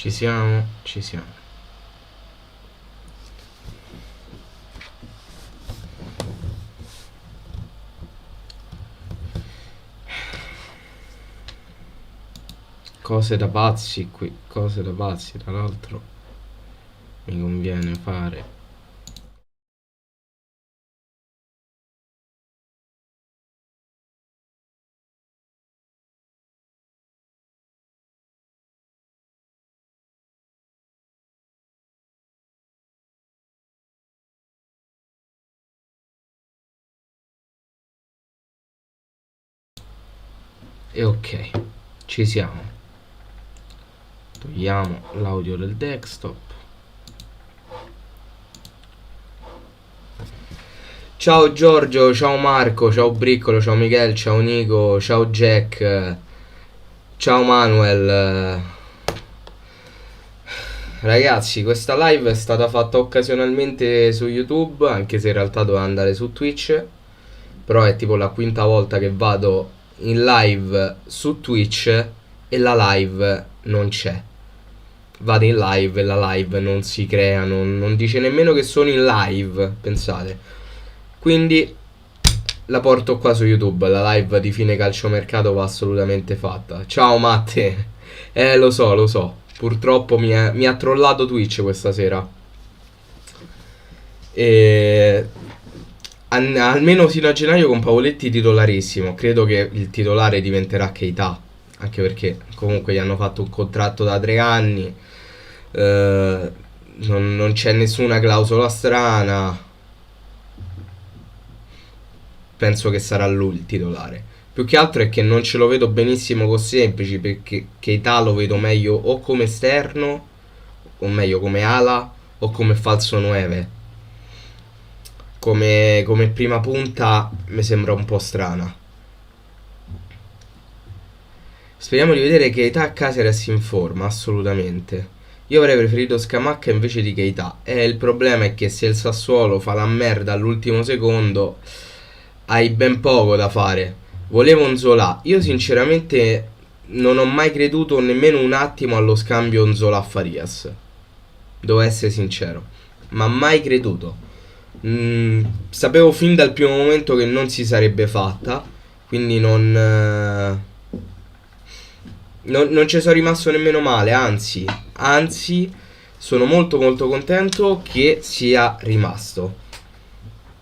Ci siamo, ci siamo. Cose da pazzi qui, cose da pazzi. Tra l'altro mi conviene fare. E ok, ci siamo. Togliamo l'audio del desktop. Ciao Giorgio, ciao Marco, ciao Briccolo, ciao Michele, ciao Nico, ciao Jack, ciao Manuel. Ragazzi, questa live è stata fatta occasionalmente su YouTube, anche se in realtà doveva andare su Twitch. Però è tipo la quinta volta che vado in live su Twitch e la live non c'è. Vado in live e la live non si crea, non dice nemmeno che sono in live, pensate. Quindi la porto qua su YouTube, la live di fine calciomercato va assolutamente fatta. Ciao Matte. Lo so, lo so. Purtroppo mi ha trollato Twitch questa sera. E almeno fino a gennaio con Pavoletti titolarissimo. Credo che il titolare diventerà Keita. Anche perché comunque gli hanno fatto un contratto da 3 anni. Non c'è nessuna clausola strana. Penso che sarà lui il titolare. Più che altro è che non ce lo vedo benissimo con Semplici, perché Keita lo vedo meglio o come esterno, o meglio come ala, o come falso 9. Come prima punta mi sembra un po' strana. Speriamo di vedere Keita e Caceres in forma, assolutamente. Io avrei preferito Scamacca invece di Keita. E il problema è che se il Sassuolo fa la merda all'ultimo secondo, hai ben poco da fare. Volevo un Zola. Io sinceramente non ho mai creduto nemmeno un attimo allo scambio Zola-Farias. Devo essere sincero. Ma mai creduto. Sapevo fin dal primo momento che non si sarebbe fatta. Quindi non ci sono rimasto nemmeno male. Anzi, sono molto molto contento che sia rimasto.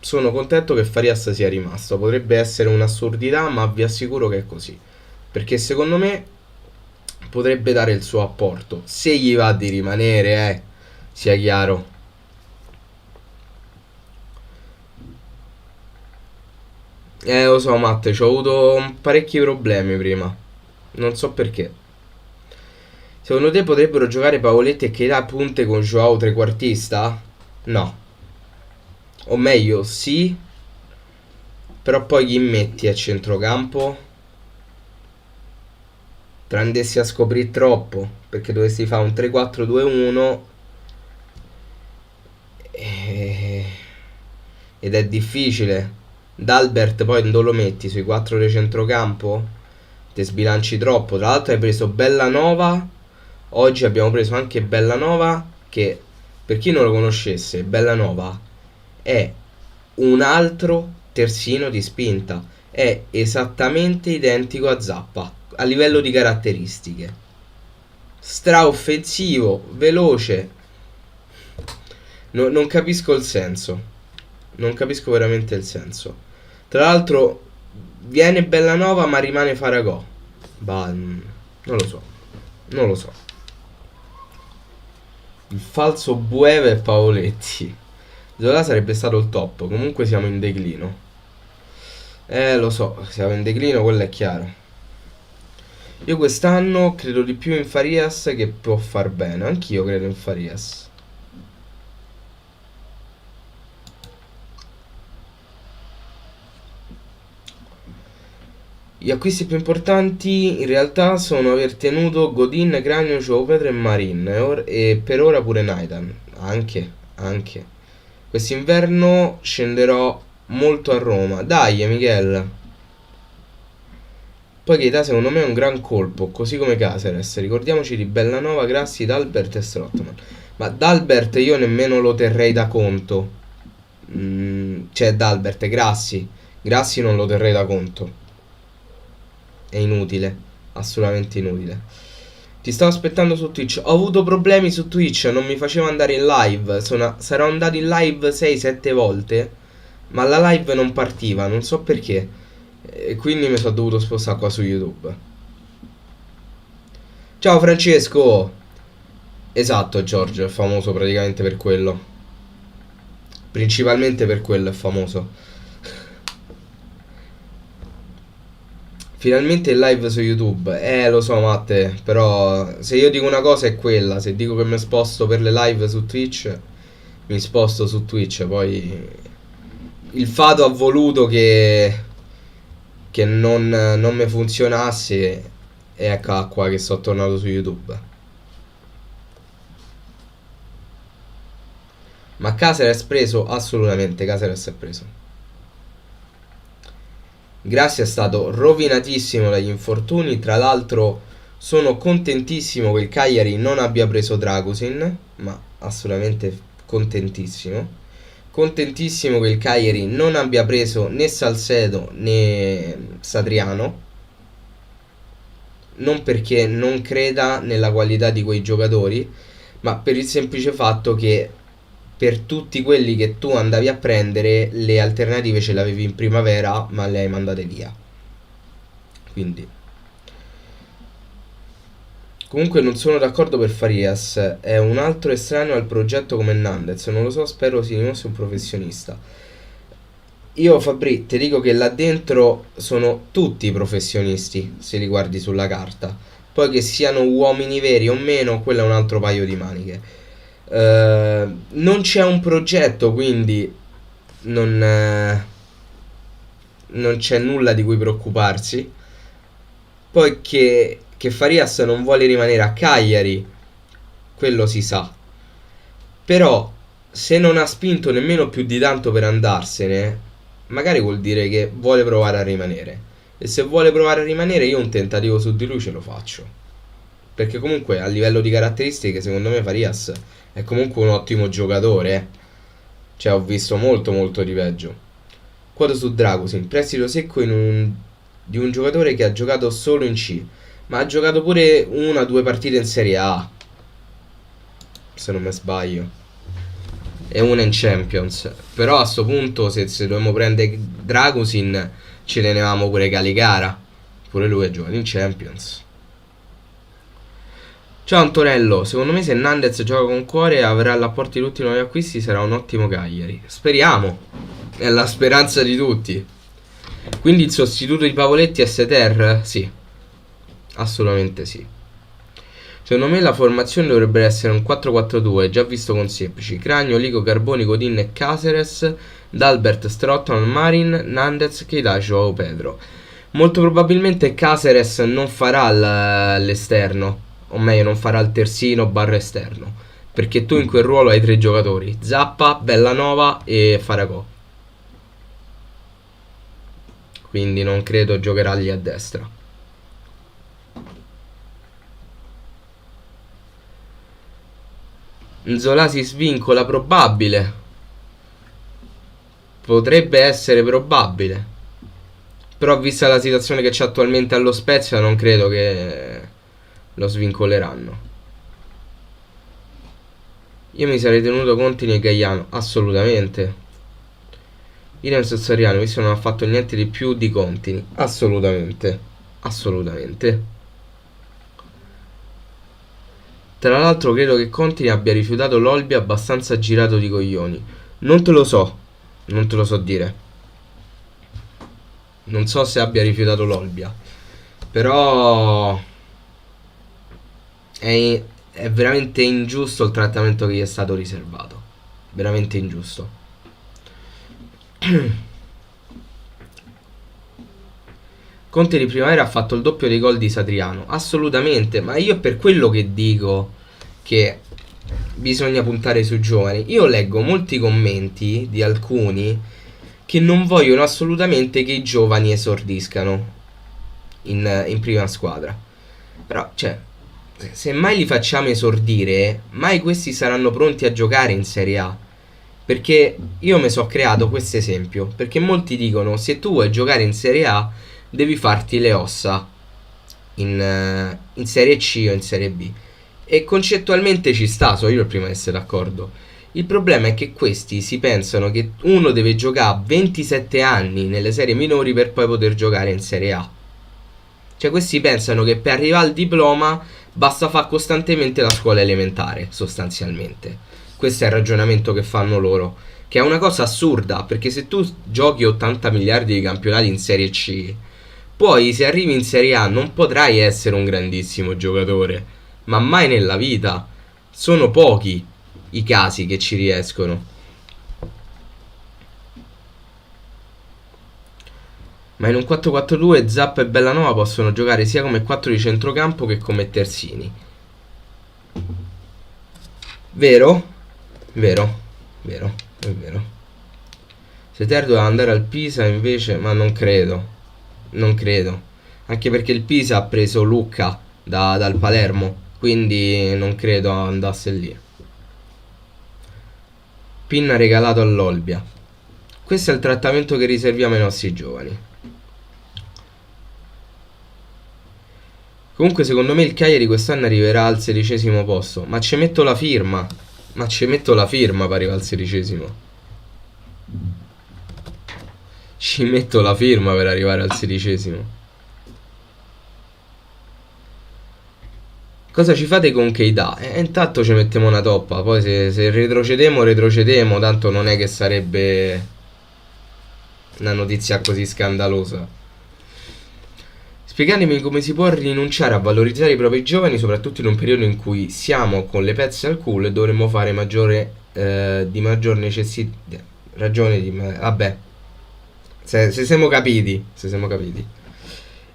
Sono contento che Farias sia rimasto. Potrebbe essere un'assurdità, ma vi assicuro che è così. Perché secondo me potrebbe dare il suo apporto. Se gli va di rimanere, sia chiaro. Lo so, Matte, ci ho avuto parecchi problemi prima. Non so perché. Secondo te potrebbero giocare Pavoletti e Keita a punte con Joao trequartista? No. O meglio, sì. Però poi chi metti a centrocampo? Te andessi a scoprire troppo. Perché dovresti fare un 3-4-2-1. Ed è difficile. D'Albert poi non lo metti sui 4 di centrocampo? Te sbilanci troppo. Tra l'altro hai preso Bellanova. Oggi abbiamo preso anche Bellanova. Che per chi non lo conoscesse, Bellanova è un altro terzino di spinta. È esattamente identico a Zappa a livello di caratteristiche. Straoffensivo, veloce. Non capisco il senso. Non capisco veramente il senso. Tra l'altro, viene Bellanova ma rimane Faragò. Non lo so. Non lo so. Il falso Bueve e Paoletti. Zola sarebbe stato il top. Comunque siamo in declino. Lo so, siamo in declino, quello è chiaro. Io quest'anno credo di più in Farias che può far bene. Anch'io credo in Farias. Gli acquisti più importanti in realtà sono aver tenuto Godin, Cranio, Joao Pedro e Marin e per ora pure Naidan. Anche. Quest'inverno scenderò molto a Roma. Dai, Michele. Poi Keita secondo me è un gran colpo, così come Caceres. Ricordiamoci di Bellanova, Grassi, D'Albert e Strottman. Ma D'Albert io nemmeno lo terrei da conto. Cioè D'Albert, Grassi non lo terrei da conto. È inutile, assolutamente inutile. Ti stavo aspettando su Twitch. Ho avuto problemi su Twitch, non mi faceva andare in live. Sarò andato in live 6-7 volte, ma la live non partiva, non so perché. E quindi mi sono dovuto spostare qua su YouTube. Ciao Francesco. Esatto, Giorgio è famoso praticamente per quello. Principalmente per quello è famoso. Finalmente il live su YouTube. Lo so Matte, però se io dico una cosa è quella. Se dico che mi sposto per le live su Twitch, mi sposto su Twitch. Poi il fato ha voluto che non mi funzionasse. E ecco qua che sono tornato su YouTube. Ma Caceres preso? Assolutamente, Caceres è preso. Grassi è stato rovinatissimo dagli infortuni. Tra l'altro sono contentissimo che il Cagliari non abbia preso Dragusin, ma assolutamente contentissimo. Contentissimo che il Cagliari non abbia preso né Salcedo né Satriano. Non perché non creda nella qualità di quei giocatori, ma per il semplice fatto che per tutti quelli che tu andavi a prendere le alternative ce le avevi in primavera, ma le hai mandate via. Quindi comunque non sono d'accordo per Farias, è un altro estraneo al progetto come Nandez, non lo so, spero si dimostri un professionista. Io Fabri ti dico che là dentro sono tutti professionisti, se li guardi sulla carta. Poi che siano uomini veri o meno, quello è un altro paio di maniche. Non c'è un progetto, quindi non c'è nulla di cui preoccuparsi. Poi che Farias non vuole rimanere a Cagliari, quello si sa. Però se non ha spinto nemmeno più di tanto per andarsene, magari vuol dire che vuole provare a rimanere. E se vuole provare a rimanere, io un tentativo su di lui ce lo faccio. Perché comunque a livello di caratteristiche, secondo me Farias è comunque un ottimo giocatore. Cioè ho visto molto molto di peggio. Quadro su Dragusin, prestito secco di un giocatore che ha giocato solo in C, ma ha giocato pure 1 o 2 partite in Serie A, se non mi sbaglio, e una in Champions. Però a sto punto se dobbiamo prendere Dragusin ci tenevamo pure Caligara, pure lui ha giocato in Champions. Ciao Antonello, secondo me se Nandez gioca con cuore e avrà l'apporto di tutti i nuovi acquisti sarà un ottimo Cagliari. Speriamo, è la speranza di tutti. Quindi il sostituto di Pavoletti è Seter? Sì, assolutamente sì. Secondo me la formazione dovrebbe essere un 4-4-2, già visto con semplici: Cragno, Lico, Carboni, Godin e Caceres, D'Albert, Strootman, Marin, Nandez, Keita, Joao Pedro. Molto probabilmente Caceres non farà l'esterno, o meglio non farà il terzino barra esterno, perché tu in quel ruolo hai 3 giocatori: Zappa, Bellanova e Faragò. Quindi non credo giocherà lì a destra. Nzola si svincola, probabile. Potrebbe essere probabile. Però vista la situazione che c'è attualmente allo Spezia, non credo che lo svincoleranno. Io mi sarei tenuto Contini e Gaiano, assolutamente. Idem Sossariano, visto non ha fatto niente di più di Contini, assolutamente. Assolutamente. Tra l'altro credo che Contini abbia rifiutato l'Olbia abbastanza girato di coglioni. Non te lo so dire. Non so se abbia rifiutato l'Olbia, però è veramente ingiusto il trattamento che gli è stato riservato. Veramente ingiusto. Conte di primavera ha fatto il doppio dei gol di Satriano, assolutamente, ma io è per quello che dico che bisogna puntare sui giovani. Io leggo molti commenti di alcuni che non vogliono assolutamente che i giovani esordiscano. in prima squadra. Però, cioè, se mai li facciamo esordire, mai questi saranno pronti a giocare in Serie A. Perché io mi sono creato questo esempio. Perché molti dicono, se tu vuoi giocare in Serie A, devi farti le ossa in Serie C o in Serie B. E concettualmente ci sta, so io il primo a essere d'accordo. Il problema è che questi si pensano che uno deve giocare a 27 anni nelle serie minori per poi poter giocare in Serie A. Cioè questi pensano che per arrivare al diploma basta fare costantemente la scuola elementare, sostanzialmente. Questo è il ragionamento che fanno loro, che è una cosa assurda, perché se tu giochi 80 miliardi di campionati in Serie C, poi se arrivi in Serie A non potrai essere un grandissimo giocatore, ma mai nella vita. Sono pochi i casi che ci riescono. Ma in un 4-4-2 Zappa e Bellanova possono giocare sia come 4 di centrocampo che come terzini. Vero? Vero, vero, è vero. Se Ter doveva andare al Pisa invece, ma non credo. Non credo. Anche perché il Pisa ha preso Lucca dal Palermo, quindi non credo andasse lì. Pinna regalato all'Olbia. Questo è il trattamento che riserviamo ai nostri giovani. Comunque secondo me il Cagliari quest'anno arriverà al 16° posto. Ma ci metto la firma. Ma ci metto la firma per arrivare al 16°. Ci metto la firma per arrivare al 16°. Cosa ci fate con Keita? Intanto ci mettiamo una toppa. Poi se retrocediamo. Tanto non è che sarebbe una notizia così scandalosa. Spiegatemi come si può rinunciare a valorizzare i propri giovani, soprattutto in un periodo in cui siamo con le pezze al culo e dovremmo fare di maggior necessità. Ragione di. Vabbè. Se siamo capiti.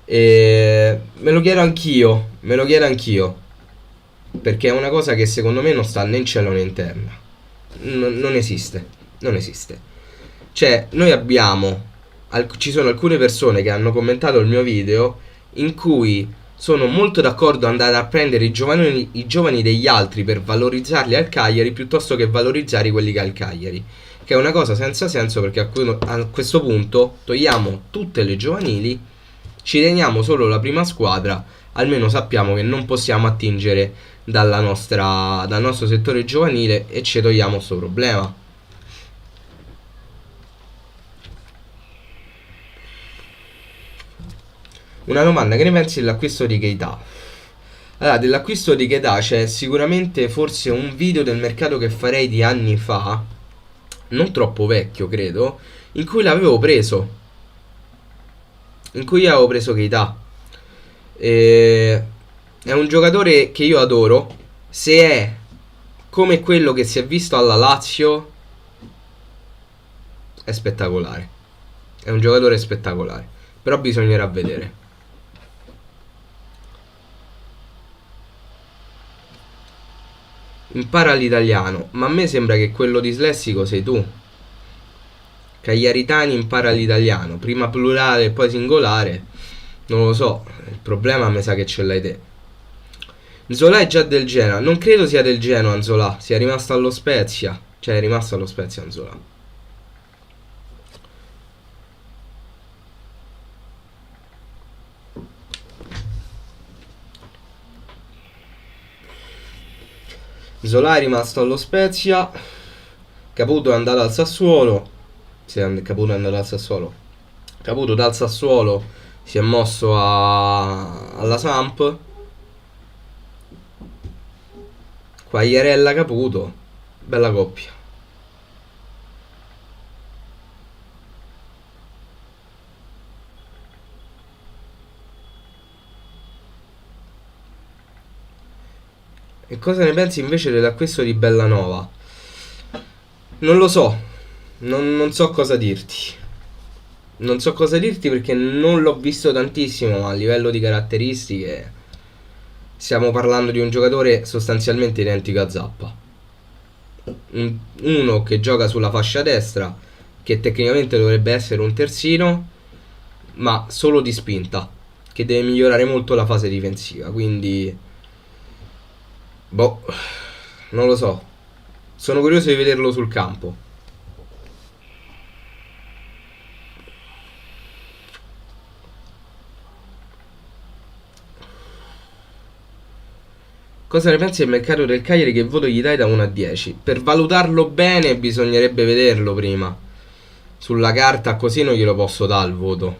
Me lo chiedo anch'io. Perché è una cosa che secondo me non sta né in cielo né in terra. Non esiste. Cioè, noi abbiamo. Ci sono alcune persone che hanno commentato il mio video in cui sono molto d'accordo ad andare a prendere i giovani degli altri per valorizzarli al Cagliari piuttosto che valorizzare quelli che ha il Cagliari, che è una cosa senza senso, perché a questo punto togliamo tutte le giovanili, ci teniamo solo la prima squadra, almeno sappiamo che non possiamo attingere dal nostro settore giovanile e ci togliamo questo problema. Una domanda, che ne pensi dell'acquisto di Keita? Allora, dell'acquisto di Keita c'è sicuramente forse un video del mercato che farei di anni fa, non troppo vecchio credo, in cui l'avevo preso. In cui avevo preso Keita. È un giocatore che io adoro. Se è come quello che si è visto alla Lazio, è spettacolare. È un giocatore spettacolare. Però bisognerà vedere. Impara l'italiano, ma a me sembra che quello dislessico sei tu. Cagliaritani impara l'italiano, prima plurale e poi singolare. Non lo so, il problema mi sa che ce l'hai te. Nzola è già del Genoa, non credo sia del Genoa Nzola, sia rimasto allo Spezia. Cioè è rimasto allo Spezia Nzola. Zola è rimasto allo Spezia. Caputo è andato al Sassuolo. Caputo è andato al Sassuolo. Caputo dal Sassuolo si è mosso alla Samp. Quagliarella Caputo. Bella coppia. E cosa ne pensi invece dell'acquisto di Bellanova? Non lo so. Non so cosa dirti. Non so cosa dirti perché non l'ho visto tantissimo, ma a livello di caratteristiche stiamo parlando di un giocatore sostanzialmente identico a Zappa. Uno che gioca sulla fascia destra, che tecnicamente dovrebbe essere un terzino, ma solo di spinta. che deve migliorare molto la fase difensiva, quindi boh, non lo so. Sono curioso di vederlo sul campo. Cosa ne pensi del mercato del Cagliari? Che voto gli dai da 1 a 10? Per valutarlo bene bisognerebbe vederlo prima. Sulla carta così non glielo posso dare il voto.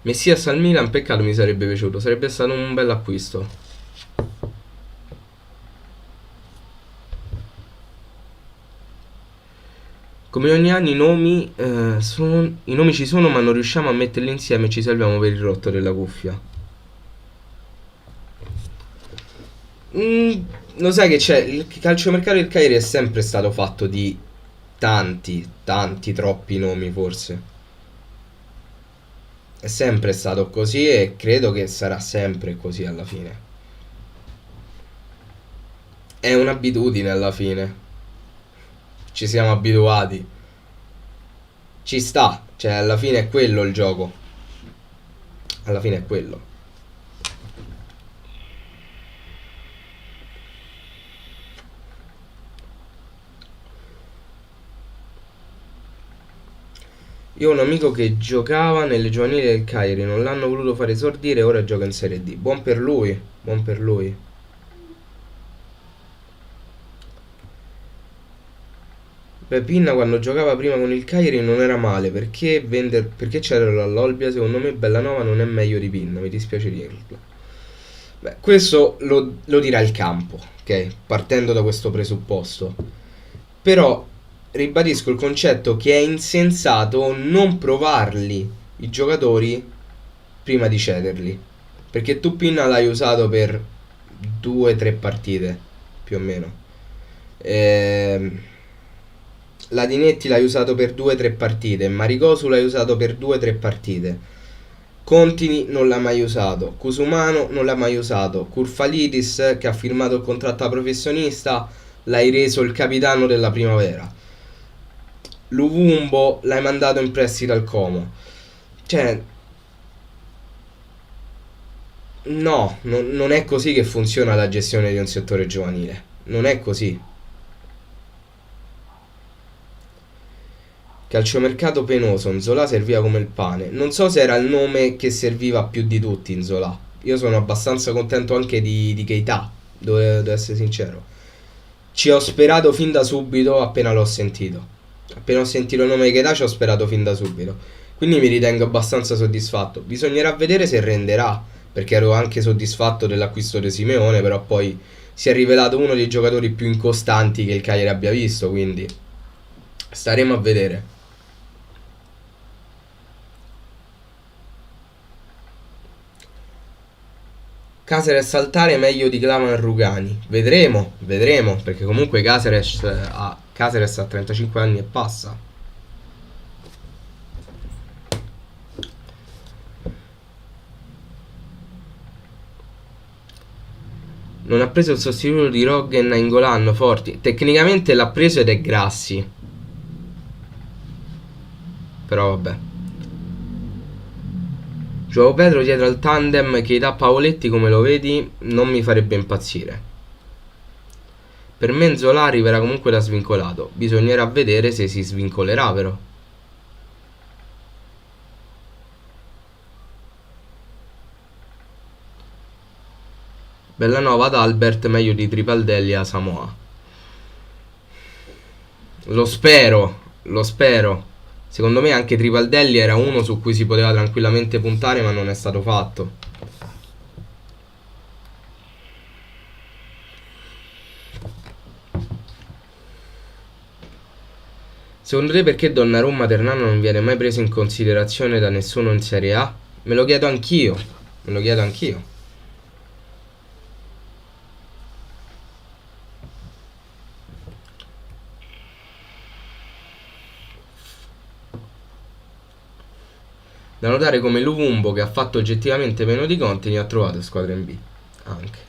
Messias al Milan, peccato, mi sarebbe piaciuto. Sarebbe stato un bel acquisto. Come ogni anno i nomi ci sono, ma non riusciamo a metterli insieme e ci salviamo per il rotto della cuffia. Lo sai che c'è, il calciomercato del Cagliari è sempre stato fatto di tanti, troppi nomi forse. È sempre stato così e credo che sarà sempre così alla fine. È un'abitudine alla fine. Ci siamo abituati. Ci sta, cioè alla fine è quello il gioco. Alla fine è quello. Io ho un amico che giocava nelle giovanili del Cagliari, non l'hanno voluto fare esordire e ora gioca in Serie D. Buon per lui, buon per lui. Beh, Pinna quando giocava prima con il Cagliari non era male, perché c'era l'Olbia, secondo me Bellanova non è meglio di Pinna, mi dispiace dirlo. Beh, questo lo dirà il campo, ok? Partendo da questo presupposto. Però ribadisco il concetto che è insensato non provarli i giocatori prima di cederli. Perché tu Pinna l'hai usato per 2 o 3 partite, più o meno. Ladinetti l'hai usato per 2 o 3 partite. Marigosu l'hai usato per 2 o 3 partite. Contini non l'ha mai usato. Cusumano non l'ha mai usato. Kurfalidis, che ha firmato il contratto da professionista, l'hai reso il capitano della primavera. Luvumbo l'hai mandato in prestito al Como. Cioè, no, non è così che funziona la gestione di un settore giovanile. Non è così. Calciomercato penoso, Nzola serviva come il pane. Non so se era il nome che serviva più di tutti Nzola. Io sono abbastanza contento anche di Keita, devo essere sincero. Ci ho sperato fin da subito appena l'ho sentito. Appena ho sentito il nome di Keita ci ho sperato fin da subito. Quindi mi ritengo abbastanza soddisfatto. Bisognerà vedere se renderà, perché ero anche soddisfatto dell'acquisto di Simeone, però poi si è rivelato uno dei giocatori più incostanti che il Cagliari abbia visto, quindi staremo a vedere. Caceres saltare meglio di Clavan e Rugani. Vedremo, perché comunque Caceres ha 35 anni e passa. Non ha preso il sostituto di Roggen a Ingolan, forti. Tecnicamente l'ha preso ed è Grassi. Però vabbè. Giovo Pedro dietro al tandem che dà Paoletti, come lo vedi, non mi farebbe impazzire. Per me Nzola arriverà comunque da svincolato. Bisognerà vedere se si svincolerà però. Bellanova ad Albert meglio di Tripaldelli a Samoa. Lo spero. Secondo me anche Tripaldelli era uno su cui si poteva tranquillamente puntare, ma non è stato fatto. Secondo te perché Donnarumma Ternano non viene mai preso in considerazione da nessuno in Serie A? Me lo chiedo anch'io. Da notare come Luvumbo, che ha fatto oggettivamente meno di Conte, ne ha trovato squadra in B. Anche.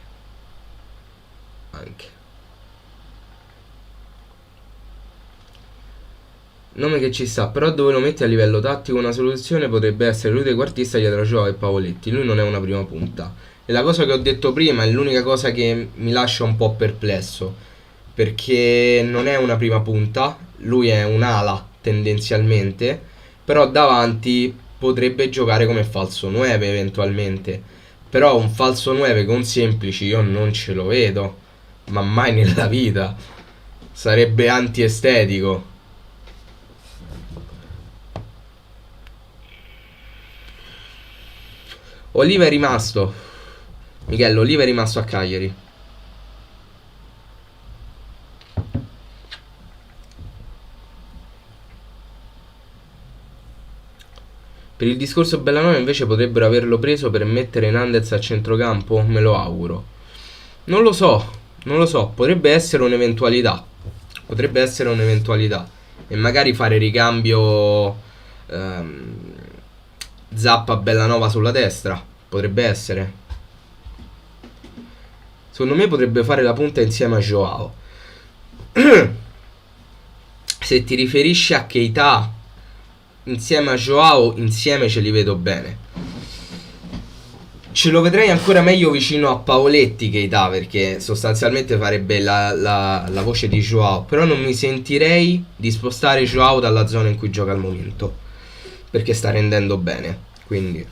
Nome che ci sta, però dove lo metti a livello tattico una soluzione potrebbe essere lui trequartista dietro a Joao e Pavoletti. Lui non è una prima punta. E la cosa che ho detto prima è l'unica cosa che mi lascia un po' perplesso, perché non è una prima punta, lui è un'ala tendenzialmente, però davanti potrebbe giocare come falso 9 eventualmente. Però un falso 9 con Semplici io non ce lo vedo, ma mai nella vita. Sarebbe antiestetico. Oliva è rimasto. Michello, Oliva è rimasto a Cagliari. Per il discorso Bellanova invece potrebbero averlo preso per mettere Nandez a centrocampo? Me lo auguro. Non lo so, non lo so, potrebbe essere un'eventualità. Potrebbe essere un'eventualità. E magari fare ricambio Zappa Bellanova sulla destra. Potrebbe essere. Secondo me potrebbe fare la punta insieme a Joao. Se ti riferisci a Keita insieme a Joao, insieme ce li vedo bene. Ce lo vedrei ancora meglio vicino a Pavoletti Keita, perché sostanzialmente farebbe la voce di Joao. Però non mi sentirei di spostare Joao dalla zona in cui gioca al momento, perché sta rendendo bene. Quindi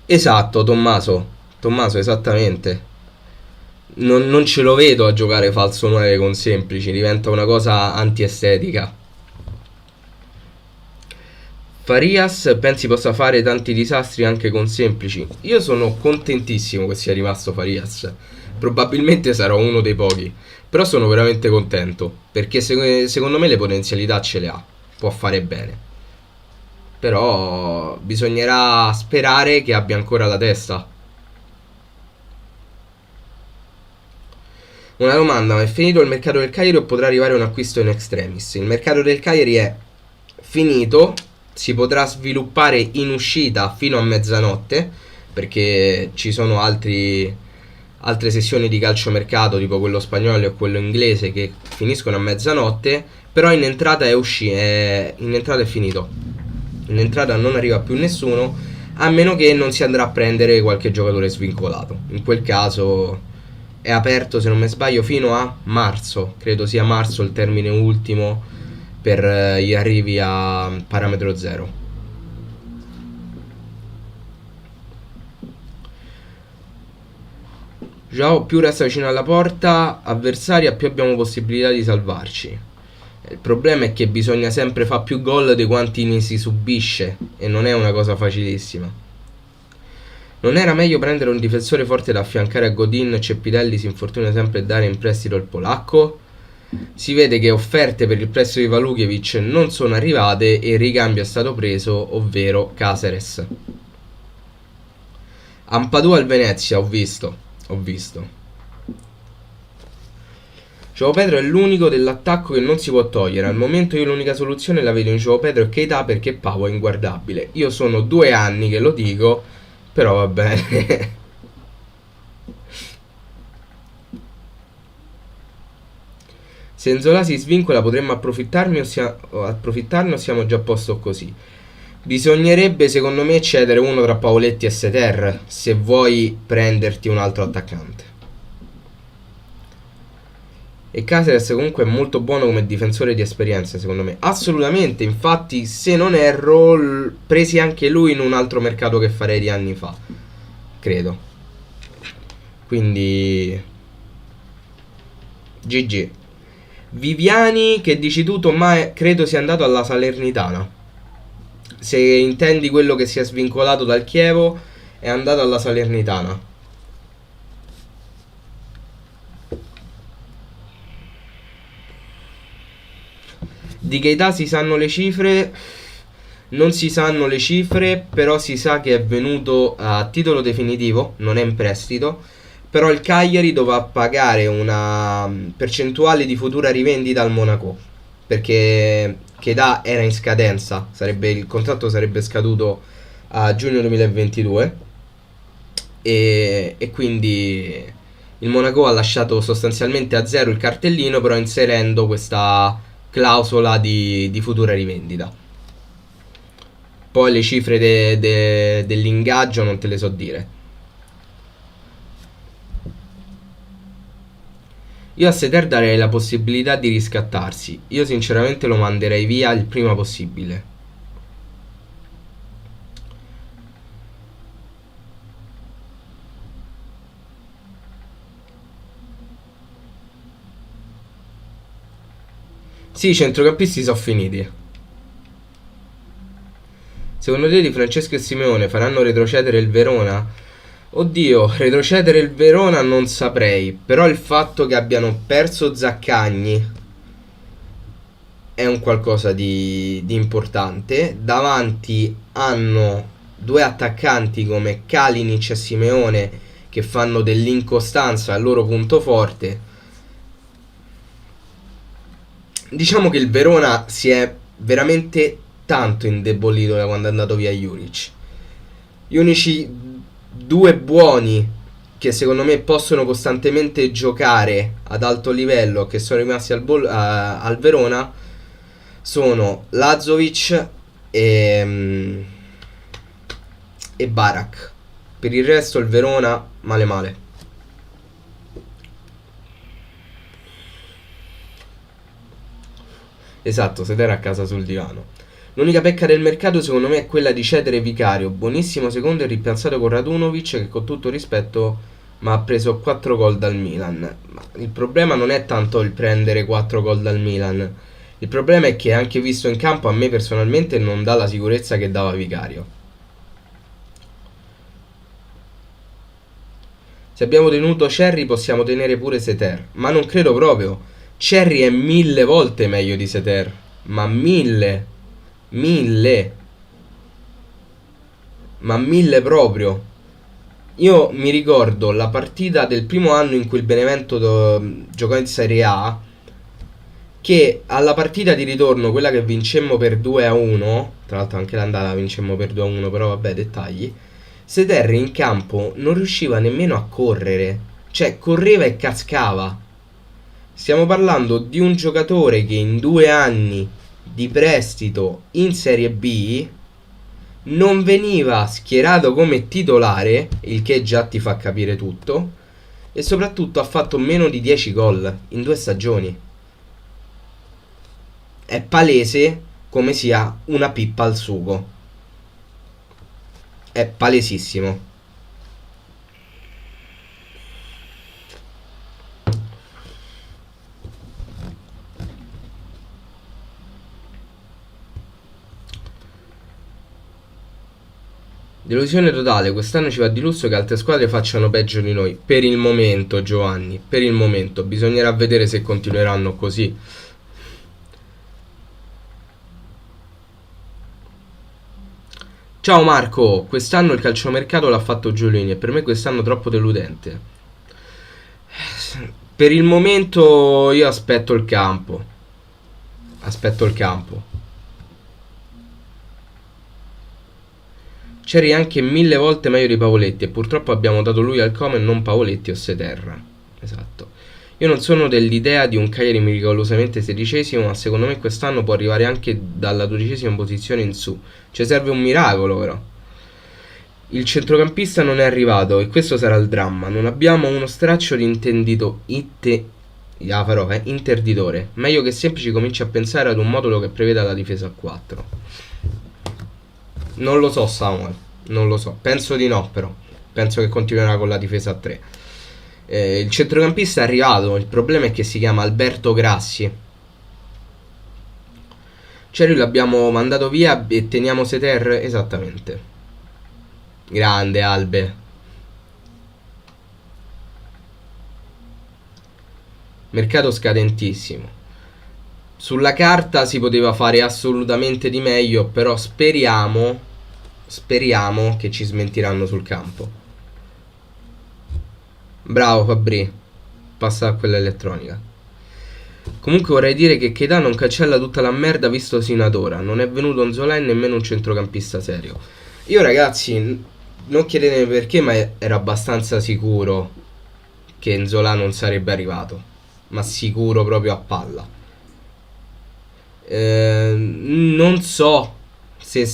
esatto, Tommaso, esattamente. Non ce lo vedo a giocare falso 9 con Semplici, diventa una cosa antiestetica. Farias pensi possa fare tanti disastri anche con Semplici? Io sono contentissimo che sia rimasto Farias. Probabilmente sarò uno dei pochi, però sono veramente contento, perché secondo me le potenzialità ce le ha, può fare bene. Però bisognerà sperare che abbia ancora la testa. Una domanda, ma è finito il mercato del Cagliari o potrà arrivare un acquisto in extremis? Il mercato del Cagliari è finito, si potrà sviluppare in uscita fino a mezzanotte, perché ci sono altre sessioni di calciomercato, tipo quello spagnolo e quello inglese, che finiscono a mezzanotte, però in entrata in entrata è finito. In entrata non arriva più nessuno, a meno che non si andrà a prendere qualche giocatore svincolato. In quel caso è aperto, se non mi sbaglio, fino a marzo. Credo sia marzo il termine ultimo per gli arrivi a parametro zero. Joao più resta vicino alla porta avversaria, più abbiamo possibilità di salvarci. Il problema è che bisogna sempre fare più gol di quanti ne si subisce, e non è una cosa facilissima. Non era meglio prendere un difensore forte da affiancare a Godin? Cepitelli si infortuna sempre a dare in prestito il polacco. Si vede che offerte per il prestito di Valukiewicz non sono arrivate e il ricambio è stato preso, ovvero Caceres. Ampadu al Venezia, ho visto. Joao Pedro è l'unico dell'attacco che non si può togliere. Al momento io l'unica soluzione la vedo in Joao Pedro e Keita, perché Pau è inguardabile. Io sono 2 anni che lo dico, però va bene. Se Nzola si svincola potremmo approfittarne o siamo già a posto così? Bisognerebbe secondo me cedere uno tra Pavoletti e Seter se vuoi prenderti un altro attaccante. E Caceres comunque è molto buono come difensore di esperienza, secondo me. Assolutamente, infatti, se non erro, presi anche lui in un altro mercato che farei di anni fa, credo. Quindi GG. Viviani, che dici tu, Tommaso, credo sia andato alla Salernitana. Se intendi quello che si è svincolato dal Chievo, è andato alla Salernitana. Di Keita si sanno le cifre? Non si sanno le cifre, però si sa che è venuto a titolo definitivo, non è in prestito. Però il Cagliari dovrà pagare una percentuale di futura rivendita al Monaco, perché Keita era in scadenza, il contratto sarebbe scaduto a giugno 2022 e quindi Il Monaco ha lasciato sostanzialmente a zero il cartellino, però inserendo questa clausola di futura rivendita. Poi le cifre dell'ingaggio non te le so dire. Io a Seter darei la possibilità di riscattarsi. Io sinceramente lo manderei via il prima possibile. Sì, i centrocampisti sono finiti. Secondo te Di Francesco e Simeone faranno retrocedere il Verona? Oddio, retrocedere il Verona non saprei, però il fatto che abbiano perso Zaccagni è un qualcosa di importante. Davanti hanno due attaccanti come Kalinic e Simeone che fanno dell'incostanza il loro punto forte. Diciamo che il Verona si è veramente tanto indebolito da quando è andato via Juric. Gli unici due buoni che secondo me possono costantemente giocare ad alto livello, che sono rimasti al Verona, sono Lazovic e Barak. Per il resto il Verona male male. Esatto, sedere a casa sul divano. L'unica pecca del mercato secondo me è quella di cedere Vicario, buonissimo secondo e rimpiazzato con Radunovic che con tutto rispetto ma ha preso 4 gol dal Milan. Ma il problema non è tanto il prendere 4 gol dal Milan, il problema è che anche visto in campo a me personalmente non dà la sicurezza che dava Vicario. Se abbiamo tenuto Cherry possiamo tenere pure Seter, ma non credo proprio. Cherry è 1000 volte meglio di Seter, ma 1000, 1000, ma 1000 proprio. Io mi ricordo la partita del primo anno in cui il Benevento giocò in Serie A, che alla partita di ritorno, quella che vincemmo per 2-1, tra l'altro anche l'andata vincemmo per 2-1, però vabbè, dettagli, Seter in campo non riusciva nemmeno a correre, cioè correva e cascava. Stiamo parlando di un giocatore che in 2 anni di prestito in Serie B non veniva schierato come titolare, il che già ti fa capire tutto, e soprattutto ha fatto meno di 10 gol in 2 stagioni. È palese come sia una pippa al sugo. È palesissimo. Delusione totale, quest'anno ci va di lusso che altre squadre facciano peggio di noi. Per il momento, Giovanni, per il momento. Bisognerà vedere se continueranno così. Ciao Marco, quest'anno il calciomercato l'ha fatto Giulini e per me quest'anno troppo deludente. Per il momento io aspetto il campo. Aspetto il campo. C'eri anche 1000 volte meglio di Pavoletti e purtroppo abbiamo dato lui al Como e non Pavoletti o Seterra. Esatto. Io non sono dell'idea di un Cagliari miracolosamente 16esimo, ma secondo me quest'anno può arrivare anche dalla 12esima posizione in su. Ci serve un miracolo però. Il centrocampista non è arrivato e questo sarà il dramma. Non abbiamo uno straccio di interditore. Meglio che semplici cominci a pensare ad un modulo che preveda la difesa a 4. Non lo so Samuel, non lo so, penso di no però, penso che continuerà con la difesa a 3. Il centrocampista è arrivato, il problema è che si chiama Alberto Grassi. Cioè lui l'abbiamo mandato via e teniamo Seter, esattamente. Grande Albe. Mercato scadentissimo. Sulla carta si poteva fare assolutamente di meglio, però speriamo che ci smentiranno sul campo. Bravo Fabri, passa a quella elettronica. Comunque vorrei dire che Keita non cancella tutta la merda visto sino ad ora. Non è venuto un Zola e nemmeno un centrocampista serio. Io ragazzi, non chiedetemi perché, ma ero abbastanza sicuro che Nzola non sarebbe arrivato, ma sicuro proprio a palla. Non so se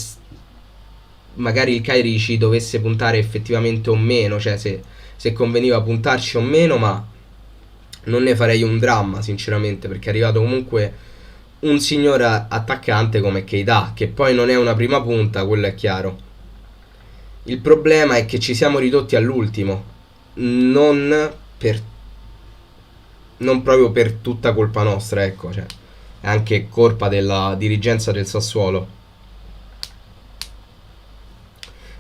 magari il Cagliari ci dovesse puntare effettivamente o meno, cioè se conveniva puntarci o meno, ma non ne farei un dramma sinceramente, perché è arrivato comunque un signor attaccante come Keita, che poi non è una prima punta, quello è chiaro. Il problema è che ci siamo ridotti all'ultimo, non per non proprio per tutta colpa nostra, ecco, cioè è anche colpa della dirigenza del Sassuolo.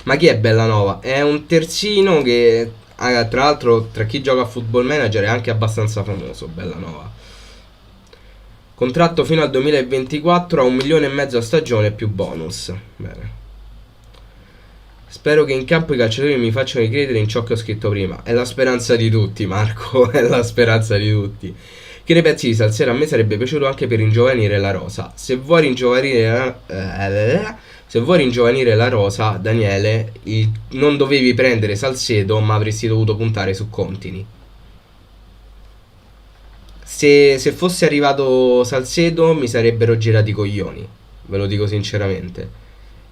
Ma chi è Bellanova? È un terzino che tra l'altro tra chi gioca a Football Manager è anche abbastanza famoso, Bellanova. Contratto fino al 2024 a 1,5 milioni a stagione più bonus. Bene. Spero che in campo i calciatori mi facciano ricredere in ciò che ho scritto prima. È la speranza di tutti, Marco. È la speranza di tutti. Che ne pensi di Salsero? A me sarebbe piaciuto anche per ringiovanire la rosa. Se vuoi ringiovanire la rosa, Daniele, non dovevi prendere Salcedo, ma avresti dovuto puntare su Contini. Se fosse arrivato Salcedo mi sarebbero girati i coglioni, ve lo dico sinceramente,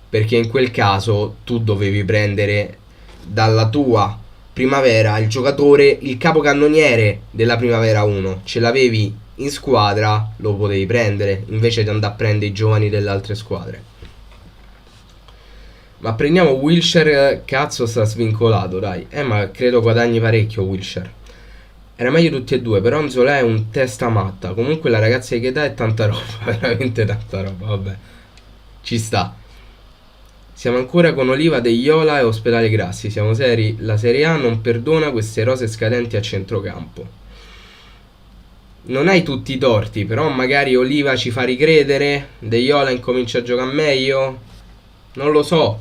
perché in quel caso tu dovevi prendere dalla tua primavera il giocatore, il capocannoniere della primavera 1, ce l'avevi in squadra, lo potevi prendere invece di andare a prendere i giovani delle altre squadre. Ma prendiamo Wilshere, cazzo sta svincolato, dai. Ma credo guadagni parecchio Wilshere. Era meglio tutti e due, però Nzola è un testa matta. Comunque la ragazza di che età è tanta roba, veramente tanta roba, vabbè. Ci sta. Siamo ancora con Oliva, De Iola e Ospedale Grassi, siamo seri. La Serie A non perdona queste rose scadenti a centrocampo. Non hai tutti i torti, però magari Oliva ci fa ricredere, De Iola incomincia a giocare meglio. Non lo so.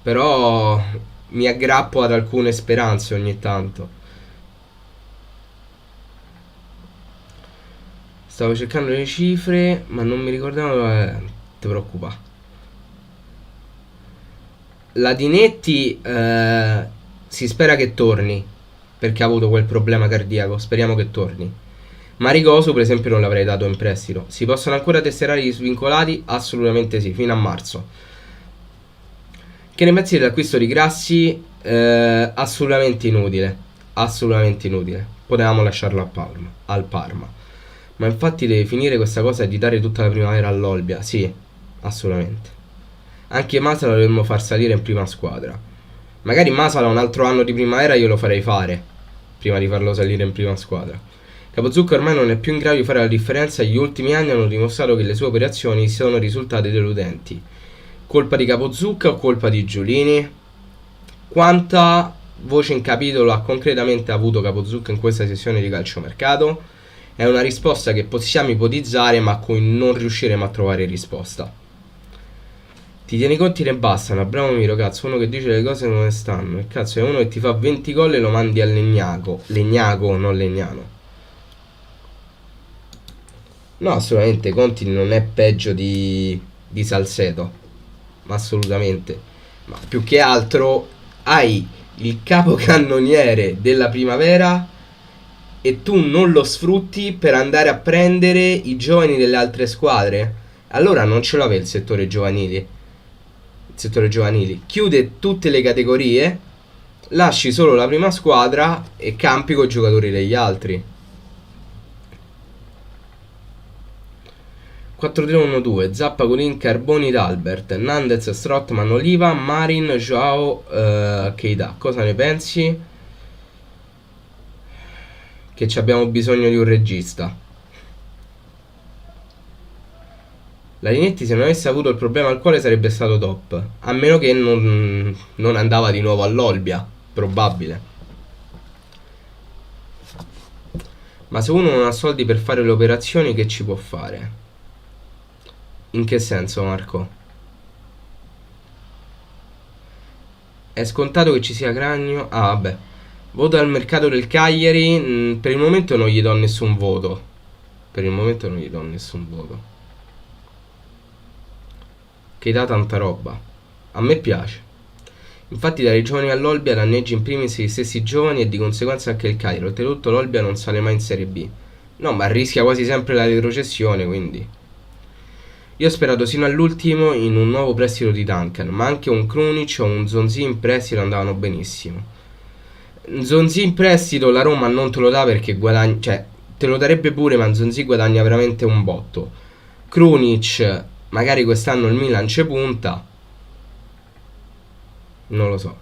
Però mi aggrappo ad alcune speranze ogni tanto. Stavo cercando le cifre, ma non mi ricordavo. Ti preoccupa. La Dinetti si spera che torni, perché ha avuto quel problema cardiaco. Speriamo che torni. Marigoso per esempio non l'avrei dato in prestito. Si possono ancora tesserare gli svincolati? Assolutamente sì, fino a marzo. Che ne pensi dell'acquisto di Grassi? Assolutamente inutile. Assolutamente inutile. Potevamo lasciarlo al Parma. Ma infatti deve finire questa cosa di dare tutta la primavera all'Olbia. Sì, assolutamente. Anche Masala lo dovremmo far salire in prima squadra. Magari Masala un altro anno di primavera io lo farei fare, prima di farlo salire in prima squadra. Capozucca ormai non è più in grado di fare la differenza. Gli ultimi anni hanno dimostrato che le sue operazioni sono risultate deludenti. Colpa di Capozucca o colpa di Giulini? Quanta voce in capitolo ha concretamente avuto Capozucca in questa sessione di calciomercato? È una risposta che possiamo ipotizzare, ma a cui non riusciremo a trovare risposta. Ti tieni conti ne bastano. Abramomiro, cazzo, uno che dice le cose come stanno. E cazzo, è uno che ti fa 20 gol e lo mandi a Legnaco. Legnaco, non Legnano. No, assolutamente Conti non è peggio di Salcedo. Ma assolutamente. Ma più che altro hai il capocannoniere della primavera e tu non lo sfrutti per andare a prendere i giovani delle altre squadre. Allora non ce l'aveva il settore giovanili. Il settore giovanili chiude tutte le categorie, lasci solo la prima squadra e campi con i giocatori degli altri. 4-3-1-2 Zappa, Colin, Carboni, D'Albert, Nandez, Strottman, Oliva, Marin, Joao, Keita. Cosa ne pensi? Che ci abbiamo bisogno di un regista. La Linetti se non avesse avuto il problema al cuore sarebbe stato top, a meno che non andava di nuovo all'Olbia, probabile. Ma se uno non ha soldi per fare le operazioni, che ci può fare? In che senso, Marco? È scontato che ci sia Cragno? Ah, vabbè. Voto al mercato del Cagliari. Per il momento non gli do nessun voto. Per il momento non gli do nessun voto. Che dà tanta roba. A me piace. Infatti dalle giovani all'Olbia danneggi in primis gli stessi giovani e di conseguenza anche il Cagliari. Oltretutto l'Olbia non sale mai in Serie B. No, ma rischia quasi sempre la retrocessione, quindi. Io ho sperato sino all'ultimo in un nuovo prestito di Duncan, ma anche un Krunic o un Zonzi in prestito andavano benissimo. Zonzi in prestito la Roma non te lo dà perché guadagna, cioè te lo darebbe pure, ma Zonzi guadagna veramente un botto. Krunic, magari quest'anno il Milan ci punta. Non lo so.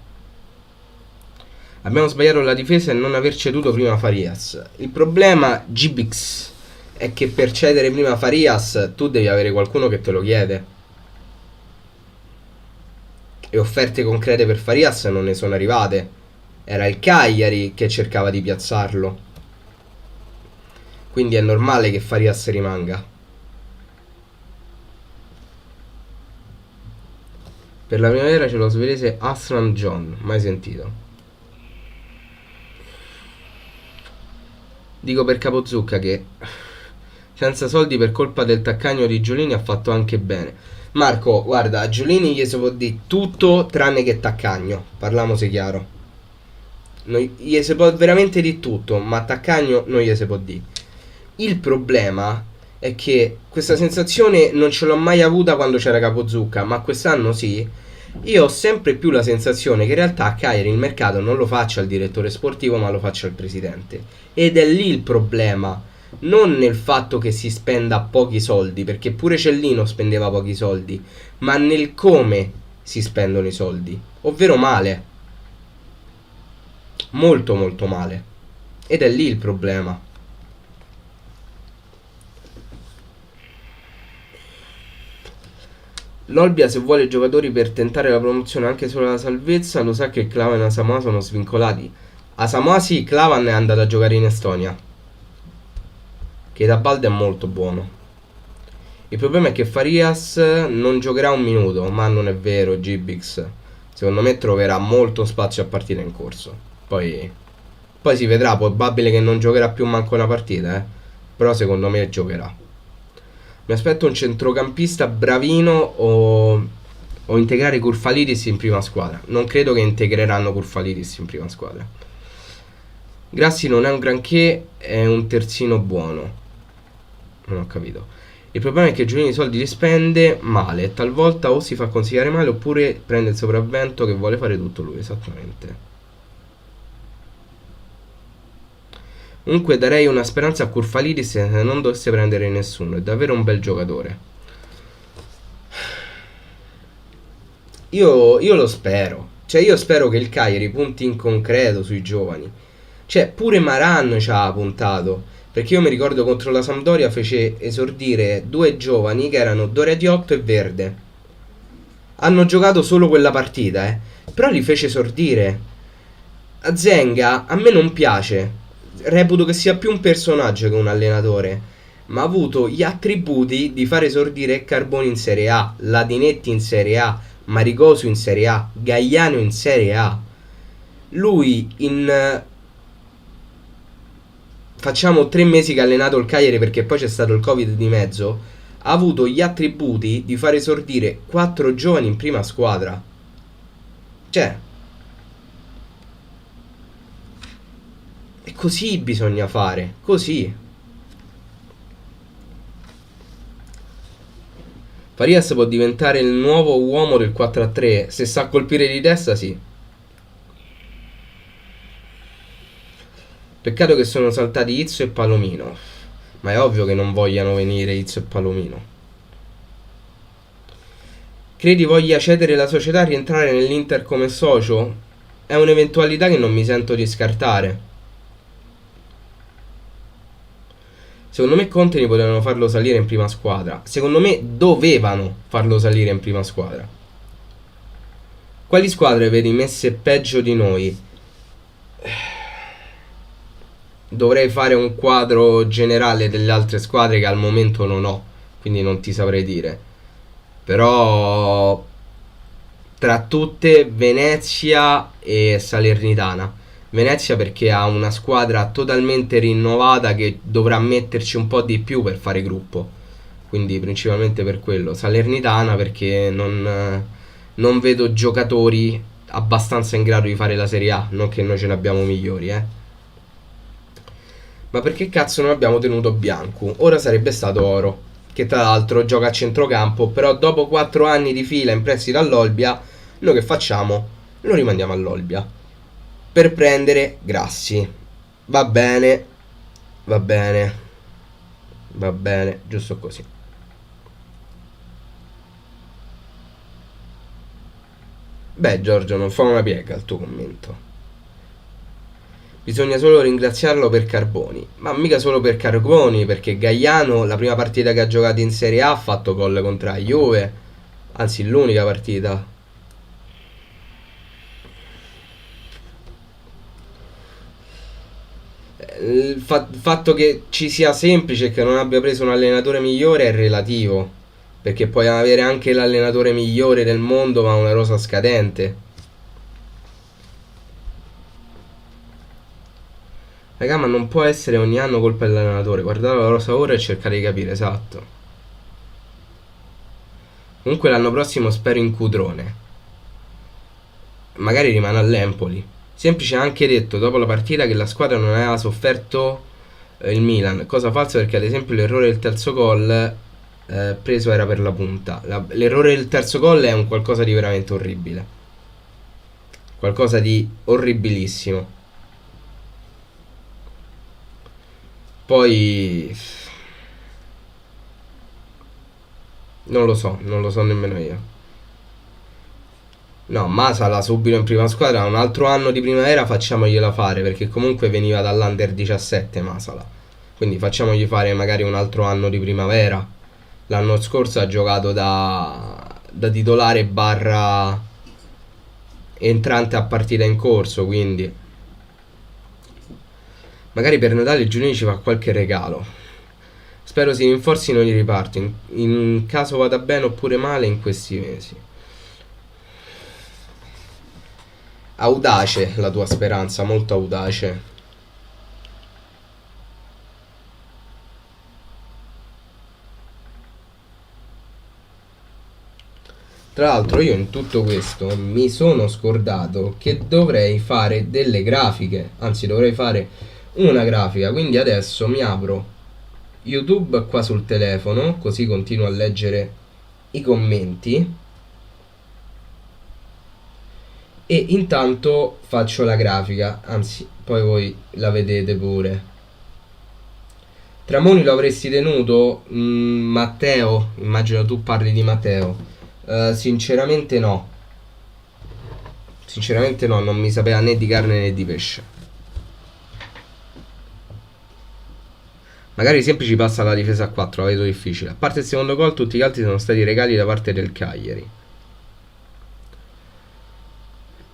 Abbiamo sbagliato la difesa e non aver ceduto prima Farias. Il problema, Gbix, è che per cedere prima Farias tu devi avere qualcuno che te lo chiede. E offerte concrete per Farias non ne sono arrivate. Era il Cagliari che cercava di piazzarlo. Quindi è normale che Farias rimanga. Per la primavera c'è lo svedese Aslan John, mai sentito. Dico per Capozucca che senza soldi per colpa del taccagno di Giulini ha fatto anche bene. Marco, guarda, a Giulini gli si può dire tutto tranne che taccagno, parliamoci chiaro. Gli si può veramente di tutto, ma taccagno non gli si può dire. Il problema è che questa sensazione non ce l'ho mai avuta quando c'era Capozucca, ma quest'anno sì. Io ho sempre più la sensazione che in realtà a Cagliari il mercato non lo faccia il direttore sportivo, ma lo faccia il presidente. Ed è lì il problema, non nel fatto che si spenda pochi soldi, perché pure Cellino spendeva pochi soldi, ma nel come si spendono i soldi, ovvero male. Molto molto male. Ed è lì il problema. L'Olbia, se vuole giocatori per tentare la promozione anche solo la salvezza, lo sa che Klavan e Asamoah sono svincolati. Asamoah sì, Klavan è andato a giocare in Estonia, che da Balde è molto buono. Il problema è che Farias non giocherà un minuto, ma non è vero, Gbix. Secondo me troverà molto spazio a partita in corso. Poi si vedrà, probabile che non giocherà più manco una partita, però secondo me giocherà. Mi aspetto un centrocampista bravino o integrare Kurfalidis in prima squadra. Non credo che integreranno Kurfalidis in prima squadra. Grassi non è un granché, è un terzino buono. Non ho capito. Il problema è che Giulini i soldi li spende male. Talvolta o si fa consigliare male oppure prende il sopravvento che vuole fare tutto lui. Esattamente. Comunque darei una speranza a Kurfalidis se non dovesse prendere nessuno. È davvero un bel giocatore. Io lo spero. Cioè io spero che il Cagliari punti in concreto sui giovani. Cioè pure Maran ci ha puntato. Perché io mi ricordo contro la Sampdoria fece esordire due giovani che erano Doradiotto e Verde. Hanno giocato solo quella partita, però li fece esordire. A Zenga a me non piace. Reputo che sia più un personaggio che un allenatore, ma ha avuto gli attributi di fare esordire Carboni in Serie A, Ladinetti in Serie A, Marigosu in Serie A, Gagliano in Serie A. Lui facciamo 3 mesi che ha allenato il Cagliari, perché poi c'è stato il Covid di mezzo, ha avuto gli attributi di fare esordire 4 giovani in prima squadra. Cioè, e così bisogna fare, così. Farias può diventare il nuovo uomo del 4-3, se sa colpire di testa sì. Peccato che sono saltati Izzo e Palomino, ma è ovvio che non vogliano venire Izzo e Palomino. Credi voglia cedere la società e rientrare nell'Inter come socio? È un'eventualità che non mi sento di scartare. Secondo me Conte potevano farlo salire in prima squadra. Secondo me dovevano farlo salire in prima squadra. Quali squadre vedi messe peggio di noi? Dovrei fare un quadro generale delle altre squadre che al momento non ho, quindi non ti saprei dire. Però tra tutte Venezia e Salernitana. Venezia perché ha una squadra totalmente rinnovata che dovrà metterci un po' di più per fare gruppo, quindi principalmente per quello. Salernitana perché non vedo giocatori abbastanza in grado di fare la Serie A, non che noi ce ne abbiamo migliori, Ma perché cazzo non abbiamo tenuto Biancu? Ora sarebbe stato Oro, che tra l'altro gioca a centrocampo, però dopo 4 anni di fila in prestito all'Olbia, noi che facciamo? Lo rimandiamo all'Olbia per prendere Grassi. Va bene, va bene, va bene, giusto così. Beh, Giorgio, non fa una piega il tuo commento. Bisogna solo ringraziarlo per Carboni. Ma mica solo per Carboni, perché Gaiano, la prima partita che ha giocato in Serie A, ha fatto gol contro la Juve. Anzi, l'unica partita. Il fatto che ci sia semplice e che non abbia preso un allenatore migliore è relativo. Perché puoi avere anche l'allenatore migliore del mondo, ma una rosa scadente. Raga, ma non può essere ogni anno colpa dell'allenatore. Guardate la rosa ora e cercare di capire, esatto. Comunque l'anno prossimo spero in Cutrone. Magari rimane all'Empoli. Semplice ha anche detto dopo la partita che la squadra non aveva sofferto il Milan. Cosa falsa perché ad esempio l'errore del terzo gol preso era per la punta. L'errore del terzo gol è un qualcosa di veramente orribile. Qualcosa di orribilissimo. Poi non lo so nemmeno io. No, Masala subito in prima squadra, un altro anno di primavera facciamogliela fare perché comunque veniva dall'Under 17 Masala. Quindi facciamogli fare magari un altro anno di primavera. L'anno scorso ha giocato da titolare barra entrante a partita in corso, quindi magari per Natale Giuni ci fa qualche regalo. Spero si rinforzino i riparti, in caso vada bene oppure male in questi mesi. Audace la tua speranza, molto audace. Tra l'altro io in tutto questo mi sono scordato che dovrei fare delle grafiche, anzi dovrei fare una grafica, quindi adesso mi apro YouTube qua sul telefono, così continuo a leggere i commenti e intanto faccio la grafica, anzi poi voi la vedete pure. Tramoni lo avresti tenuto? Matteo, immagino tu parli di Matteo. Sinceramente no. Sinceramente no, non mi sapeva né di carne né di pesce. Magari semplici passa la difesa a 4, la vedo difficile. A parte il secondo gol, tutti gli altri sono stati regali da parte del Cagliari.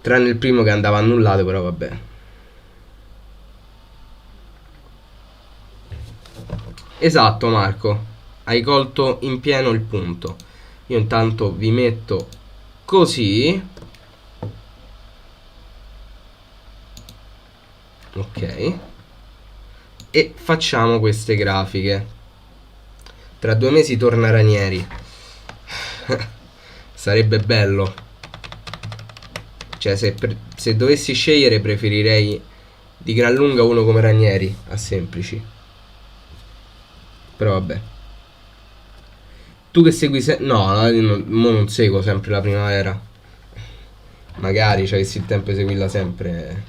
Tranne il primo che andava annullato, però vabbè. Esatto Marco, hai colto in pieno il punto. Io intanto vi metto così. Ok. E facciamo queste grafiche. Tra 2 mesi torna Ranieri. Sarebbe bello. Cioè se dovessi scegliere preferirei di gran lunga uno come Ranieri a Semplici. Però vabbè. Tu che segui no, non seguo sempre la primavera. Magari ci avessi il tempo di seguirla sempre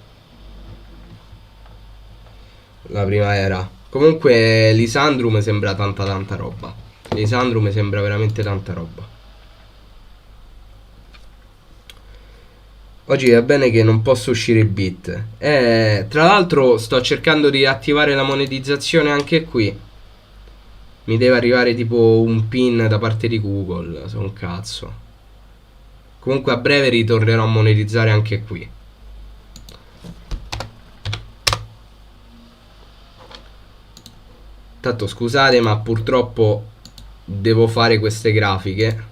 la primavera. Comunque Lisandro mi sembra tanta roba. Lisandro mi sembra veramente tanta roba. Oggi va bene che non posso uscire i bit. Tra l'altro sto cercando di attivare la monetizzazione anche qui. Mi deve arrivare tipo un pin da parte di Google. Sono un cazzo. Comunque a breve ritornerò a monetizzare anche qui. Tanto scusate, ma purtroppo devo fare queste grafiche.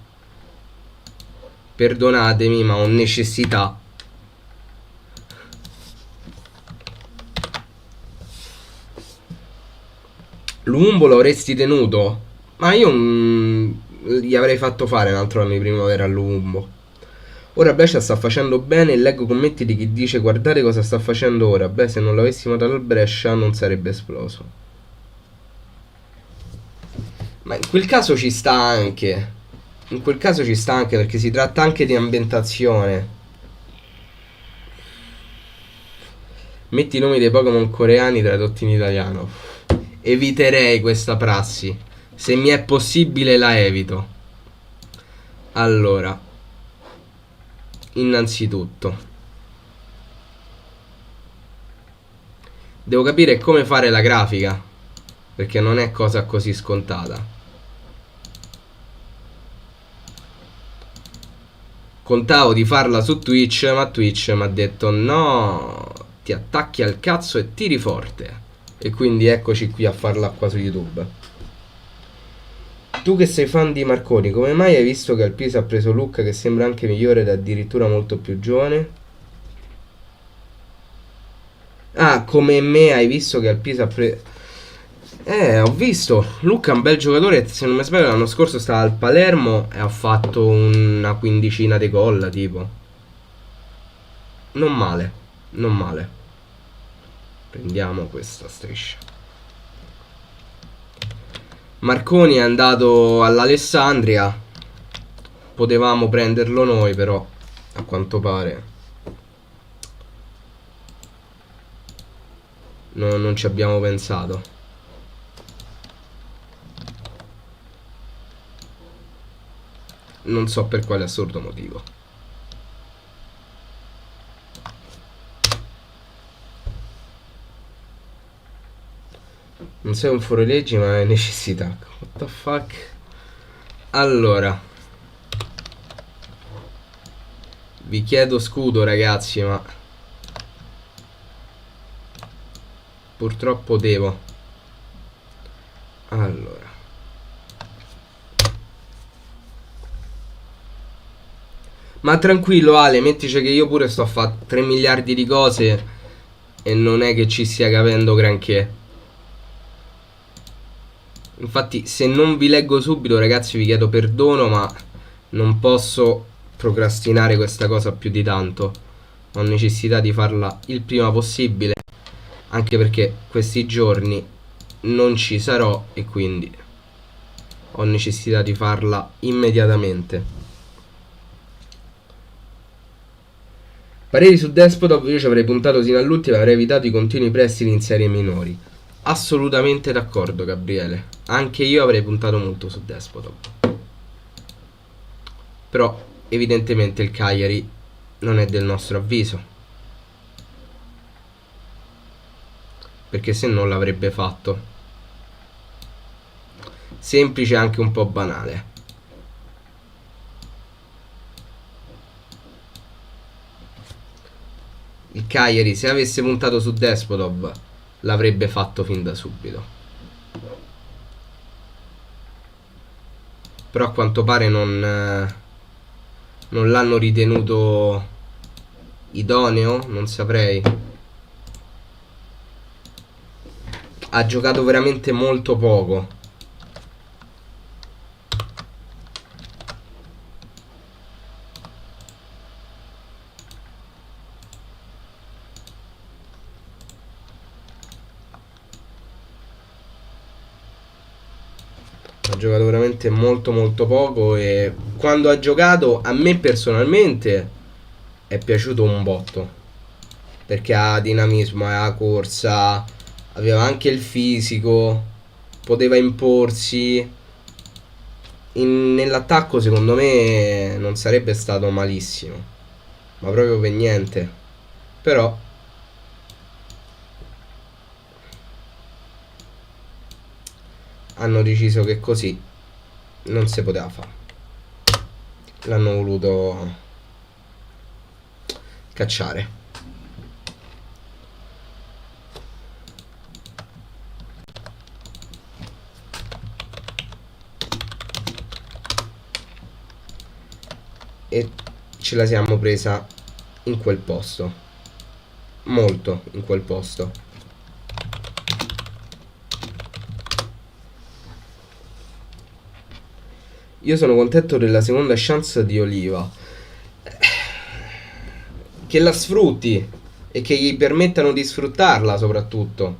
Perdonatemi, ma ho necessità. Lumbo lo avresti tenuto? Ma io gli avrei fatto fare un altro anno di primavera a Lumbo. Ora Brescia sta facendo bene e leggo commenti di chi dice guardate cosa sta facendo ora. Beh, se non l'avessimo dato al Brescia non sarebbe esploso. Ma in quel caso ci sta anche. In quel caso ci sta anche perché si tratta anche di ambientazione. Metti i nomi dei Pokémon coreani tradotti in italiano. Eviterei questa prassi. Se mi è possibile la evito. Allora, innanzitutto, devo capire come fare la grafica. Perché non è cosa così scontata. Contavo di farla su Twitch, ma Twitch mi ha detto no, ti attacchi al cazzo e tiri forte. E quindi eccoci qui a farla qua su YouTube. Tu che sei fan di Marconi, come mai hai visto che al Pisa ha preso Lucca che sembra anche migliore ed addirittura molto più giovane? Ah, come me hai visto che al Pisa ha preso... ho visto. Lucca è un bel giocatore, se non mi sbaglio l'anno scorso stava al Palermo e ha fatto una quindicina di gol, tipo. Non male, non male. Prendiamo questa striscia. Marconi è andato all'Alessandria. Potevamo prenderlo noi, però a quanto pare non ci abbiamo pensato. Non so per quale assurdo motivo. Non sei un fuorilegge ma è necessità. What the fuck? Allora, vi chiedo scudo ragazzi, ma purtroppo devo. Allora, ma tranquillo Ale, mettici che io pure sto a fare 3 miliardi di cose e non è che ci stia capendo granché. Infatti se non vi leggo subito ragazzi vi chiedo perdono, ma non posso procrastinare questa cosa più di tanto. Ho necessità di farla il prima possibile, anche perché questi giorni non ci sarò e quindi ho necessità di farla immediatamente. Pareri su Despotov, io ci avrei puntato sino all'ultimo e avrei evitato i continui prestiti in serie minori. Assolutamente d'accordo Gabriele, anche io avrei puntato molto su Despotov. Però evidentemente il Cagliari non è del nostro avviso, perché se no l'avrebbe fatto. Semplice e anche un po' banale. Il Cagliari se avesse puntato su Despotov l'avrebbe fatto fin da subito. Però a quanto pare non l'hanno ritenuto idoneo, non saprei. Ha giocato veramente molto poco. Ha giocato veramente molto molto poco e quando ha giocato a me personalmente è piaciuto un botto, perché ha dinamismo, ha corsa, aveva anche il fisico, poteva imporsi. Nell'attacco secondo me non sarebbe stato malissimo, ma proprio per niente. Però hanno deciso che così non si poteva fare. L'hanno voluto cacciare. E ce la siamo presa in quel posto. Molto in quel posto. Io sono contento della seconda chance di Oliva. che la sfrutti e che gli permettano di sfruttarla soprattutto.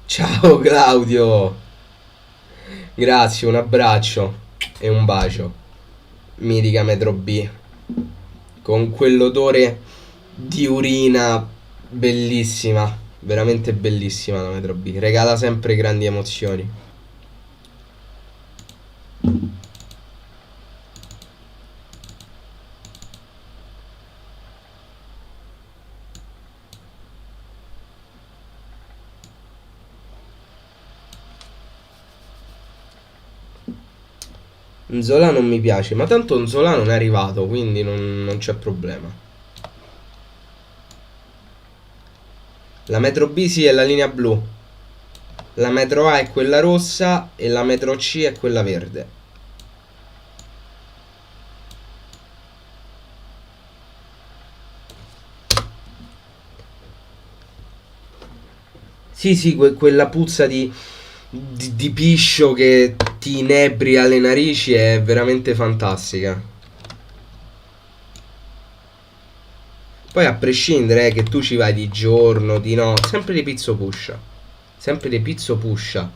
Ciao Claudio, grazie, un abbraccio e un bacio. Mitica Metro B, con quell'odore di urina bellissima, veramente bellissima la Metro B, regala sempre grandi emozioni. Nzola non mi piace, ma tanto Nzola non è arrivato, quindi non c'è problema. La metro B sì è la linea blu, la metro A è quella rossa e la metro C è quella verde. Sì, sì, quella puzza di piscio che ti inebria le narici è veramente fantastica. Poi a prescindere che tu ci vai di giorno, di no, sempre di pizzo puscia. Sempre di pizzo puscia.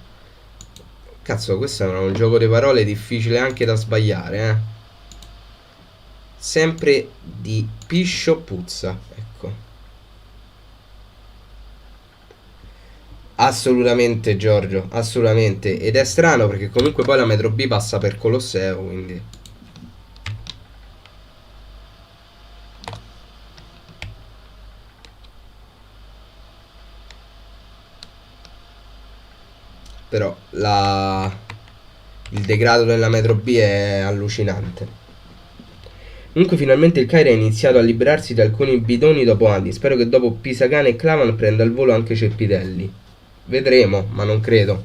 Cazzo, questo è un gioco di parole difficile anche da sbagliare, eh. Sempre di piscio puzza, ecco. Assolutamente Giorgio, assolutamente. Ed è strano perché comunque poi la metro B passa per Colosseo, quindi... Però il degrado della metro B è allucinante. Comunque finalmente il Cairo ha iniziato a liberarsi di alcuni bidoni dopo anni. Spero che dopo Pisacane e Clavan prenda il volo anche Cepitelli. Vedremo, ma non credo.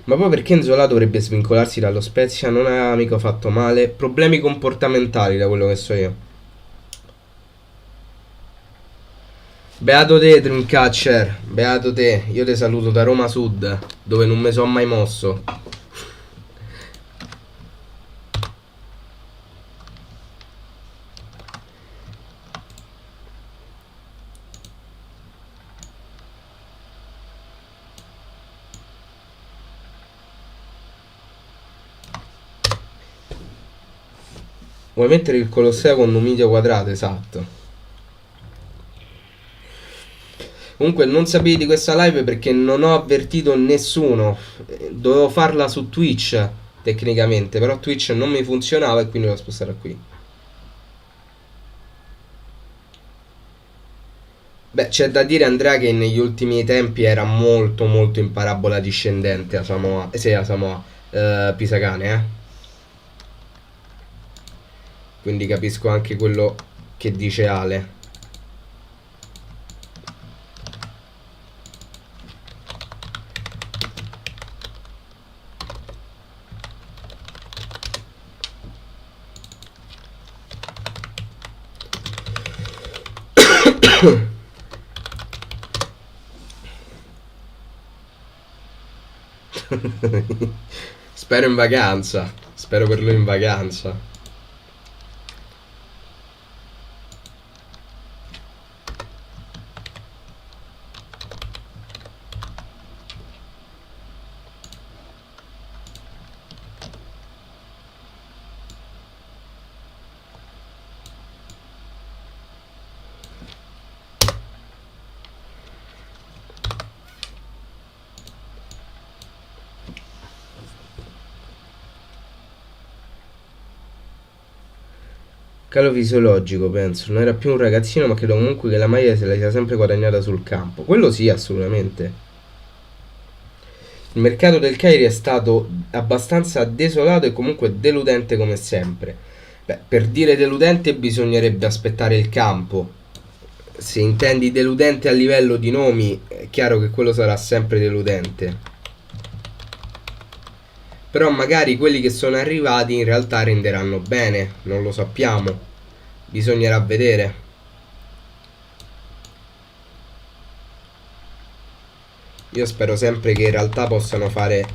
Ma poi perché Nzola dovrebbe svincolarsi dallo Spezia? Non aveva mica fatto male. Problemi comportamentali, da quello che so io. Beato te, Dreamcatcher. Beato te. Io ti saluto da Roma Sud, dove non mi sono mai mosso. Vuoi mettere il Colosseo con un medio quadrato? Esatto. Comunque non sapevi di questa live perché non ho avvertito nessuno. Dovevo farla su Twitch tecnicamente, però Twitch non mi funzionava e quindi l'ho spostata qui. Beh, c'è da dire Andrea che negli ultimi tempi era molto molto in parabola discendente a Samoa. Sì, a Samoa. Pisacane, eh. Quindi capisco anche quello che dice Ale. Spero in vacanza. Spero per lui in vacanza. Calo fisiologico, penso. Non era più un ragazzino, ma credo comunque che la maglia se la sia sempre guadagnata sul campo. Quello sì, assolutamente. Il mercato del Cagliari è stato abbastanza desolato e comunque deludente come sempre. Beh, per dire deludente bisognerebbe aspettare il campo. Se intendi deludente a livello di nomi, è chiaro che quello sarà sempre deludente. Però magari quelli che sono arrivati in realtà renderanno bene, non lo sappiamo. Bisognerà vedere. Io spero sempre che in realtà possano fare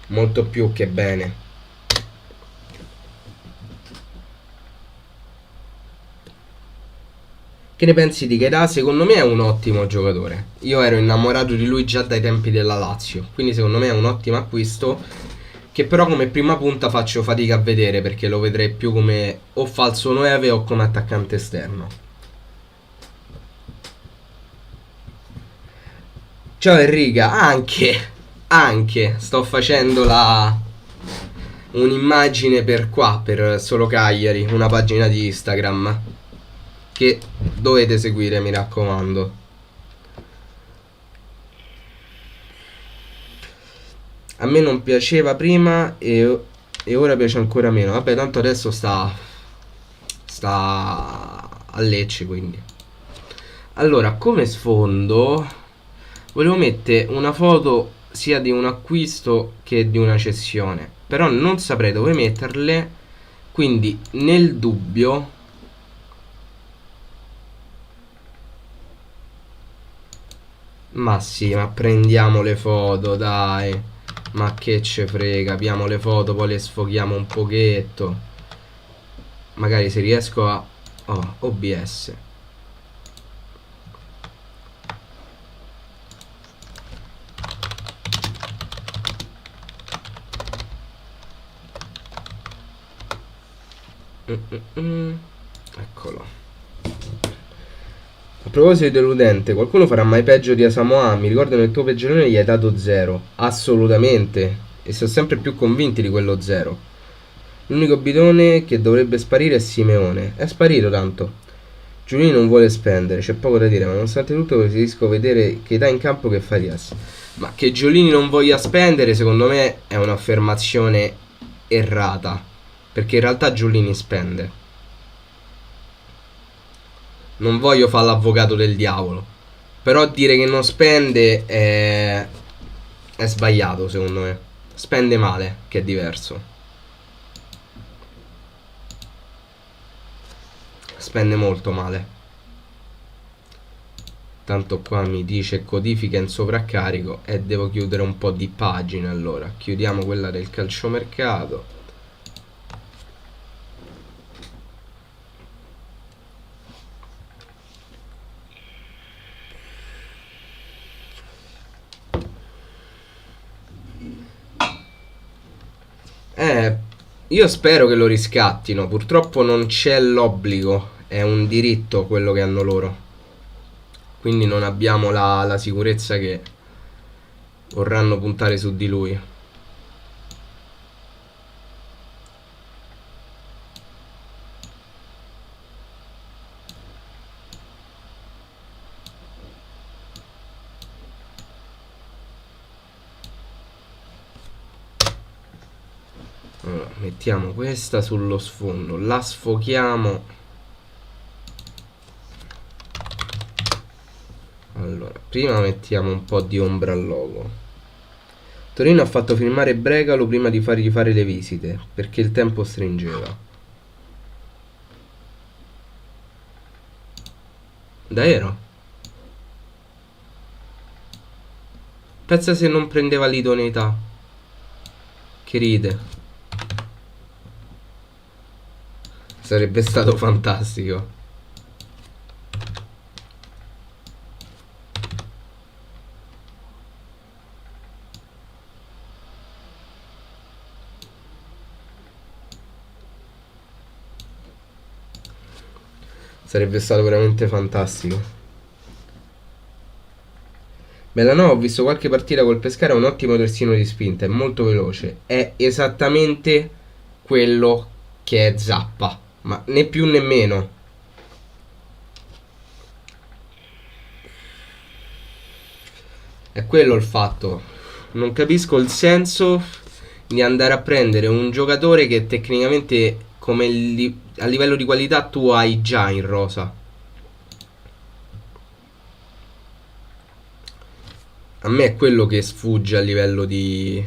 molto più che bene. Che ne pensi di Keita? Secondo me è un ottimo giocatore. Io ero innamorato di lui già dai tempi della Lazio, quindi secondo me è un ottimo acquisto, che però come prima punta faccio fatica a vedere, perché lo vedrei più come o falso 9 o come attaccante esterno. Ciao Enrica, anche sto facendo un'immagine per qua, per Solo Cagliari, una pagina di Instagram che dovete seguire, mi raccomando. A me non piaceva prima e ora piace ancora meno. Vabbè, tanto adesso sta a Lecce, quindi. Allora, come sfondo volevo mettere una foto sia di un acquisto che di una cessione, però non saprei dove metterle, quindi nel dubbio ma sì, ma prendiamo le foto, dai. Ma che ce frega, abbiamo le foto, poi le sfoghiamo un pochetto. Magari se riesco a... Oh, OBS. Eccolo. A proposito di deludente, qualcuno farà mai peggio di Asamoah? Mi ricordo nel tuo peggiorone gli hai dato 0. Assolutamente. E sono sempre più convinti di quello 0. L'unico bidone che dovrebbe sparire è Simeone. È sparito tanto. Giulini non vuole spendere, c'è poco da dire, ma nonostante tutto preferisco vedere Keita in campo che Farias. Ma che Giulini non voglia spendere, secondo me, è un'affermazione errata. Perché in realtà Giulini spende. Non voglio fare l'avvocato del diavolo. Però dire che non spende è sbagliato, secondo me. Spende male, che è diverso. Spende molto male. Tanto qua mi dice codifica in sovraccarico e devo chiudere un po' di pagine. Allora chiudiamo quella del calciomercato. Io spero che lo riscattino. Purtroppo non c'è l'obbligo, è un diritto quello che hanno loro. Quindi non abbiamo la sicurezza che vorranno puntare su di lui. Allora, mettiamo questa sullo sfondo, la sfochiamo. Allora, prima mettiamo un po' di ombra al logo. Torino ha fatto firmare Bregalo prima di fargli fare le visite, perché il tempo stringeva. Davvero? Pensa se non prendeva l'idoneità. Che ride. Sarebbe stato fantastico. Sarebbe stato veramente fantastico. Bellanova, ho visto qualche partita col Pescara, è un ottimo terzino di spinta, è molto veloce. È esattamente quello che è Zappa, ma né più né meno. È quello il fatto. Non capisco il senso di andare a prendere un giocatore che tecnicamente come a livello di qualità tu hai già in rosa. A me è quello che sfugge a livello di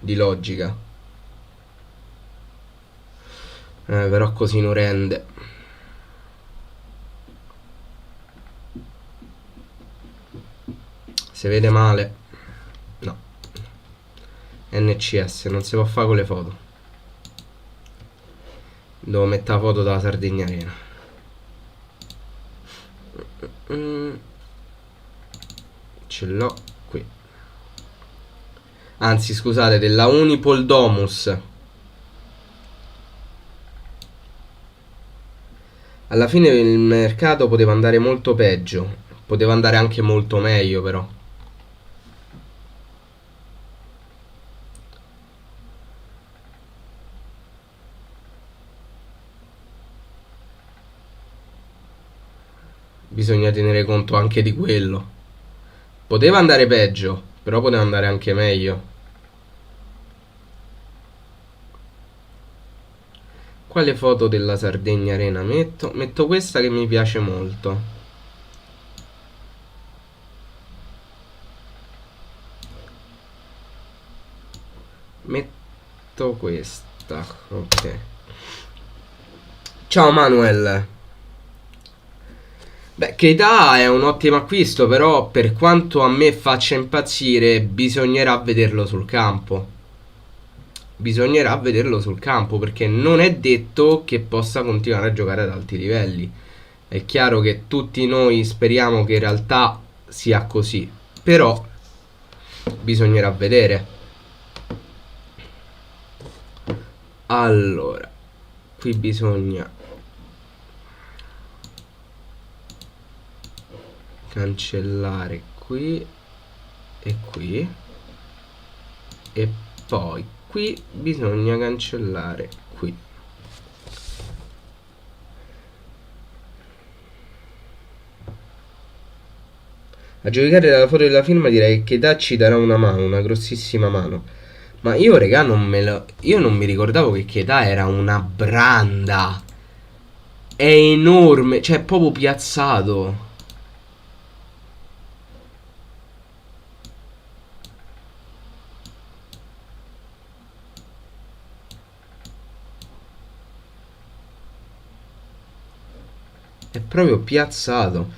logica. Però così non rende. Si vede male. NCS, non si può fare con le foto. Devo mettere la foto della Sardegna Arena. Ce l'ho qui. Anzi, scusate, della Unipol Domus. Alla fine il mercato poteva andare molto peggio. Poteva andare anche molto meglio, però. Bisogna tenere conto anche di quello. Poteva andare peggio, però poteva andare anche meglio. Quale foto della Sardegna Arena metto? Metto questa che mi piace molto. Metto questa. Ok. Ciao Manuel. Beh, Keita è un ottimo acquisto, però per quanto a me faccia impazzire, bisognerà vederlo sul campo. Bisognerà vederlo sul campo perché non è detto che possa continuare a giocare ad alti livelli. È chiaro che tutti noi speriamo che in realtà sia così, però bisognerà vedere. Allora, qui bisogna cancellare qui e qui, e poi qui bisogna cancellare qui. A giudicare dalla foto della firma direi che Keita ci darà una mano, una grossissima mano. Ma io, regà, io non mi ricordavo che Keita era una branda. È enorme, cioè è proprio piazzato. È proprio piazzato.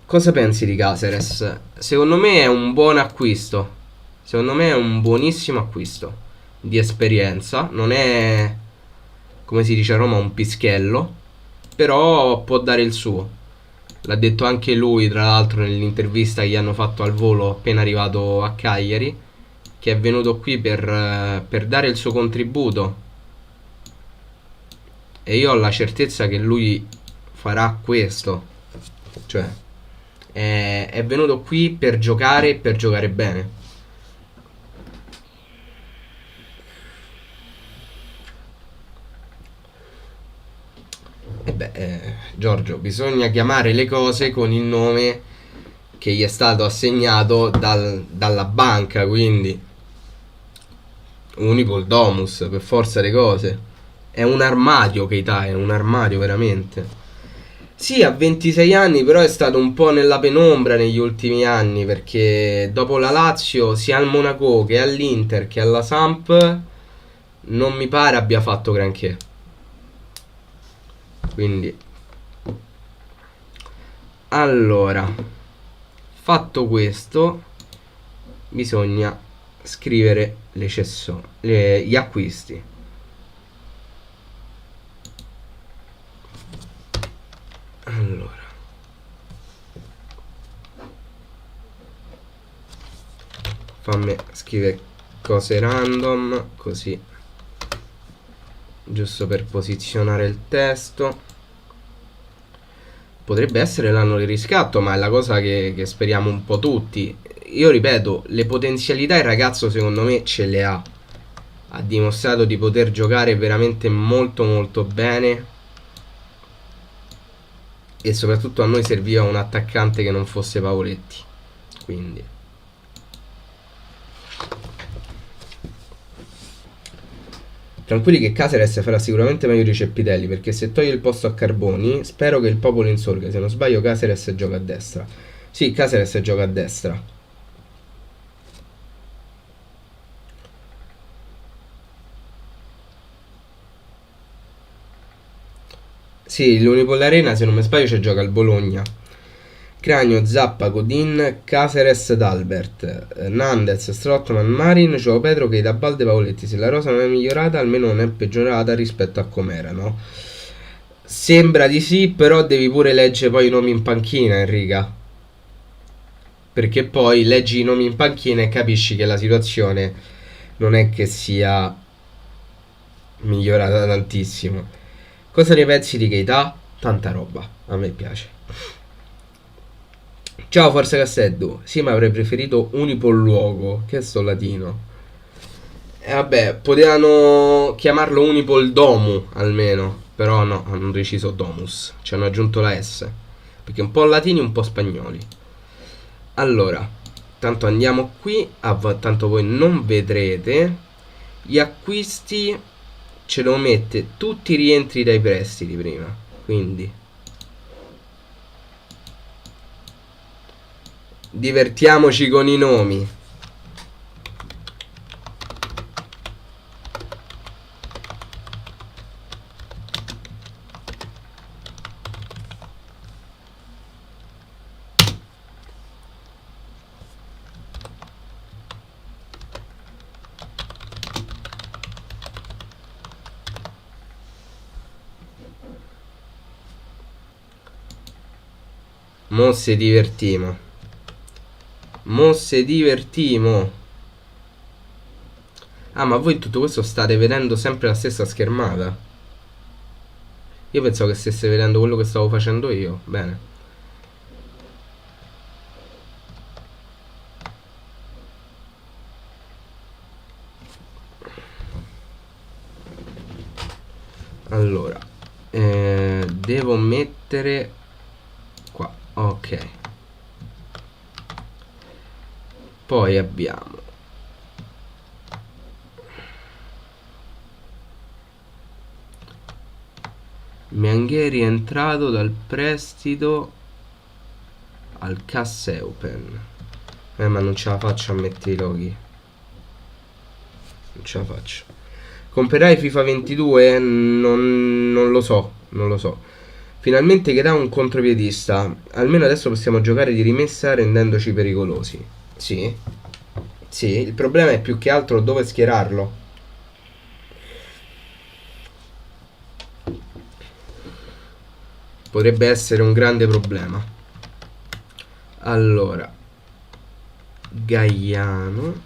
Cosa pensi di Caceres? Secondo me è un buon acquisto. Secondo me è un buonissimo acquisto. Di esperienza. Non è, come si dice a Roma, un pischello. Però può dare il suo. L'ha detto anche lui, tra l'altro, nell'intervista che gli hanno fatto al volo appena arrivato a Cagliari. Che è venuto qui per dare il suo contributo. E io ho la certezza che lui farà questo. Cioè, è venuto qui per giocare e per giocare bene. E beh, Giorgio, bisogna chiamare le cose con il nome che gli è stato assegnato dalla banca, quindi Unipol Domus, per forza le cose. È un armadio Keita, è un armadio veramente. Sì, ha 26 anni, però è stato un po' nella penombra negli ultimi anni, perché dopo la Lazio, sia al Monaco che all'Inter che alla Samp, non mi pare abbia fatto granché. Quindi, allora, fatto questo, bisogna scrivere gli acquisti. Allora, fammi scrivere cose random, così, giusto per posizionare il testo. Potrebbe essere l'anno del riscatto, ma è la cosa che speriamo un po' tutti. Io ripeto, le potenzialità il ragazzo secondo me ce le ha. Ha dimostrato di poter giocare veramente molto molto bene. E soprattutto a noi serviva un attaccante che non fosse Pavoletti. Quindi tranquilli che Caceres farà sicuramente meglio di Ceppitelli, perché se toglie il posto a Carboni, spero che il popolo insorga. Se non sbaglio Caceres gioca a destra. Sì, Caceres gioca a destra. Sì, l'Unipol Arena, se non mi sbaglio, ci gioca il Bologna. Cranio, Zappa, Godin, Caceres, D'Albert, Nandez, Strottman, Marin, Joao Pedro, Keita, Balde, Paoletti. Se la rosa non è migliorata, almeno non è peggiorata rispetto a com'era, no? Sembra di sì, però devi pure leggere poi i nomi in panchina, Enrica. Perché poi leggi i nomi in panchina e capisci che la situazione non è che sia migliorata tantissimo. Cosa ne pensi di Keita? Tanta roba, a me piace. Ciao Forza Casseddu. Sì, ma avrei preferito Unipol che è sto latino. E vabbè, potevano chiamarlo Unipol Domu almeno. Però no, hanno deciso Domus. Ci hanno aggiunto la S. Perché un po' latini, un po' spagnoli. Allora, tanto andiamo qui. Tanto voi non vedrete. Gli acquisti ce lo mette tutti i rientri dai prestiti prima. Quindi divertiamoci con i nomi. Mo se divertimo. Mo se divertimo. Ah, ma voi tutto questo state vedendo sempre la stessa schermata? Io pensavo che stesse vedendo quello che stavo facendo io. Bene. Allora, devo mettere qua. Ok. Poi abbiamo Meanghieri è entrato dal prestito al Casseupen. Ma non ce la faccio a mettere i loghi. Non ce la faccio. Comprerai FIFA 22? Non lo so. Non lo so. Finalmente che dà un contropiedista. Almeno adesso possiamo giocare di rimessa rendendoci pericolosi. Sì. Sì, il problema è più che altro dove schierarlo. Potrebbe essere un grande problema. Allora, Gaiano.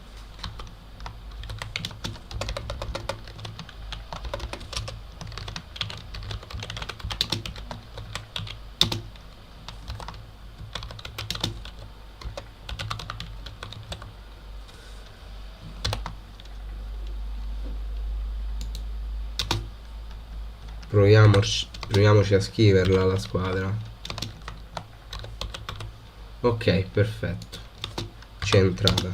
Proviamoci a scriverla la squadra. Ok, perfetto. Centrata.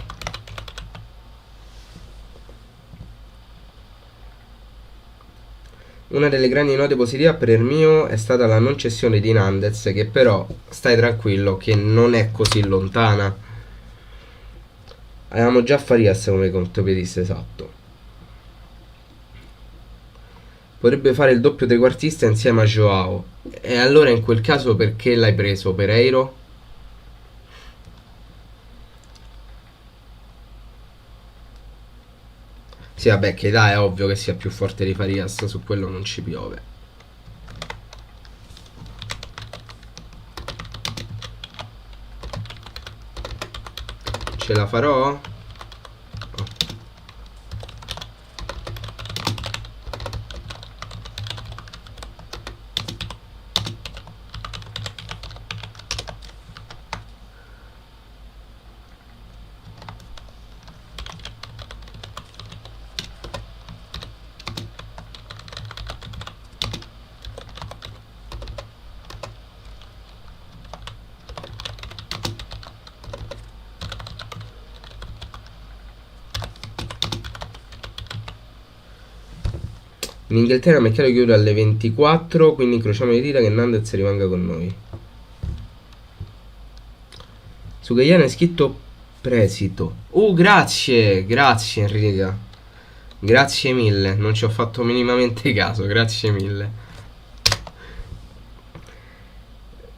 Una delle grandi note positive per il mio è stata la non cessione di Nandez, che però stai tranquillo che non è così lontana. Avevamo già Farias come contropiedista, esatto. Potrebbe fare il doppio trequartista insieme a Joao. E allora in quel caso perché l'hai preso, Pereiro? Sì, vabbè, che dai, è ovvio che sia più forte di Farias, su quello non ci piove. Ce la farò? In Inghilterra il mercato chiude alle 24, quindi incrociamo le dita che Nandez rimanga con noi. Su Gaiana è scritto presito. Grazie, grazie Enrica. Grazie mille, non ci ho fatto minimamente caso, grazie mille.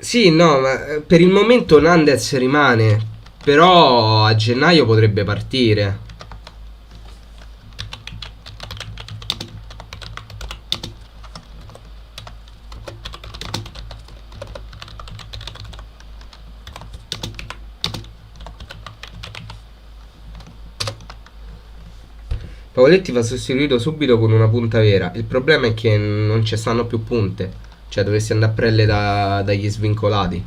Sì, no, ma per il momento Nandez rimane, però a gennaio potrebbe partire. Pavoletti va sostituito subito con una punta vera. Il problema è che non ci stanno più punte. Cioè dovresti andare a prendere dagli svincolati.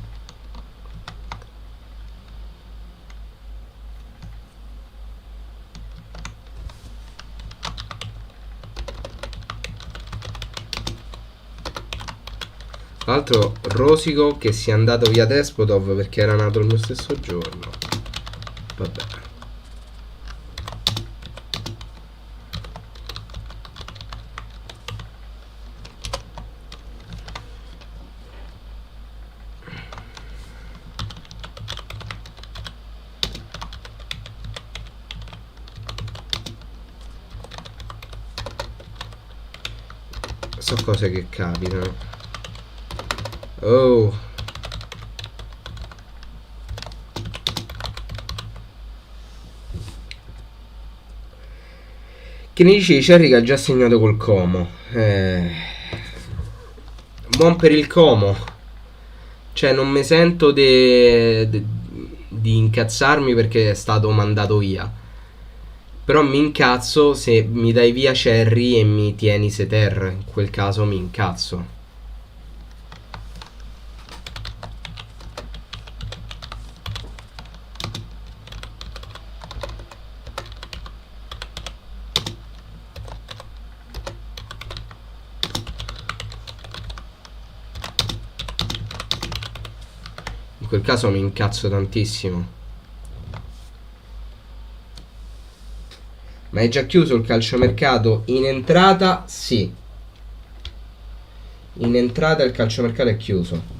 Tra l'altro rosico che sia andato via Despotov perché era nato il mio stesso giorno. Vabbè. So cose che capitano. Oh. Che ne dici di Cerri che ha già segnato col Como? Buon per il Como. Cioè non mi sento di incazzarmi perché è stato mandato via. Però mi incazzo se mi dai via Cerri e mi tieni Seter. In quel caso mi incazzo. In quel caso mi incazzo tantissimo. Ma è già chiuso il calciomercato? In entrata sì. In entrata il calciomercato è chiuso.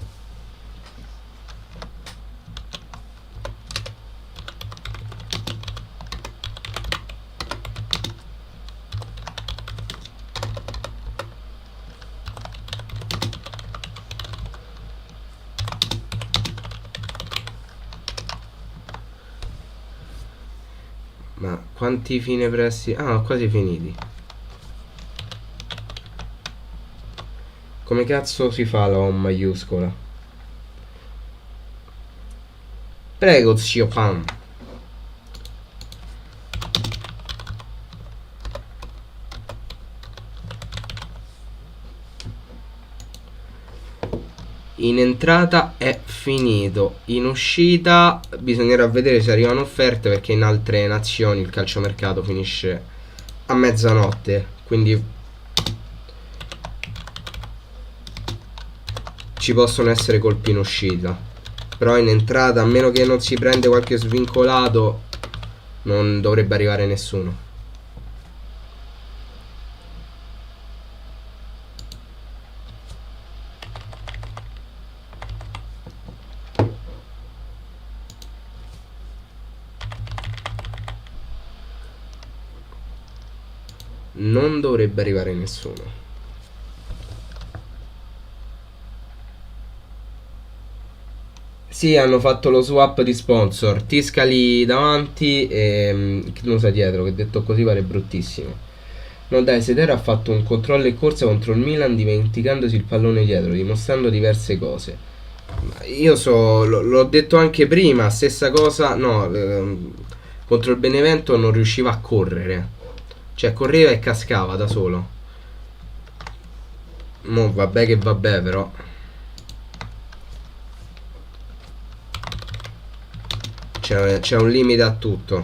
Ma quanti fine prestiti? Ah, quasi finiti. Come cazzo si fa la O maiuscola? Prego, zio Pam. In entrata è finito. In uscita bisognerà vedere se arrivano offerte perché in altre nazioni il calciomercato finisce a mezzanotte. Quindi ci possono essere colpi in uscita. Però in entrata, a meno che non si prende qualche svincolato, non dovrebbe arrivare nessuno. Non dovrebbe arrivare nessuno. Sì, hanno fatto lo swap di sponsor. Tiscali davanti e Knusa dietro, che detto così pare bruttissimo. No dai, Sedera ha fatto un controllo e corsa contro il Milan dimenticandosi il pallone dietro, dimostrando diverse cose. Io l'ho detto anche prima, stessa cosa, no, contro il Benevento non riusciva a correre. Cioè correva e cascava da solo. Mo vabbè che vabbè però. C'è un limite a tutto.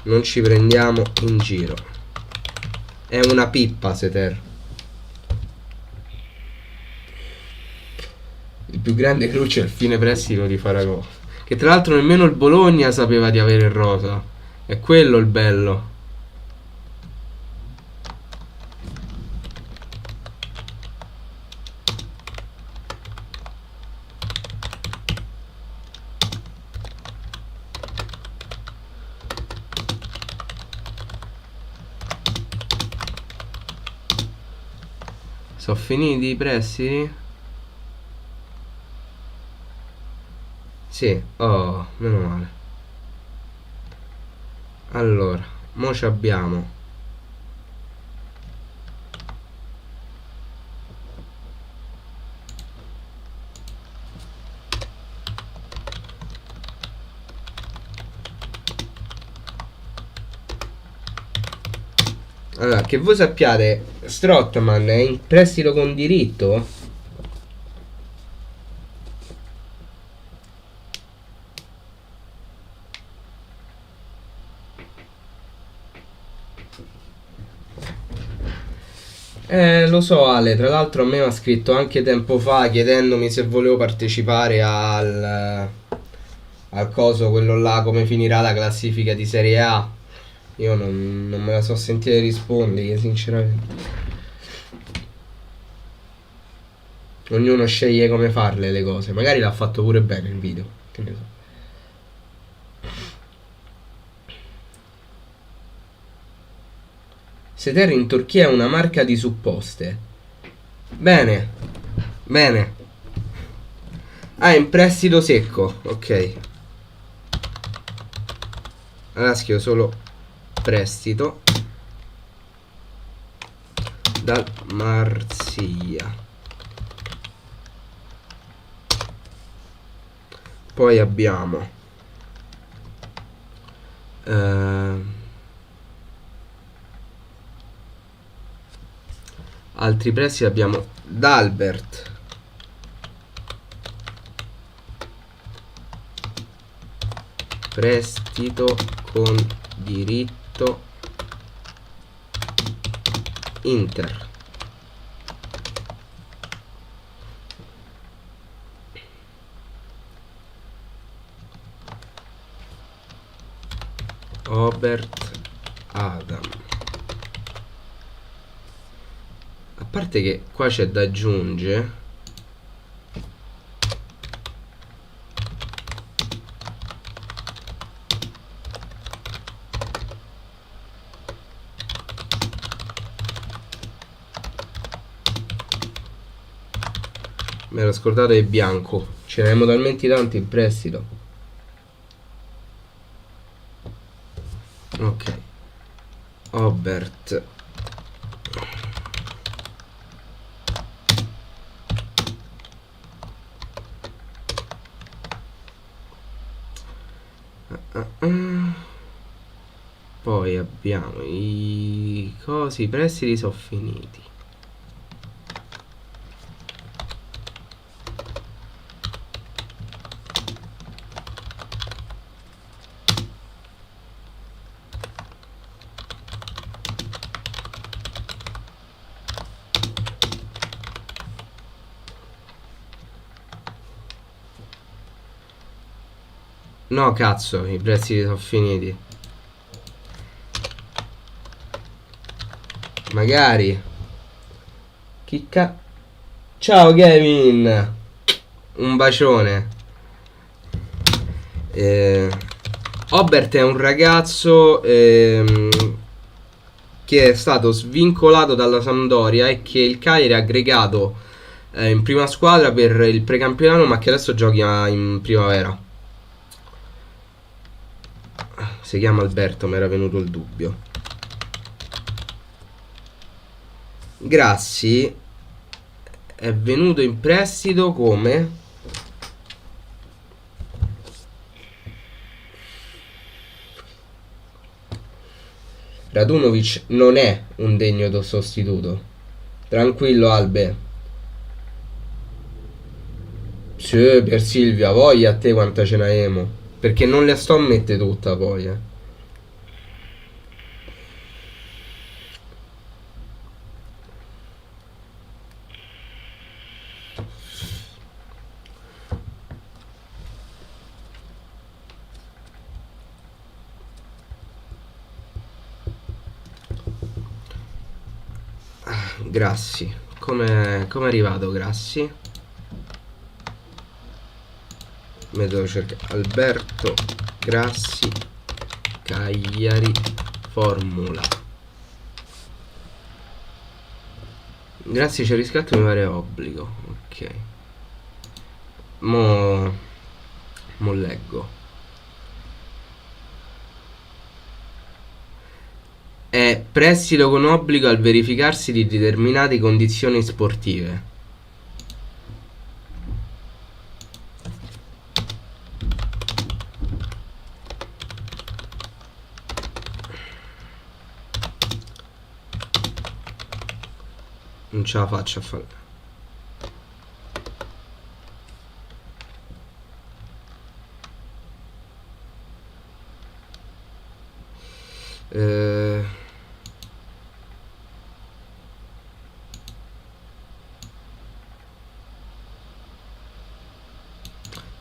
Non ci prendiamo in giro. È una pippa Seter. Il più grande cruce è il fine prestito di Faragò. Che tra l'altro nemmeno il Bologna sapeva di avere il rosa. È quello il bello. Sono finiti i prestiti? Sì, oh, meno male. Allora, mo ci abbiamo allora, che voi sappiate, Strootman è in prestito con diritto? Lo so Ale, tra l'altro a me mi ha scritto anche tempo fa chiedendomi se volevo partecipare al coso, quello là, come finirà la classifica di Serie A. Io non me la so sentire rispondere, sinceramente. Ognuno sceglie come farle le cose. Magari l'ha fatto pure bene il video. Che ne so. Seter in Turchia è una marca di supposte. Bene. Bene. Ah, è in prestito secco. Ok. Allora scrivo solo prestito dal Marsiglia. Poi abbiamo altri prestiti. Abbiamo Dalbert, prestito con diritto Inter. Robert Adam. A parte che qua c'è da aggiungere me l'ho scordato, è bianco. Ce ne abbiamo talmente tanti in prestito. Ok. Robert poi abbiamo i cosi, i prestiti sono finiti. No, cazzo, i prestiti sono finiti. Magari. Ciao Kevin. Un bacione. Obert è un ragazzo che è stato svincolato dalla Sampdoria e che il Cagliari ha aggregato in prima squadra per il precampionato, ma che adesso gioca in primavera. Si chiama Alberto, mi era venuto il dubbio. Grassi è venuto in prestito come Radunovic. Non è un degno sostituto. Tranquillo Albe. Sì, per Silvia, voglia a te quanta ce n'aemo. Perché non le sto a mettere tutta poi, Grassi. Come è arrivato Grassi? Me devo cercare. Alberto Grassi, Cagliari, formula. Grazie, c'è riscatto, mi pare obbligo. Ok. Mo, mo leggo. È prestito con obbligo al verificarsi di determinate condizioni sportive. Non ce la faccio a fare. Eh,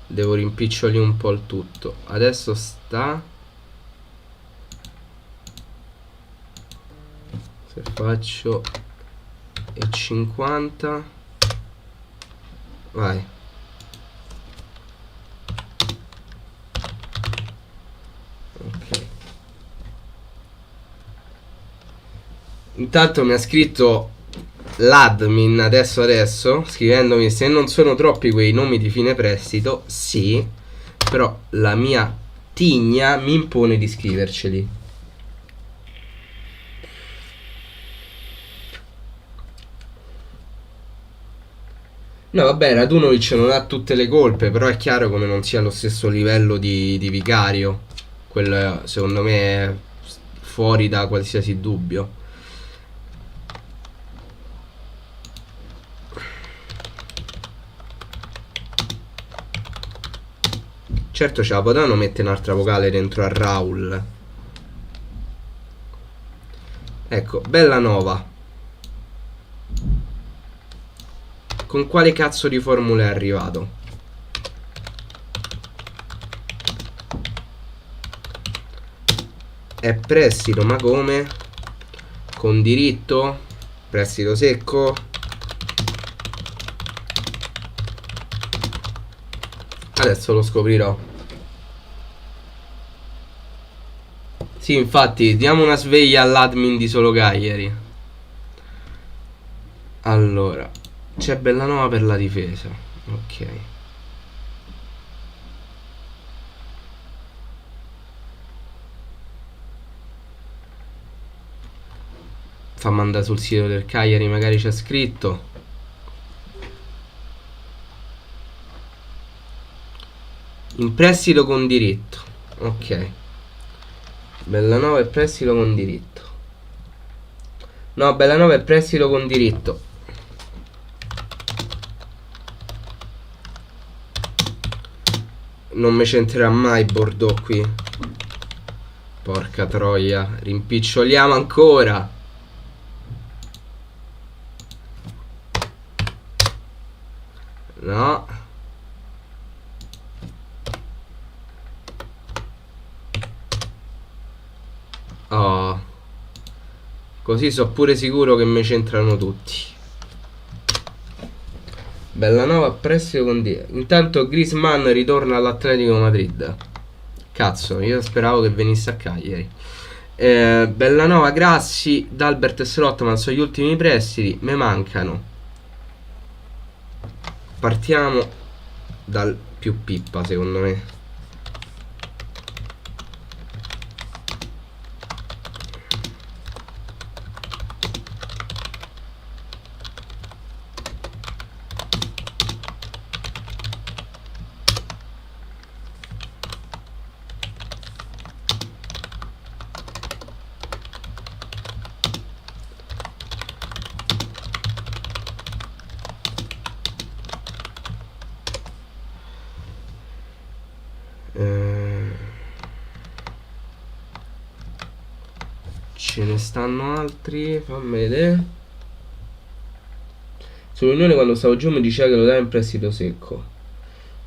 devo rimpicciolire un po' il tutto. Adesso sta. Se faccio e 50. Vai. Ok. Intanto mi ha scritto l'admin adesso scrivendomi: se non sono troppi quei nomi di fine prestito. Sì, però la mia tigna mi impone di scriverceli. No, vabbè, Radunovic non ha tutte le colpe, però è chiaro come non sia allo stesso livello di Vicario. Quello secondo me è fuori da qualsiasi dubbio. Certo, ce la potranno mettere un'altra vocale dentro a Raul. Ecco, Bellanova. Con quale cazzo di formula è arrivato? È prestito, ma come? Con diritto? Prestito secco? Adesso lo scoprirò. Sì, infatti, diamo una sveglia all'admin di Solo Cagliari. Allora, c'è Bellanova per la difesa. Ok. Fammi andare sul sito del Cagliari, magari c'è scritto. In prestito con diritto. Ok. Bellanova è prestito con diritto. No, Bellanova è prestito con diritto. Non mi c'entrerà mai Bordeaux qui. Porca troia. Rimpiccioliamo ancora. No. Oh. Così so pure sicuro che mi c'entrano tutti. Bellanova prestito con diritto. Intanto Griezmann ritorna all'Atletico Madrid. Cazzo, io speravo che venisse a Cagliari. Bellanova, Grassi, D'Albert e Strootman sono gli ultimi prestiti. Me mancano. Partiamo dal più pippa, secondo me. Ce ne stanno altri, fammi vedere. Sull'Unione quando stavo giù mi diceva che lo dava in prestito secco.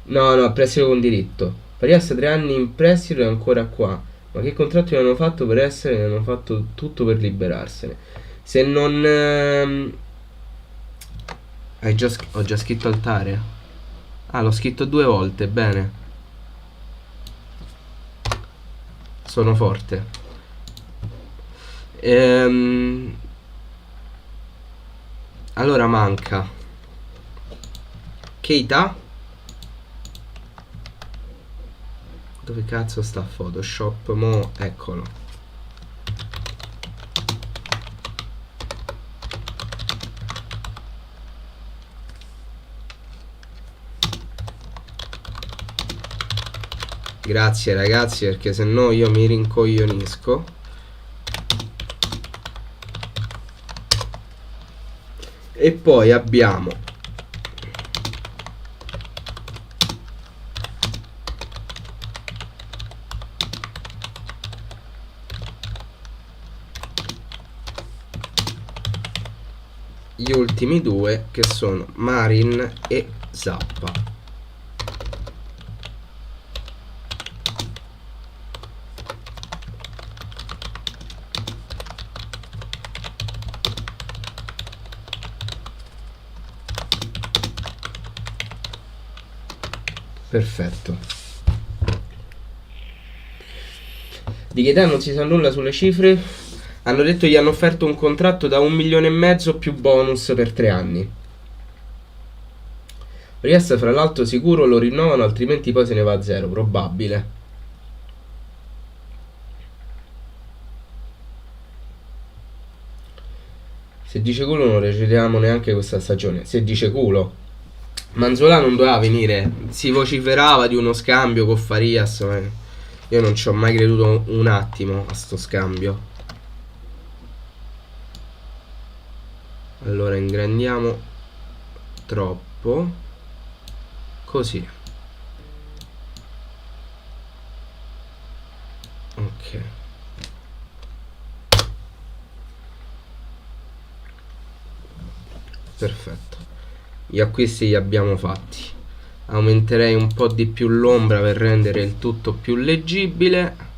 No, prestito con diritto. Parias 3 anni in prestito e ancora qua. Ma che contratti hanno fatto per essere? Ne hanno fatto tutto per liberarsene. Se non... ho già scritto altare. Ah, l'ho scritto 2 volte, bene. Sono forte. Allora manca Keita. Dove cazzo sta Photoshop? Mo eccolo. Grazie ragazzi, perché se no io mi rincoglionisco. E poi abbiamo gli ultimi due, che sono Marin e Zappa. Perfetto. Di Keita non si sa nulla sulle cifre. Hanno detto gli hanno offerto un contratto da 1,5 milioni più bonus per 3 anni. Riesta fra l'altro sicuro lo rinnovano, altrimenti poi se ne va a zero, probabile. Se dice culo non recitiamo neanche questa stagione. Se dice culo, Manzola non doveva venire. Si vociferava di uno scambio con Farias, ma io non ci ho mai creduto un attimo a sto scambio. Allora ingrandiamo troppo. Così. Ok. Perfetto. Gli acquisti li abbiamo fatti. Aumenterei un po' di più l'ombra per rendere il tutto più leggibile.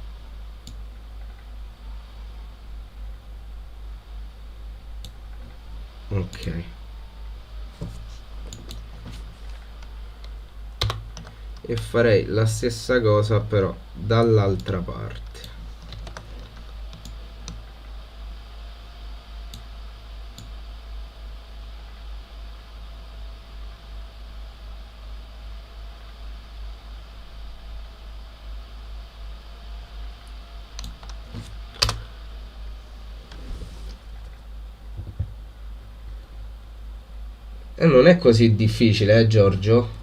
Ok. E farei la stessa cosa però dall'altra parte. E non è così difficile, Giorgio?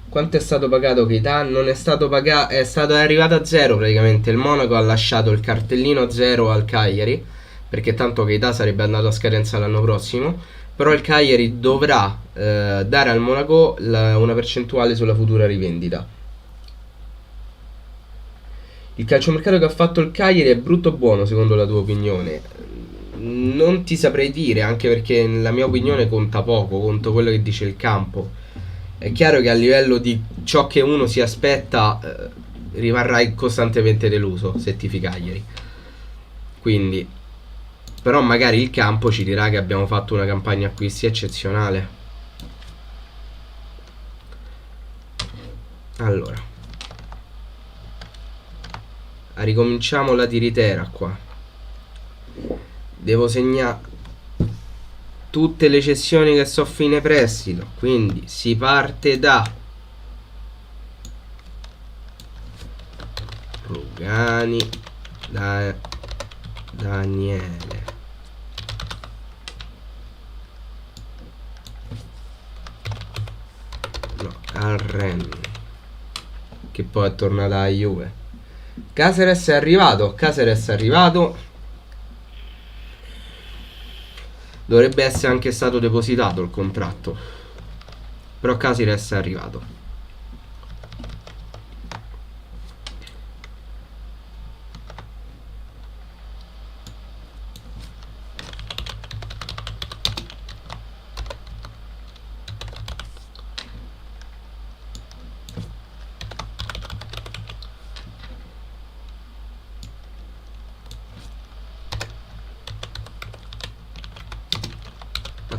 Quanto è stato pagato Keita? Non è stato pagato, è stato arrivato a zero praticamente. Il Monaco ha lasciato il cartellino zero al Cagliari, perché tanto Keita sarebbe andato a scadenza l'anno prossimo. Però il Cagliari dovrà dare al Monaco una percentuale sulla futura rivendita. Il calciomercato che ha fatto il Cagliari è brutto o buono secondo la tua opinione? Non ti saprei dire, anche perché nella mia opinione conta poco, conto quello che dice il campo. È chiaro che a livello di ciò che uno si aspetta rimarrai costantemente deluso se tifi Cagliari. Quindi, però magari il campo ci dirà che abbiamo fatto una campagna acquisti eccezionale. Allora, ricominciamo la tiritera qua. Devo segnare tutte le cessioni che so fine prestito, quindi si parte da Rugani, Daniele, no, Arren, che poi è tornata alla Juve. Caceres è arrivato. Dovrebbe essere anche stato depositato il contratto, però Caceres è arrivato.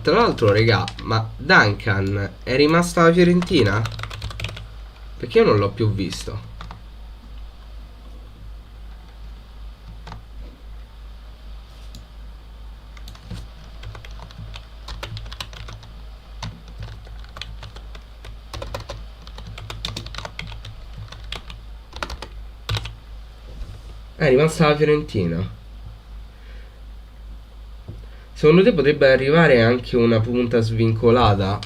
Tra l'altro, regà, ma Duncan è rimasto alla Fiorentina? Perché io non l'ho più visto. È rimasta la Fiorentina. Secondo te potrebbe arrivare anche una punta svincolata?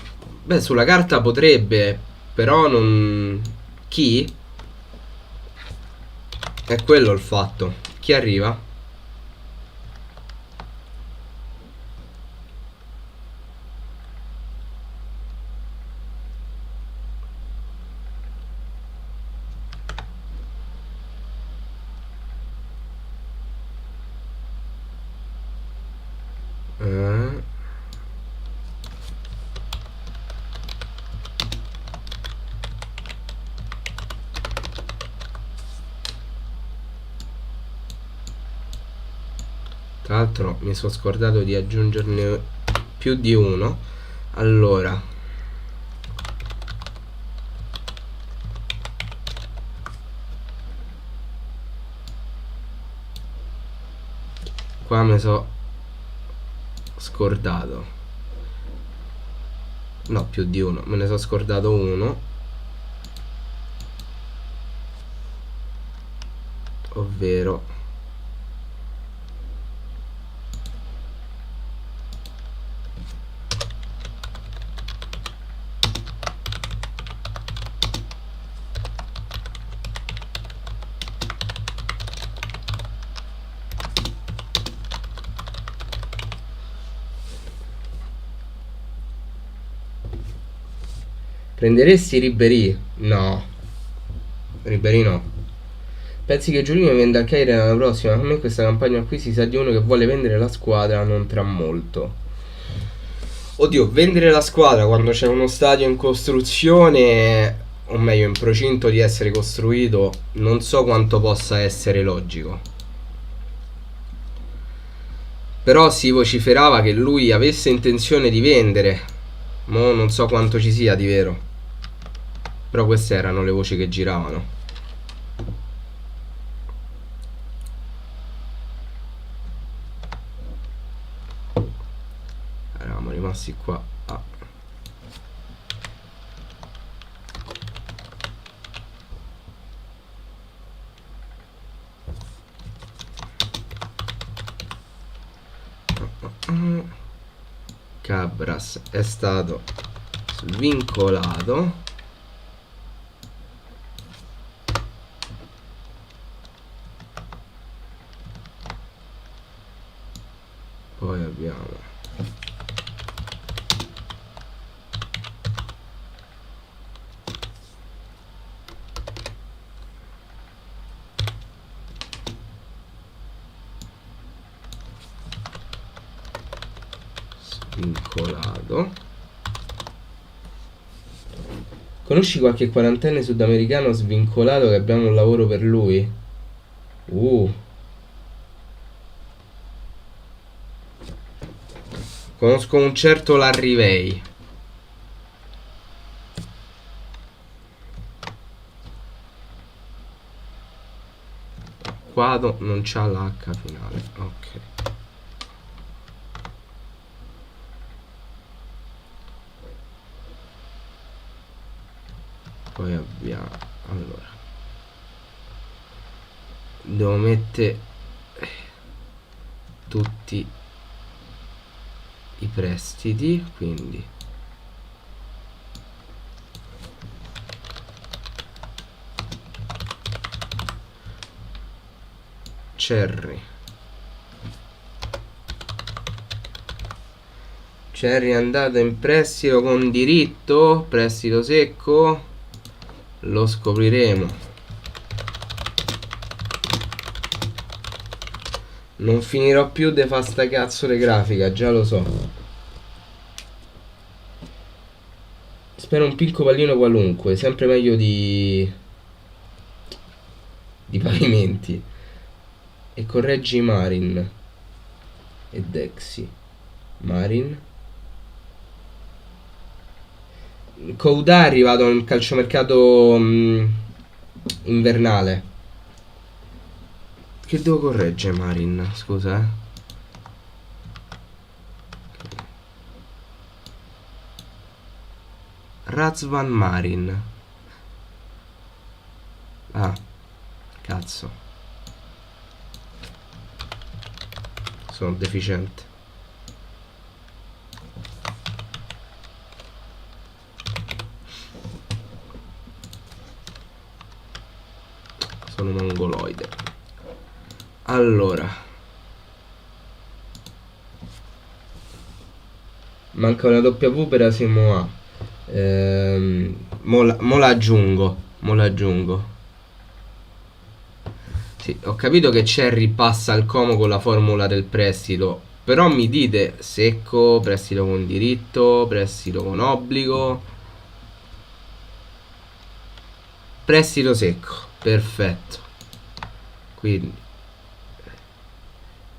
Beh, sulla carta potrebbe, però non... Chi? È quello il fatto. Chi arriva? Eh, Tra l'altro mi sono scordato di aggiungerne più di uno. Allora, qua mi sono scordato. No, più di uno. Me ne sono scordato uno. Ovvero... Prenderesti Ribéry? No. Ribéry no. Pensi che Giulino venda a Cagliari l'anno prossimo? A me questa campagna qui si sa di uno che vuole vendere la squadra non tra molto. Oddio, vendere la squadra quando c'è uno stadio in costruzione, o meglio in procinto di essere costruito, non so quanto possa essere logico. Però si vociferava che lui avesse intenzione di vendere. Mo non so quanto ci sia di vero. Però queste erano le voci che giravano. Eravamo rimasti qua a... Cabras è stato svincolato. Poi abbiamo svincolato. Conosci qualche quarantenne sudamericano svincolato che abbiamo un lavoro per lui? Conosco un certo Larrivei. Quado non c'ha l'H finale. Ok. Poi abbiamo... Allora. Devo mettere tutti i prestiti, quindi Cerri è andato in prestito con diritto, prestito secco, lo scopriremo. Non finirò più di fa sta cazzo di grafica, già lo so. Spero un picco pallino qualunque, sempre meglio di pavimenti. E correggi Marin e Dexy. Marin. Couda è arrivato in calciomercato invernale. Che devo correggere Marin? Scusa, Razvan Marin. Ah, cazzo. Sono deficiente. Sono mongoloide. Allora, manca una W per Asimo A. Mo l'aggiungo. Sì, ho capito che Cherry passa al Como con la formula del prestito. Però mi dite secco, prestito con diritto, prestito con obbligo. Prestito secco, perfetto. Quindi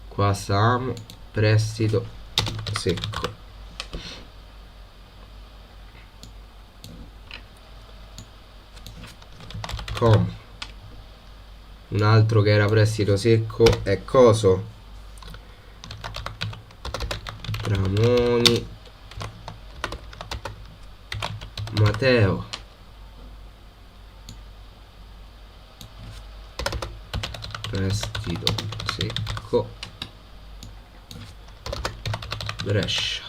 qua siamo, prestito secco. Com. Un altro che era prestito secco è coso? Tramoni. Matteo. Prestito secco. Brescia.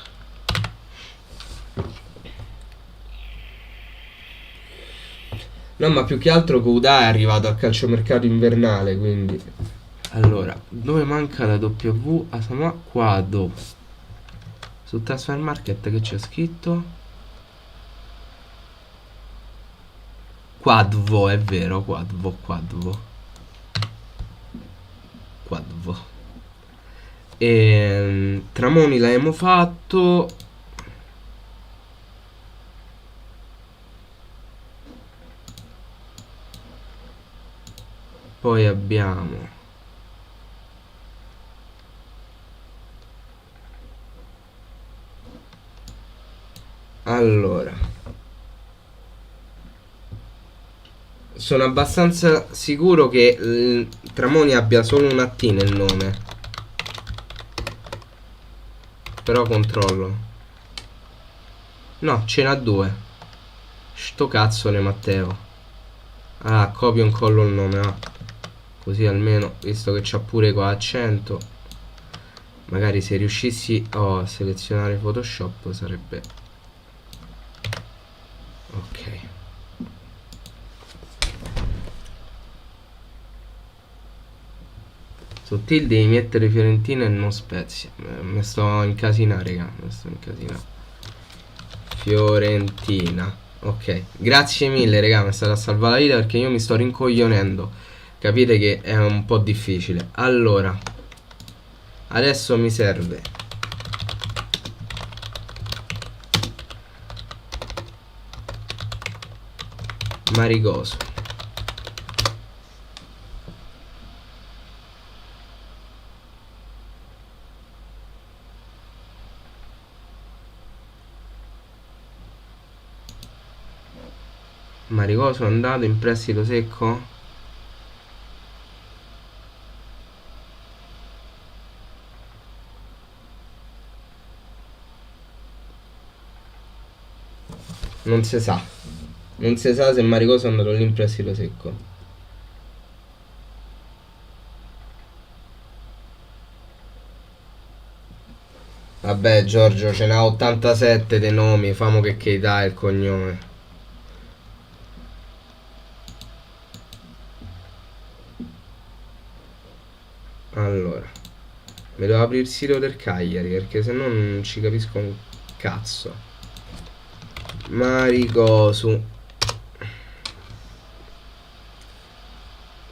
No, ma più che altro Couda è arrivato al calciomercato invernale, quindi. Allora, dove manca la W? Asama qua dove? Su Transfer Market che c'è scritto? Quadvo, è vero, Quadvo. Tramoni l'abbiamo fatto. Poi abbiamo allora, sono abbastanza sicuro che Tramoni abbia solo una T nel nome, però controllo. No, ce n'ha due. Sto cazzo ne Matteo. Ah, copio e incollo il nome. Ah, così almeno, visto che c'ha pure qua accento, magari se riuscissi a selezionare Photoshop sarebbe ok. Sottil devi mettere Fiorentina e non Spezia. Mi sto incasinando, raga. Fiorentina. Ok. Grazie mille, raga. Mi è stata a salvare la vita perché io mi sto rincoglionendo. Capite che è un po' difficile. Allora, adesso mi serve Maricoso. Maricoso è andato in prestito secco? Non si sa. Non si sa se Maricoso è andato lì in prestito secco. Vabbè Giorgio, ce n'ha 87 dei nomi, famo che dà il cognome. Allora, mi devo aprire il sito del Cagliari perché se no non ci capisco un cazzo. Maricosu.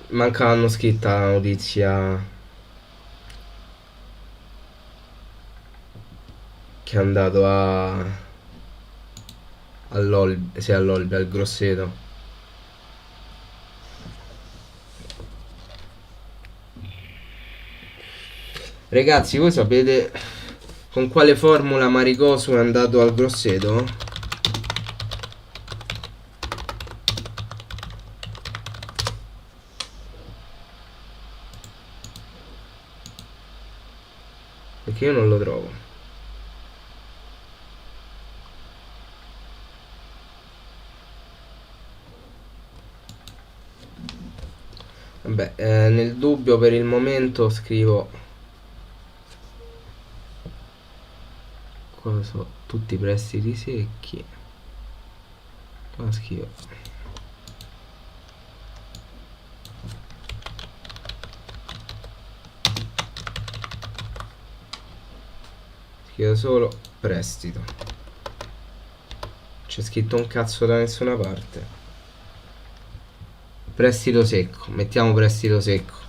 Manca l'hanno scritta la notizia che è andato all'Olbia, al Grosseto. Ragazzi, voi sapete con quale formula Maricosu è andato al Grosseto? Perché io non lo trovo. Vabbè, nel dubbio per il momento scrivo Qua sono tutti prestiti secchi. Qua schifo. Scrivo solo prestito. C'è scritto un cazzo da nessuna parte. Prestito secco. Mettiamo prestito secco.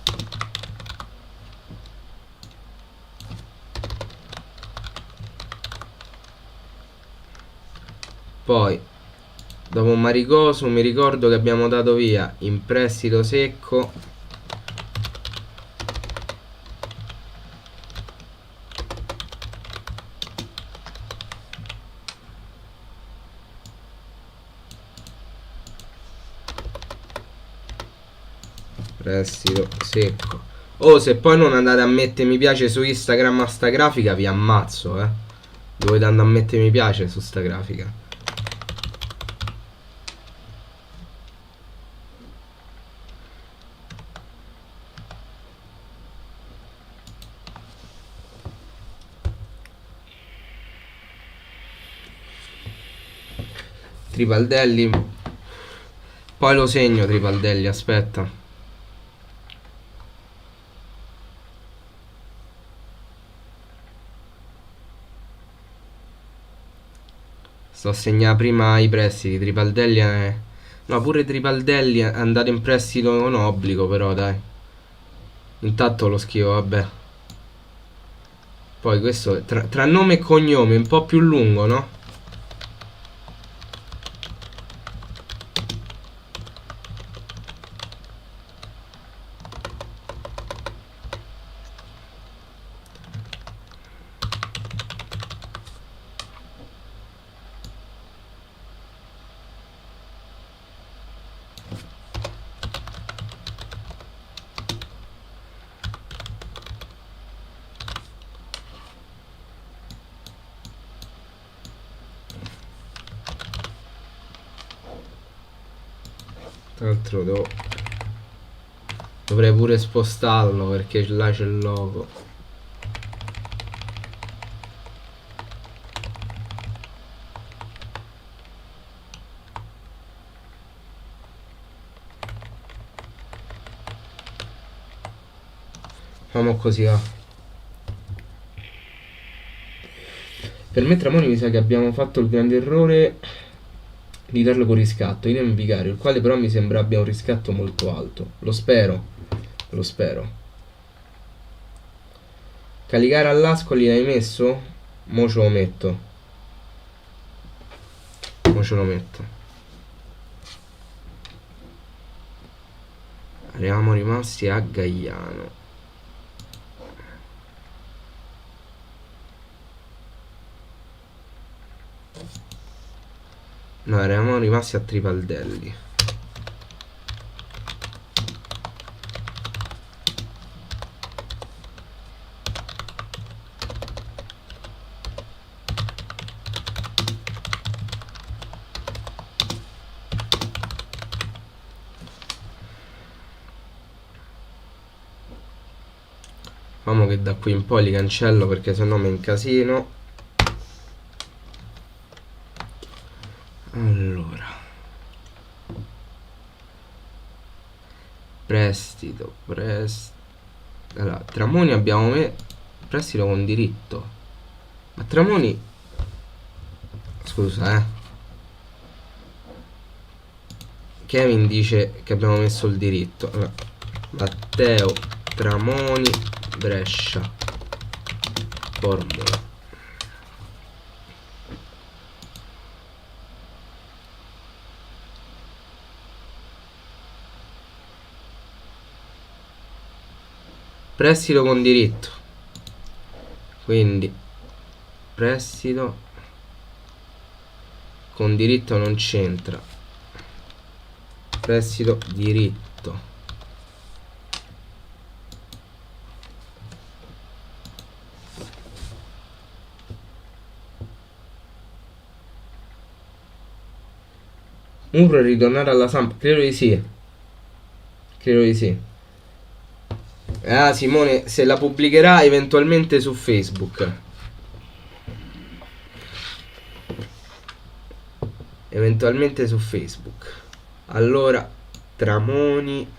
Poi dopo Maricosu mi ricordo che abbiamo dato via in prestito secco prestito secco. Oh, se poi non andate a mettere mi piace su Instagram a sta grafica vi ammazzo, dovete andare a mettere mi piace su sta grafica. Tripaldelli. Poi lo segno Tripaldelli, aspetta. Sto a segnare prima i prestiti. Tripaldelli è... No, pure Tripaldelli è andato in prestito con obbligo, però dai. Intanto lo scrivo, vabbè. Poi questo tra nome e cognome un po' più lungo, no? Tra l'altro dovrei pure spostarlo perché là c'è il logo. Facciamo così, va. Per me Tramoni mi sa che abbiamo fatto il grande errore di darlo con riscatto, idem Vicario, il quale però mi sembra abbia un riscatto molto alto. Lo spero. Caligara all'Ascoli l'hai messo? Mo ce lo metto. Eravamo rimasti a Gaiano. No, eravamo rimasti a Tripaldelli. Vamo che da qui in poi li cancello perché sennò mi incasino. Allora, prestito. Allora, Tramoni abbiamo prestito con diritto. Ma Tramoni, scusa, Kevin dice che abbiamo messo il diritto. Allora, Matteo Tramoni Brescia formula. Prestito con diritto. Quindi prestito con diritto non c'entra. Prestito diritto. Muro ritornare alla Samp. Credo di sì. Ah, Simone, se la pubblicherà eventualmente su Facebook. eventualmente su Facebook. Allora Tramoni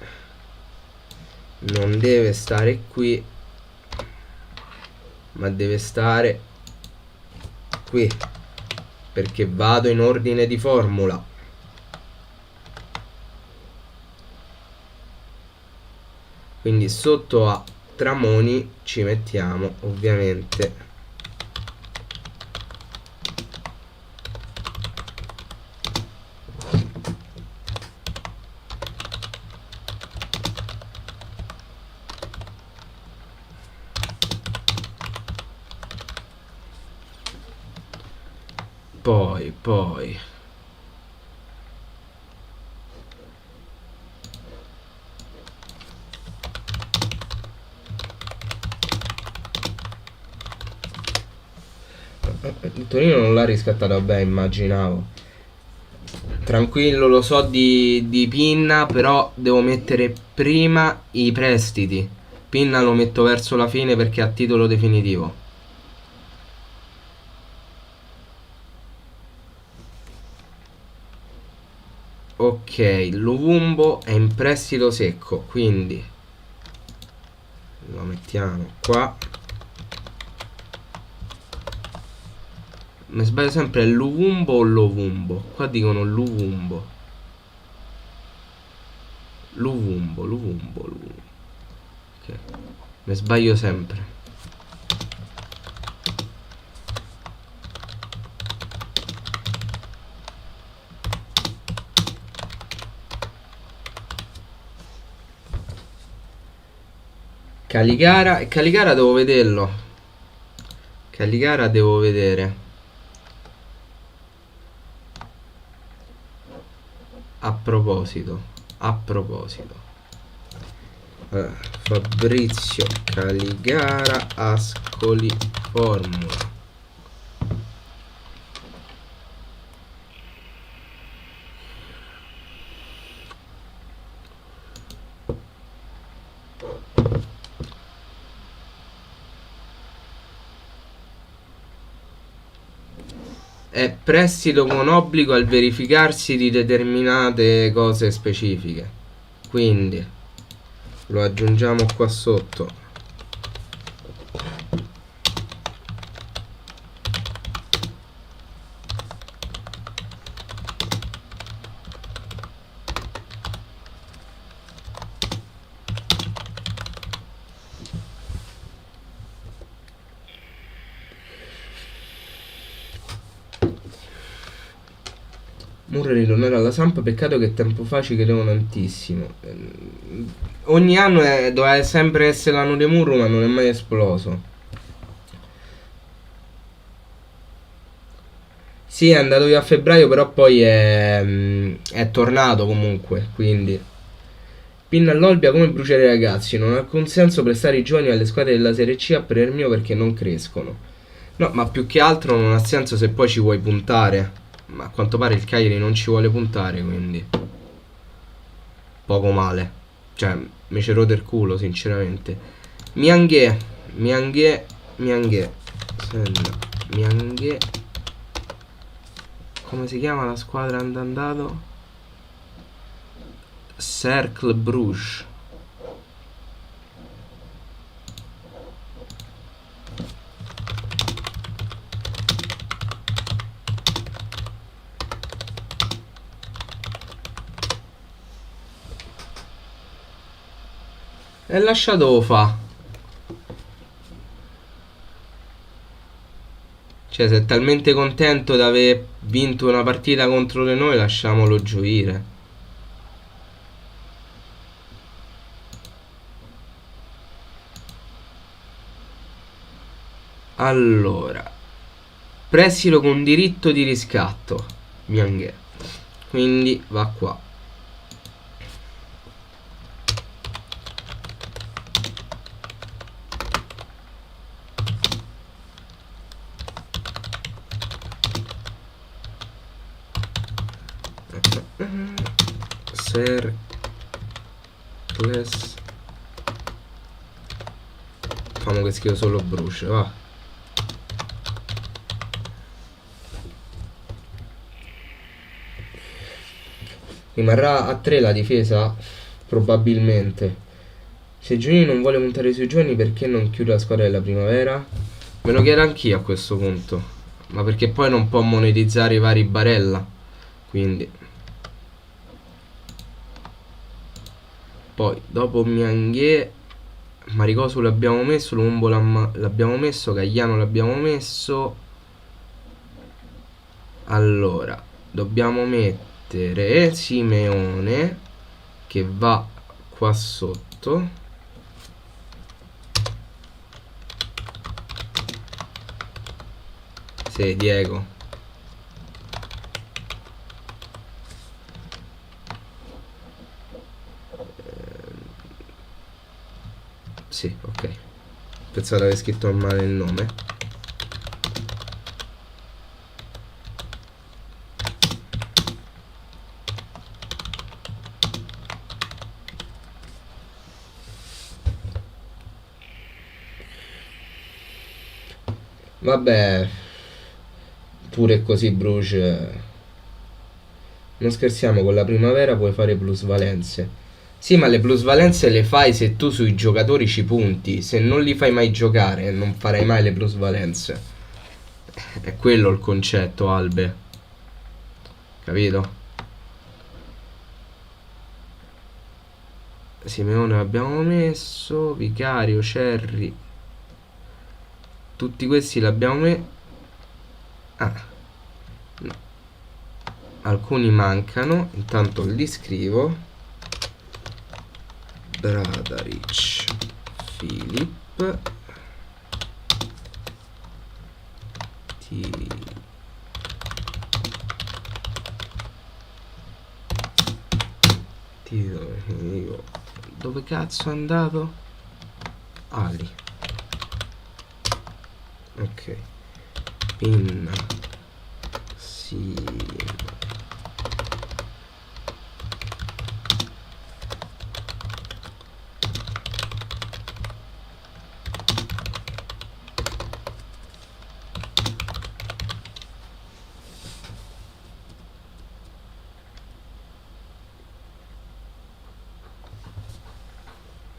non deve stare qui, ma deve stare qui, perché vado in ordine di formula. Quindi sotto a Tramoni ci mettiamo ovviamente poi il Torino non l'ha riscattato, vabbè, immaginavo. Tranquillo, lo so di Pinna, però devo mettere prima i prestiti. Pinna lo metto verso la fine perché è a titolo definitivo. Ok, Luvumbo è in prestito secco, quindi lo mettiamo qua. Mi sbaglio sempre, è Luvumbo o Lovumbo? Qua dicono Luvumbo. Luvumbo. Ok, mi sbaglio sempre. Caligara devo vederlo. Caligara devo vedere. A proposito. Fabrizio Caligara, Ascoli Formula. È prestito con obbligo al verificarsi di determinate cose specifiche. Quindi lo aggiungiamo qua sotto. Murray ritornerà alla Samp, peccato che tempo fa ci credevo tantissimo. Ogni anno doveva sempre essere l'anno di Murro, ma non è mai esploso. Sì, è andato via a febbraio, però poi è tornato comunque, quindi. Pinna all'Olbia come bruciare i ragazzi, non ha alcun senso prestare i giovani alle squadre della Serie C a parer mio perché non crescono. No, ma più che altro non ha senso se poi ci vuoi puntare. Ma a quanto pare il Cagliari non ci vuole puntare, quindi poco male. Cioè, mi ci rode il culo, sinceramente. Mianghè. Come si chiama la squadra andato? Cercle Bruges. E lasciato fa. Cioè, se è talmente contento di aver vinto una partita contro di noi, lasciamolo gioire. Allora, prestito con diritto di riscatto. Mianghè. Quindi va qua. Cercles. Facciamo che scrivo solo Bruce, va. Rimarrà a 3 la difesa? Probabilmente. Se Giugni non vuole puntare sui giovani, perché non chiude la squadra della primavera? Me lo chiedo anch'io a questo punto. Ma perché poi non può monetizzare i vari Barella. Quindi. Poi, dopo Mianghe, Maricosu l'abbiamo messo, Lumumbo l'abbiamo messo, Cagliano l'abbiamo messo. Allora, dobbiamo mettere Simeone, che va qua sotto. Sì, Diego. Sì, ok. Pensavo di aver scritto male il nome. Vabbè, pure così Bruges. Non scherziamo, con la primavera puoi fare plusvalenze. Sì, ma le plusvalenze le fai se tu sui giocatori ci punti. Se non li fai mai giocare, non farai mai le plusvalenze. È quello il concetto, Albe. Capito? Simeone l'abbiamo messo, Vicario, Cerri. Tutti questi l'abbiamo messo. Ah, no. Alcuni mancano, intanto li scrivo. Bradaric, Filip, dove cazzo è andato? Ali. Ok. Pinna. Sì.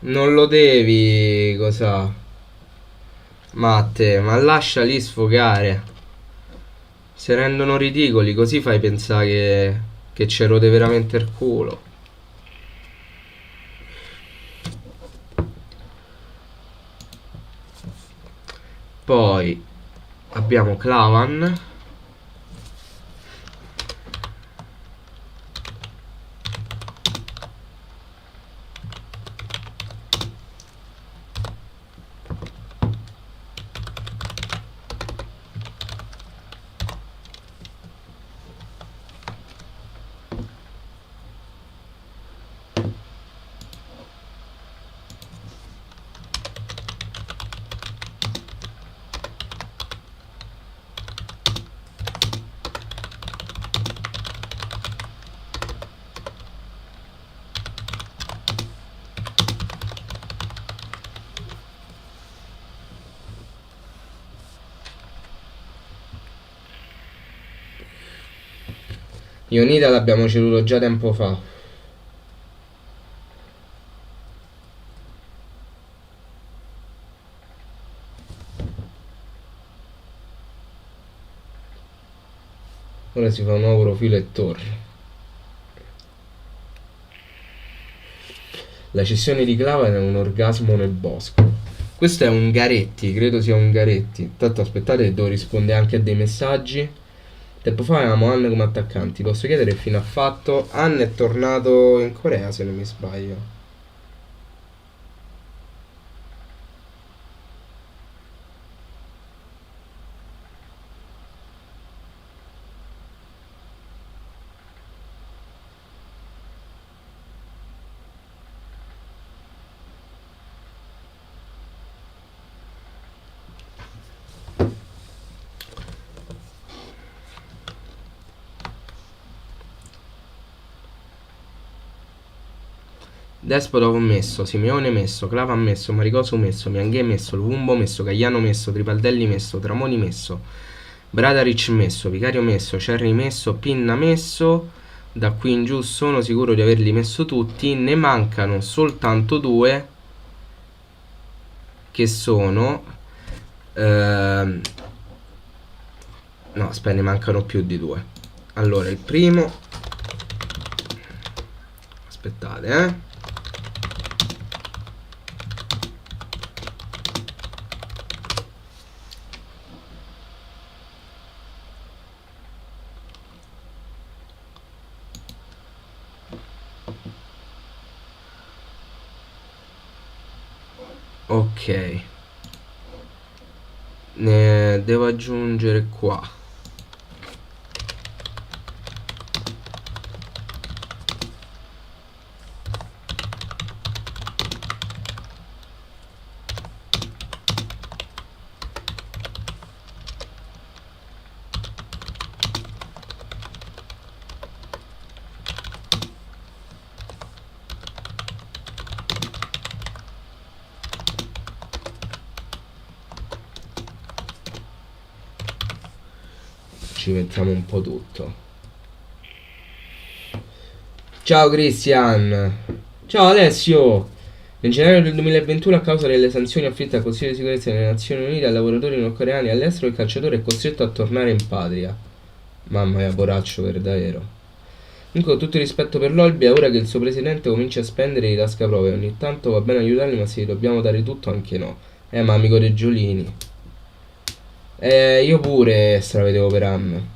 Non lo devi, cosa? Matte, ma lasciali sfogare. Si rendono ridicoli, così fai pensare che ci rode veramente il culo. Poi abbiamo Clavan. Ionida l'abbiamo ceduto già tempo fa. Ora si fa un nuovo profilo e torna. La cessione di Clavan è un orgasmo nel bosco. Questo è un Garetti, credo sia un Garetti. Intanto aspettate, devo rispondere anche a dei messaggi. Tempo fa avevamo Anne come attaccanti. Posso chiedere che fine ha fatto? Anne è tornato in Corea, se non mi sbaglio. Despota ho messo, Simeone messo, Clava messo, Maricosu messo, Mianghe messo, Lumumbo messo, Cagliano messo, Tripaldelli messo, Tramoni messo, Bradaric messo, Vicario messo, Cerri messo, Pinna messo, da qui in giù sono sicuro di averli messo tutti. Ne mancano soltanto due, che sono no, aspetta, ne mancano più di due. Allora, il primo, aspettate, ok, ne devo aggiungere qua. Ci mettiamo un po' tutto. Ciao Christian. Ciao Alessio. Nel gennaio del 2021, a causa delle sanzioni afflitte al Consiglio di sicurezza delle Nazioni Unite ai lavoratori nordcoreani all'estero, il calciatore è costretto a tornare in patria. Mamma mia, poraccio, per davvero. Comunque, con tutto il rispetto per l'Olbia, è ora che il suo presidente comincia a spendere di tasca propria. Ogni tanto va bene aiutarli, ma se dobbiamo dare tutto, anche no. Ma amico dei Giolini. Io pure stravedevo per Am.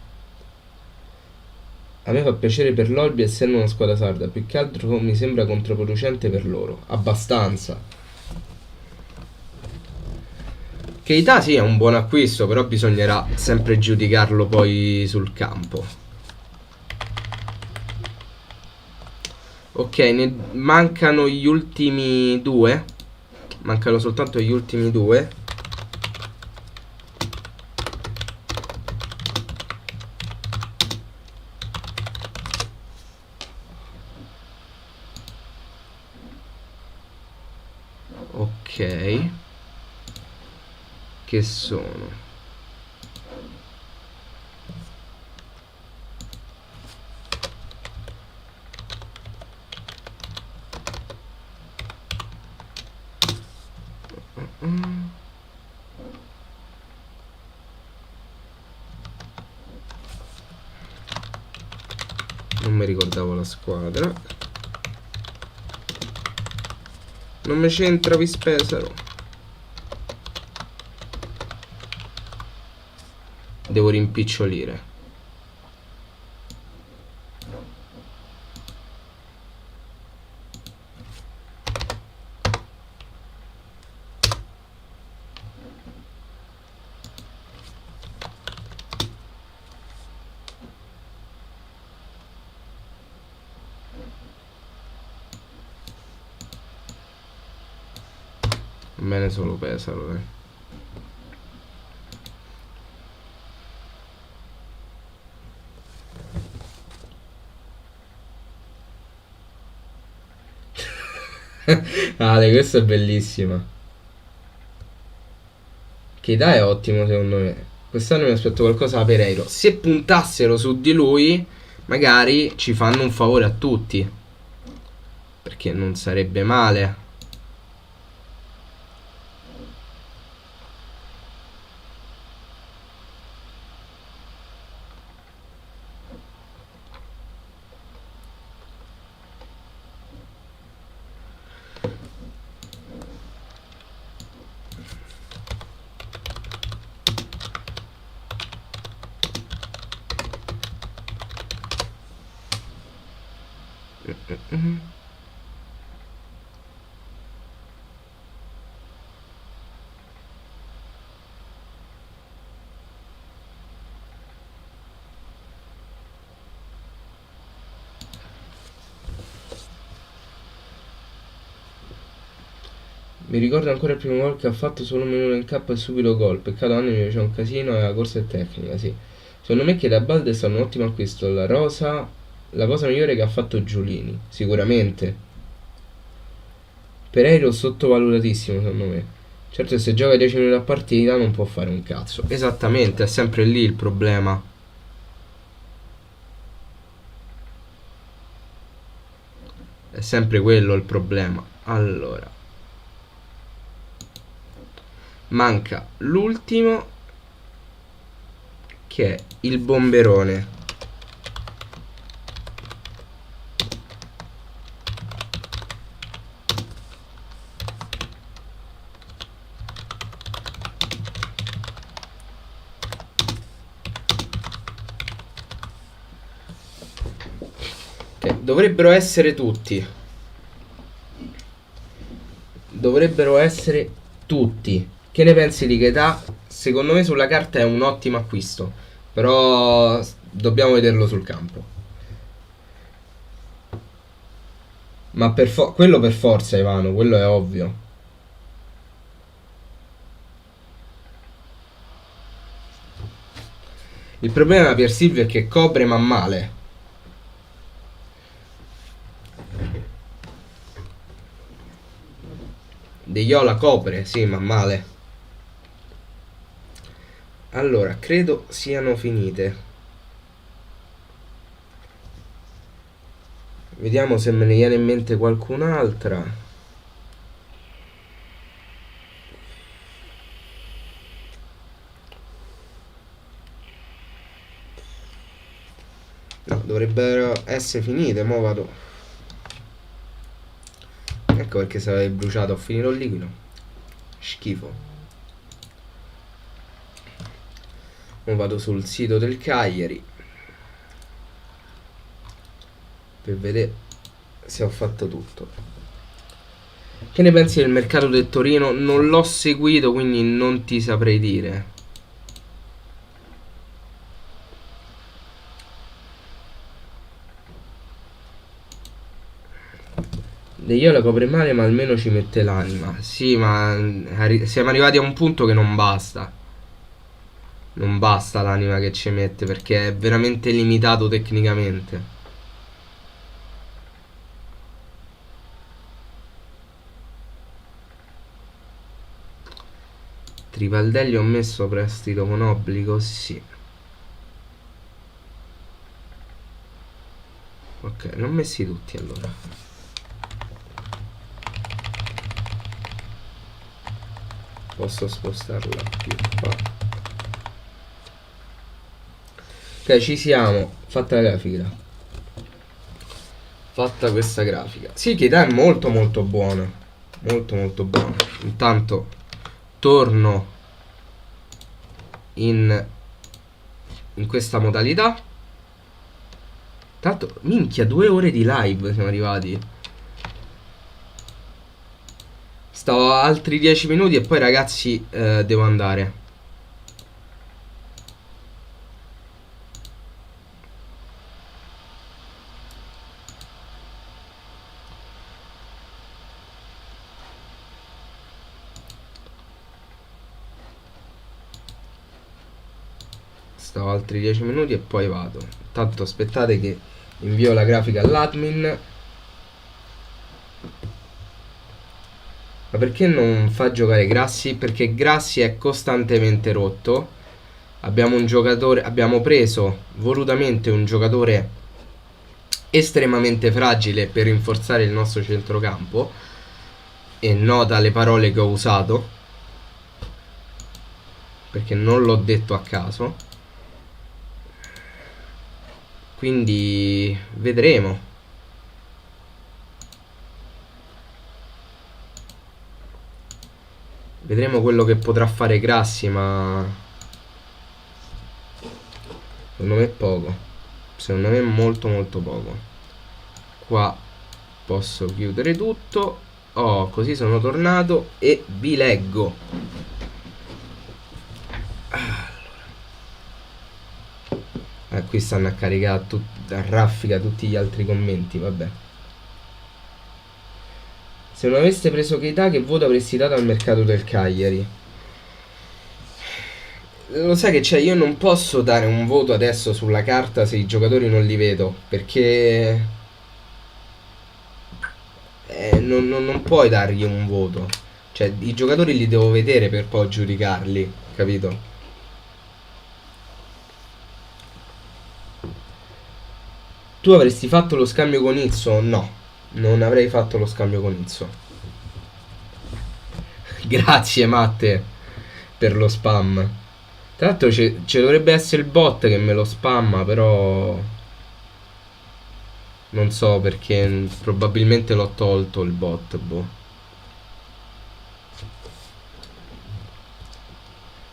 A me fa piacere per l'Olbia essendo una squadra sarda, più che altro mi sembra controproducente per loro. Abbastanza. Keita sì, è un buon acquisto, però bisognerà sempre giudicarlo poi sul campo. Ok, ne mancano gli ultimi due. Mancano soltanto gli ultimi due. Ok. Che sono? Non mi ricordavo la squadra. Non mi c'entra, vi spesaro. Devo rimpicciolire. Bene, solo pesalo, dai. Ale, questa è bellissima. Keita è ottimo secondo me. Quest'anno mi aspetto qualcosa da Pereiro. Se puntassero su di lui, magari ci fanno un favore a tutti. Perché non sarebbe male. Mi ricordo ancora il primo gol che ha fatto, solo un minuto in campo e subito gol. Peccato, anni mi piaceva un casino e la corsa è tecnica, sì. Secondo me che da Balde è stato un ottimo acquisto. La cosa migliore che ha fatto Giulini, sicuramente. Pereiro sottovalutatissimo secondo me. Certo, se gioca 10 minuti a partita non può fare un cazzo. Esattamente, è sempre lì il problema. sempre quello il problema. Allora, manca l'ultimo, che è il bomberone. Ok, dovrebbero essere tutti. Dovrebbero essere tutti. Che ne pensi di Keita? Secondo me sulla carta è un ottimo acquisto, però dobbiamo vederlo sul campo. Ma quello per forza, Ivano, quello è ovvio. Il problema per Silvio è che copre ma male. De Iola copre, sì, ma male. Allora, credo siano finite. Vediamo se me ne viene in mente qualcun'altra. No, dovrebbero essere finite, mo vado. Ecco perché se avevi bruciato, ho finito il liquido. Schifo. Mo vado sul sito del Cagliari per vedere se ho fatto tutto. Che ne pensi del mercato del Torino? Non l'ho seguito, quindi non ti saprei dire. De Io la copre male, ma almeno ci mette l'anima. Sì, ma siamo arrivati a un punto che non basta. Non basta l'anima che ci mette, perché è veramente limitato tecnicamente. Trivaldelli ho messo prestito con obbligo, sì. Ok, l'ho messi tutti allora. Posso spostarla più qua. Ok, ci siamo. Fatta la grafica. Fatta questa grafica. Sì, che è molto molto buona. Molto molto buona. Intanto torno in questa modalità. Tanto, minchia, 2 ore di live siamo arrivati. Sto altri 10 minuti e poi ragazzi devo andare. Sto altri 10 minuti e poi vado. Tanto aspettate che invio la grafica all'admin. Ma perché non fa giocare Grassi? Perché Grassi è costantemente rotto. Abbiamo un giocatore, abbiamo preso volutamente un giocatore estremamente fragile per rinforzare il nostro centrocampo. E nota le parole che ho usato, perché non l'ho detto a caso. Quindi vedremo. Vedremo quello che potrà fare Grassi, ma secondo me è poco. Secondo me è molto molto poco. Qua posso chiudere tutto. Oh, così sono tornato e vi leggo. Qui stanno a caricare a raffica tutti gli altri commenti, vabbè. Se non aveste preso Keita, che voto avresti dato al mercato del Cagliari? Lo sai che c'è, io non posso dare un voto adesso sulla carta se i giocatori non li vedo, perché non puoi dargli un voto. Cioè, i giocatori li devo vedere per poi giudicarli, capito? Tu avresti fatto lo scambio con Izzo? No. Non avrei fatto lo scambio con Izzo. Grazie Matte per lo spam. Tra l'altro ci dovrebbe essere il bot che me lo spamma, però non so perché, probabilmente l'ho tolto il bot, boh.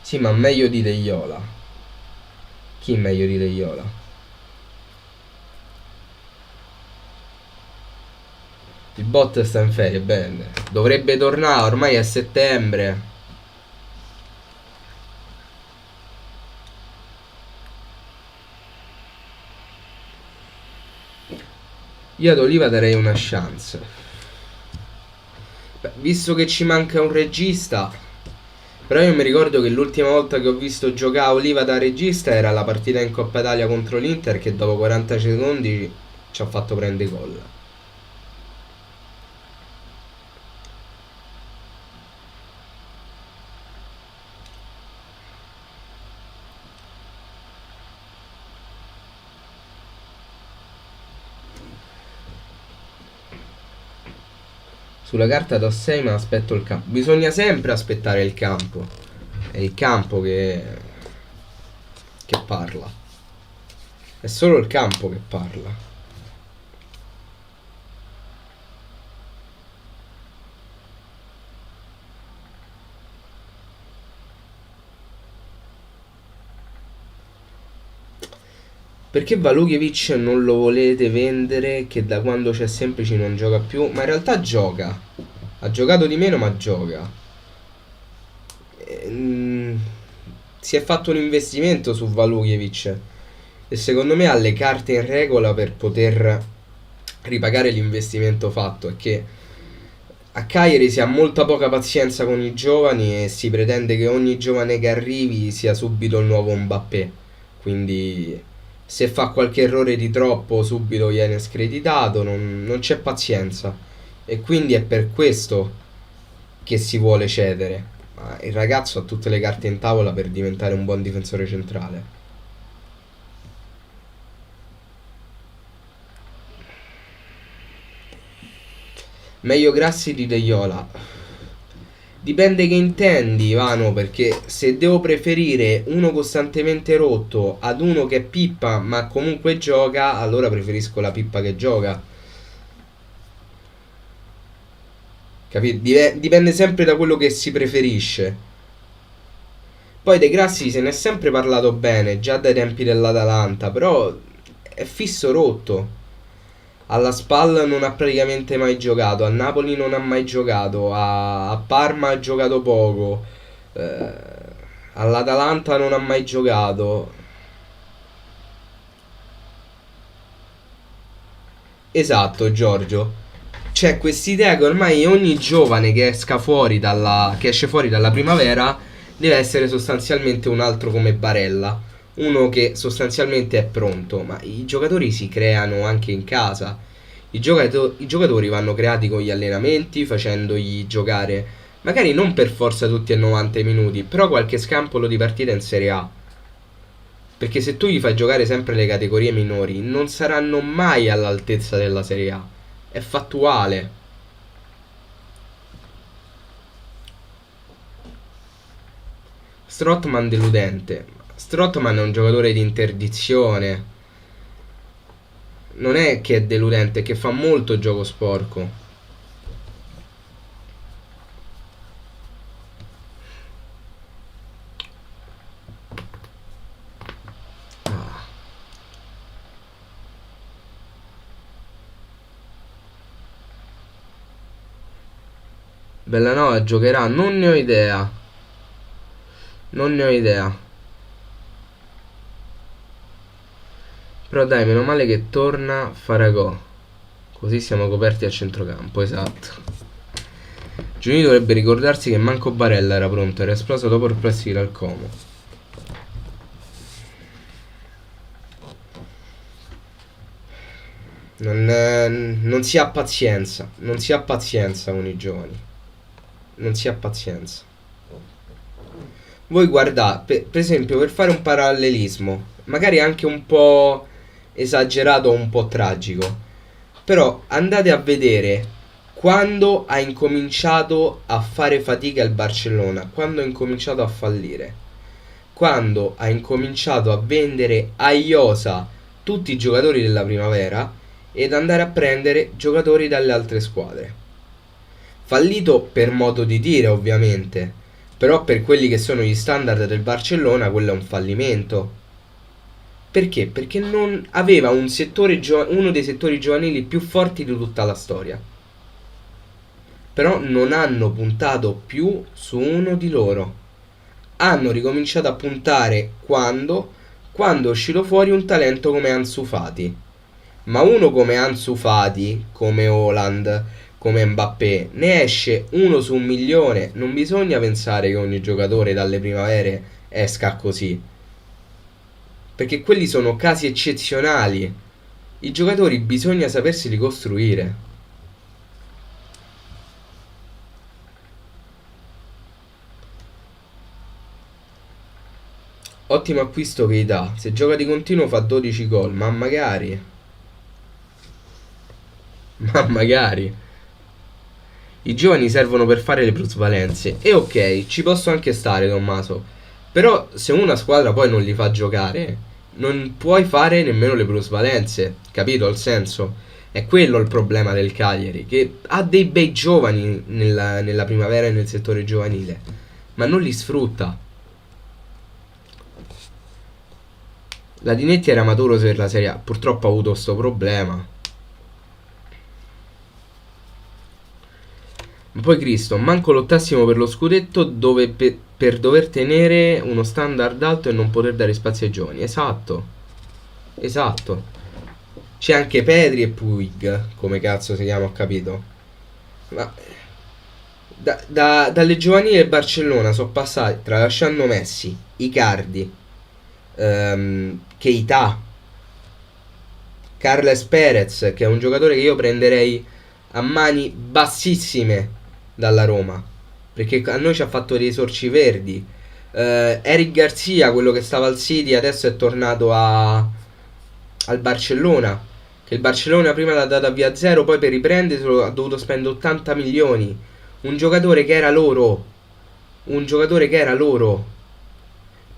Sì, ma meglio di Deiola. Chi meglio di Deiola? Il bot sta in ferie, bene. Dovrebbe tornare, ormai è settembre. Io ad Oliva darei una chance. Beh, visto che ci manca un regista. Però io mi ricordo che l'ultima volta che ho visto giocare Oliva da regista era la partita in Coppa Italia contro l'Inter, che dopo 40 secondi ci ha fatto prendere gol. Sulla carta do 6 ma aspetto il campo. Bisogna sempre aspettare il campo. È il campo che parla. È solo il campo che parla. Perché Valujevic non lo volete vendere? Che da quando c'è Semplici non gioca più. Ma in realtà gioca. Ha giocato di meno ma gioca. Si è fatto un investimento su Valujevic. E secondo me ha le carte in regola per poter ripagare l'investimento fatto. È che a Cagliari si ha molta poca pazienza con i giovani e si pretende che ogni giovane che arrivi sia subito il nuovo Mbappé. Quindi se fa qualche errore di troppo subito viene screditato, non c'è pazienza. E quindi è per questo che si vuole cedere. Ma il ragazzo ha tutte le carte in tavola per diventare un buon difensore centrale. Meglio Grassi di Deiola. Dipende che intendi, Ivano, perché se devo preferire uno costantemente rotto ad uno che è pippa ma comunque gioca, allora preferisco la pippa che gioca. Capito? Dipende sempre da quello che si preferisce. Poi De Grassi se ne è sempre parlato bene, già dai tempi dell'Atalanta, però è fisso rotto. Alla Spal non ha praticamente mai giocato, al Napoli non ha mai giocato, a Parma ha giocato poco, eh, all'Atalanta non ha mai giocato. Esatto, Giorgio. C'è quest'idea che ormai ogni giovane che esce fuori dalla primavera deve essere sostanzialmente un altro come Barella, uno che sostanzialmente è pronto, ma i giocatori si creano anche in casa. I giocatori vanno creati con gli allenamenti, facendogli giocare, magari non per forza tutti a 90 minuti, però qualche scampolo di partita in Serie A. Perché se tu gli fai giocare sempre le categorie minori, non saranno mai all'altezza della Serie A. È fattuale. Strootman deludente. Strootman è un giocatore di interdizione. Non è che è deludente, è che fa molto gioco sporco. Ah. Bellanova giocherà? Non ne ho idea. Non ne ho idea. Però dai, meno male che torna Faragò. Così siamo coperti a centrocampo, esatto. Giugni dovrebbe ricordarsi che manco Barella era pronto, era esploso dopo il pressing al Como. Non si ha pazienza, non si ha pazienza con i giovani. Non si ha pazienza. Voi guardate, per esempio, per fare un parallelismo, magari anche un po' esagerato o un po' tragico. Però andate a vedere quando ha incominciato a fare fatica il Barcellona, quando ha incominciato a fallire, quando ha incominciato a vendere a iosa tutti i giocatori della primavera ed andare a prendere giocatori dalle altre squadre. Fallito per modo di dire, ovviamente, però per quelli che sono gli standard del Barcellona quello è un fallimento. Perché? Perché non aveva uno dei settori giovanili più forti di tutta la storia. Però non hanno puntato più su uno di loro. Hanno ricominciato a puntare quando è uscito fuori un talento come Ansu Fati. Ma uno come Ansu Fati, come Haaland, come Mbappé, ne esce uno su 1 milione. Non bisogna pensare che ogni giocatore dalle primavere esca così, perché quelli sono casi eccezionali. I giocatori bisogna sapersi ricostruire. Ottimo acquisto che dà. Se gioca di continuo fa 12 gol, ma magari. Ma magari. I giovani servono per fare le plusvalenze. E ok, ci posso anche stare, Tommaso. Però se una squadra poi non li fa giocare, non puoi fare nemmeno le plusvalenze. Capito il senso? È quello il problema del Cagliari, che ha dei bei giovani nella primavera e nel settore giovanile, ma non li sfrutta. La Dinetti era maturo per la Serie A, purtroppo ha avuto sto problema. Ma poi Cristo, manco lottassimo per lo scudetto dove per dover tenere uno standard alto e non poter dare spazio ai giovani. Esatto. Esatto. C'è anche Pedri e Puig, come cazzo si chiama, ho capito. Ma dalle giovanili del Barcellona sono passati, tralasciando Messi, Icardi, Keita, Carles Perez, che è un giocatore che io prenderei a mani bassissime dalla Roma, perché a noi ci ha fatto dei sorci verdi. Eric Garcia, quello che stava al City, adesso è tornato al Barcellona, che il Barcellona prima l'ha data via zero, poi per riprenderselo ha dovuto spendere 80 milioni. Un giocatore che era loro. Un giocatore che era loro.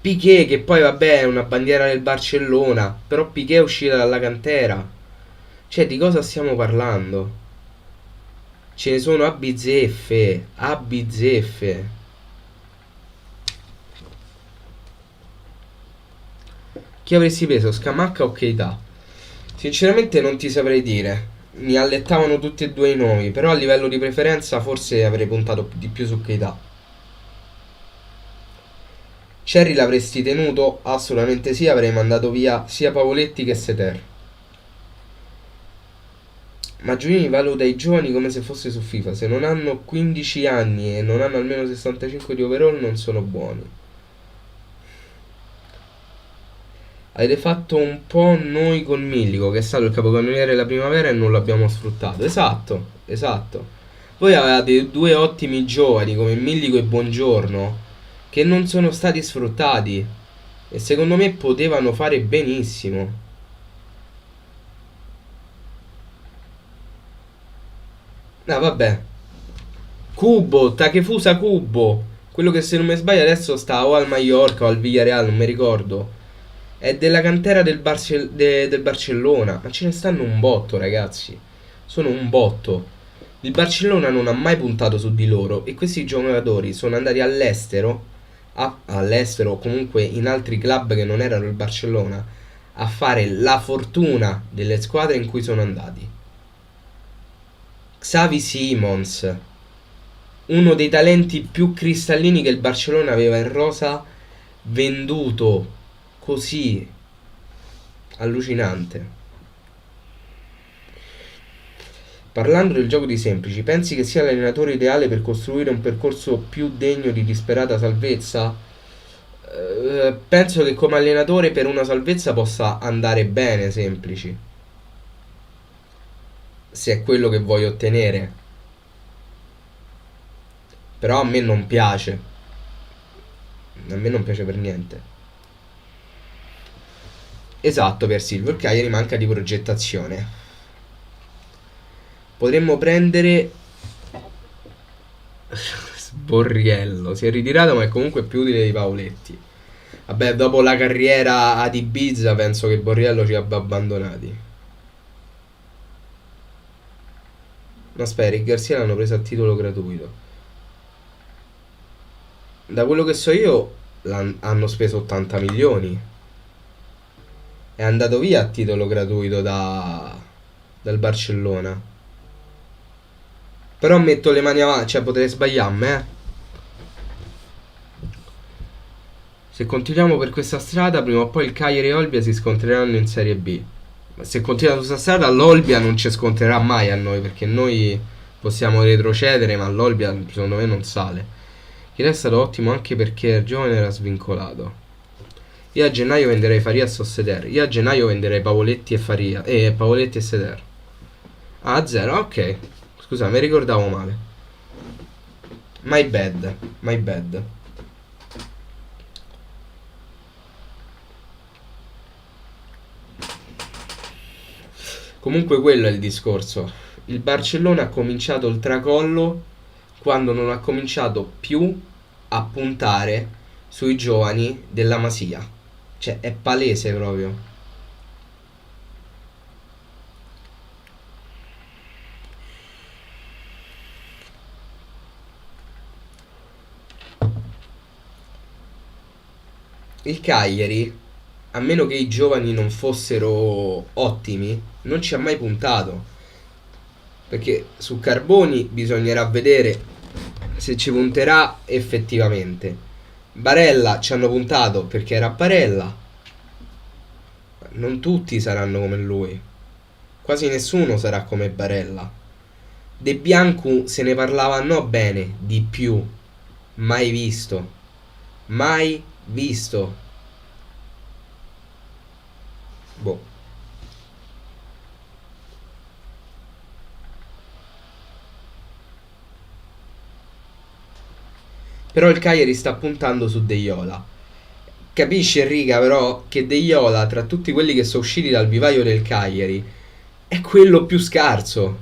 Piqué, che poi vabbè è una bandiera del Barcellona, però Piqué è uscita dalla cantera. Cioè, di cosa stiamo parlando? Ce ne sono a bizzeffe, a bizzeffe. Chi avresti preso, Scamacca o Keita? Sinceramente non ti saprei dire. Mi allettavano tutti e due i nomi, però a livello di preferenza forse avrei puntato di più su Keita. Cherry l'avresti tenuto? Assolutamente sì, avrei mandato via sia Pavoletti che Seter. Ma Giulini valuta i giovani come se fosse su FIFA. Se non hanno 15 anni e non hanno almeno 65 di overall non sono buoni. Avete fatto un po' noi con Millico, che è stato il capocannoniere della primavera e non l'abbiamo sfruttato. Esatto, esatto. Voi avevate due ottimi giovani come Millico e Buongiorno che non sono stati sfruttati e secondo me potevano fare benissimo. No, vabbè. Kubo, Takefusa Kubo, quello che se non mi sbaglio adesso sta o al Mallorca o al Villarreal, non mi ricordo. È della cantera del Barcellona, ma ce ne stanno un botto, ragazzi. Sono un botto. Il Barcellona non ha mai puntato su di loro e questi giocatori sono andati all'estero, all'estero o comunque in altri club che non erano il Barcellona, a fare la fortuna delle squadre in cui sono andati. Xavi Simons, uno dei talenti più cristallini che il Barcellona aveva in rosa, venduto così, allucinante. Parlando del gioco di semplici, pensi che sia l'allenatore ideale per costruire un percorso più degno di disperata salvezza? Penso che come allenatore per una salvezza possa andare bene semplici, se è quello che vuoi ottenere. Però a me non piace. A me non piace per niente. Esatto, per Silvio, il Cagliari manca di progettazione. Potremmo prendere Borriello. Si è ritirato, ma è comunque più utile di Paoletti. Vabbè, dopo la carriera ad Ibiza penso che Borriello ci abbia abbandonati. No, aspetta, Eric Garcia l'hanno preso a titolo gratuito. Da quello che so io hanno speso 80 milioni. È andato via a titolo gratuito dal Barcellona. Però metto le mani avanti, cioè potrei sbagliarmi, eh. Se continuiamo per questa strada, prima o poi il Cagliari e Olbia si scontreranno in Serie B. Ma se continuiamo su questa strada, l'Olbia non ci scontrerà mai a noi, perché noi possiamo retrocedere, ma l'Olbia secondo me non sale. Il resto è stato ottimo anche perché il giovane era svincolato. Io a gennaio venderei Farias o Seder. Io a gennaio venderei Pavoletti e Faria. Pavoletti e Seder. Ah, a zero, ok. Scusa, mi ricordavo male. My bad. My bad. Comunque quello è il discorso. Il Barcellona ha cominciato il tracollo quando non ha cominciato più a puntare sui giovani della Masia. Cioè, è palese proprio. Il Cagliari, a meno che i giovani non fossero ottimi, non ci ha mai puntato. Perché su Carboni bisognerà vedere se ci punterà effettivamente. Barella ci hanno puntato perché era Barella. Non tutti saranno come lui. Quasi nessuno sarà come Barella. De Bianco se ne parlava no bene, di più. Mai visto. Mai visto. Boh. Però il Cagliari sta puntando su De Iola. Capisci Enrica però che De Iola tra tutti quelli che sono usciti dal vivaio del Cagliari è quello più scarso.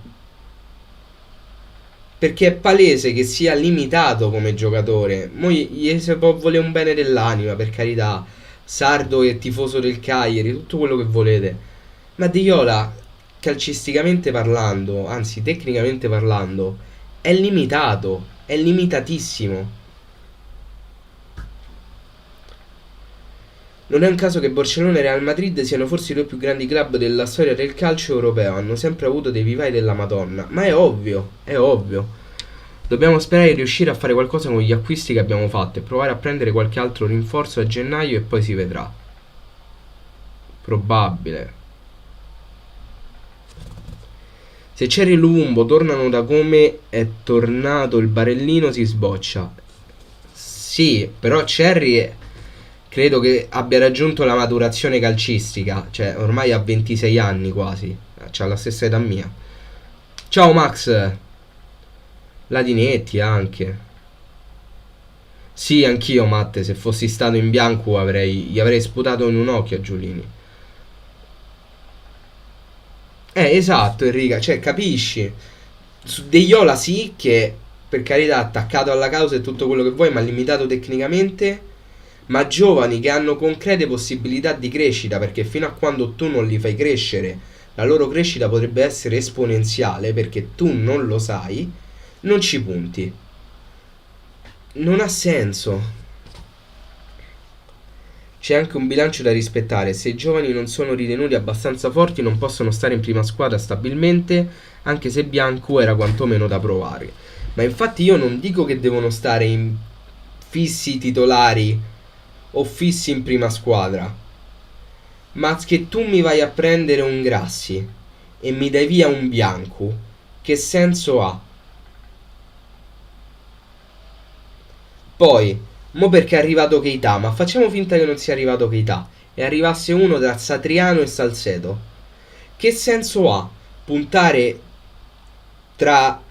Perché è palese che sia limitato come giocatore. Mo gli si può volere un bene dell'anima, per carità. Sardo è tifoso del Cagliari, tutto quello che volete. Ma De Iola, calcisticamente parlando, anzi tecnicamente parlando, è limitato. È limitatissimo. Non è un caso che Barcellona e Real Madrid siano forse i due più grandi club della storia del calcio europeo, hanno sempre avuto dei vivai della Madonna, ma è ovvio, è ovvio. Dobbiamo sperare di riuscire a fare qualcosa con gli acquisti che abbiamo fatto e provare a prendere qualche altro rinforzo a gennaio e poi si vedrà. Probabile. Se Cherry e Lumumbo tornano da come è tornato il Barellino si sboccia. Sì, però Cherry credo che abbia raggiunto la maturazione calcistica, cioè ormai ha 26 anni quasi, c'ha la stessa età mia. Ciao Max, Ladinetti anche. Sì, anch'io Matte, se fossi stato in bianco gli avrei sputato in un occhio a Giulini. Esatto Enrica, cioè capisci? Su De Iola sì che per carità attaccato alla causa e tutto quello che vuoi, ma limitato tecnicamente, ma giovani che hanno concrete possibilità di crescita, perché fino a quando tu non li fai crescere, la loro crescita potrebbe essere esponenziale, perché tu non lo sai, non ci punti. Non ha senso. C'è anche un bilancio da rispettare. Se i giovani non sono ritenuti abbastanza forti, non possono stare in prima squadra stabilmente, anche se Bianco era quantomeno da provare. Ma infatti io non dico che devono stare in fissi titolari o fissi in prima squadra, ma che tu mi vai a prendere un Grassi e mi dai via un Bianco, che senso ha? Poi, mo perché è arrivato Keita, ma facciamo finta che non sia arrivato Keita e arrivasse uno tra Satriano e Salcedo. Che senso ha puntare tra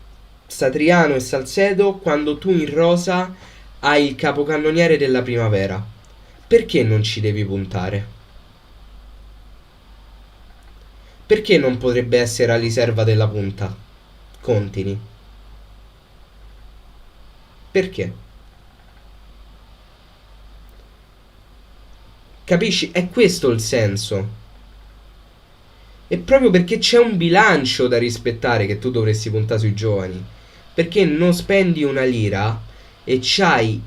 Satriano e Salcedo quando tu in rosa hai il capocannoniere della primavera? Perché non ci devi puntare? Perché non potrebbe essere la riserva della punta? Contini. Perché? Capisci? È questo il senso. E proprio perché c'è un bilancio da rispettare che tu dovresti puntare sui giovani. Perché non spendi una lira e c'hai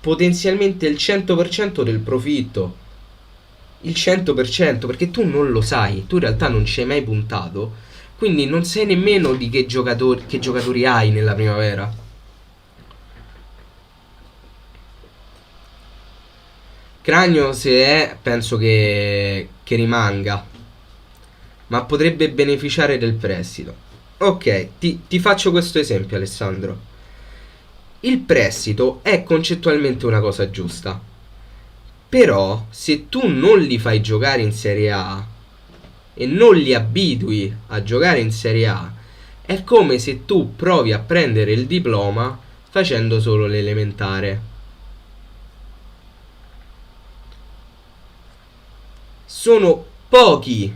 potenzialmente il 100% del profitto. Il 100% perché tu non lo sai, tu in realtà non ci hai mai puntato, quindi non sai nemmeno di che giocatori hai nella primavera. Cranio se è, penso che rimanga, ma potrebbe beneficiare del prestito. Ok, ti faccio questo esempio, Alessandro. Il prestito è concettualmente una cosa giusta, però se tu non li fai giocare in Serie A e non li abitui a giocare in Serie A, è come se tu provi a prendere il diploma facendo solo l'elementare. Sono pochi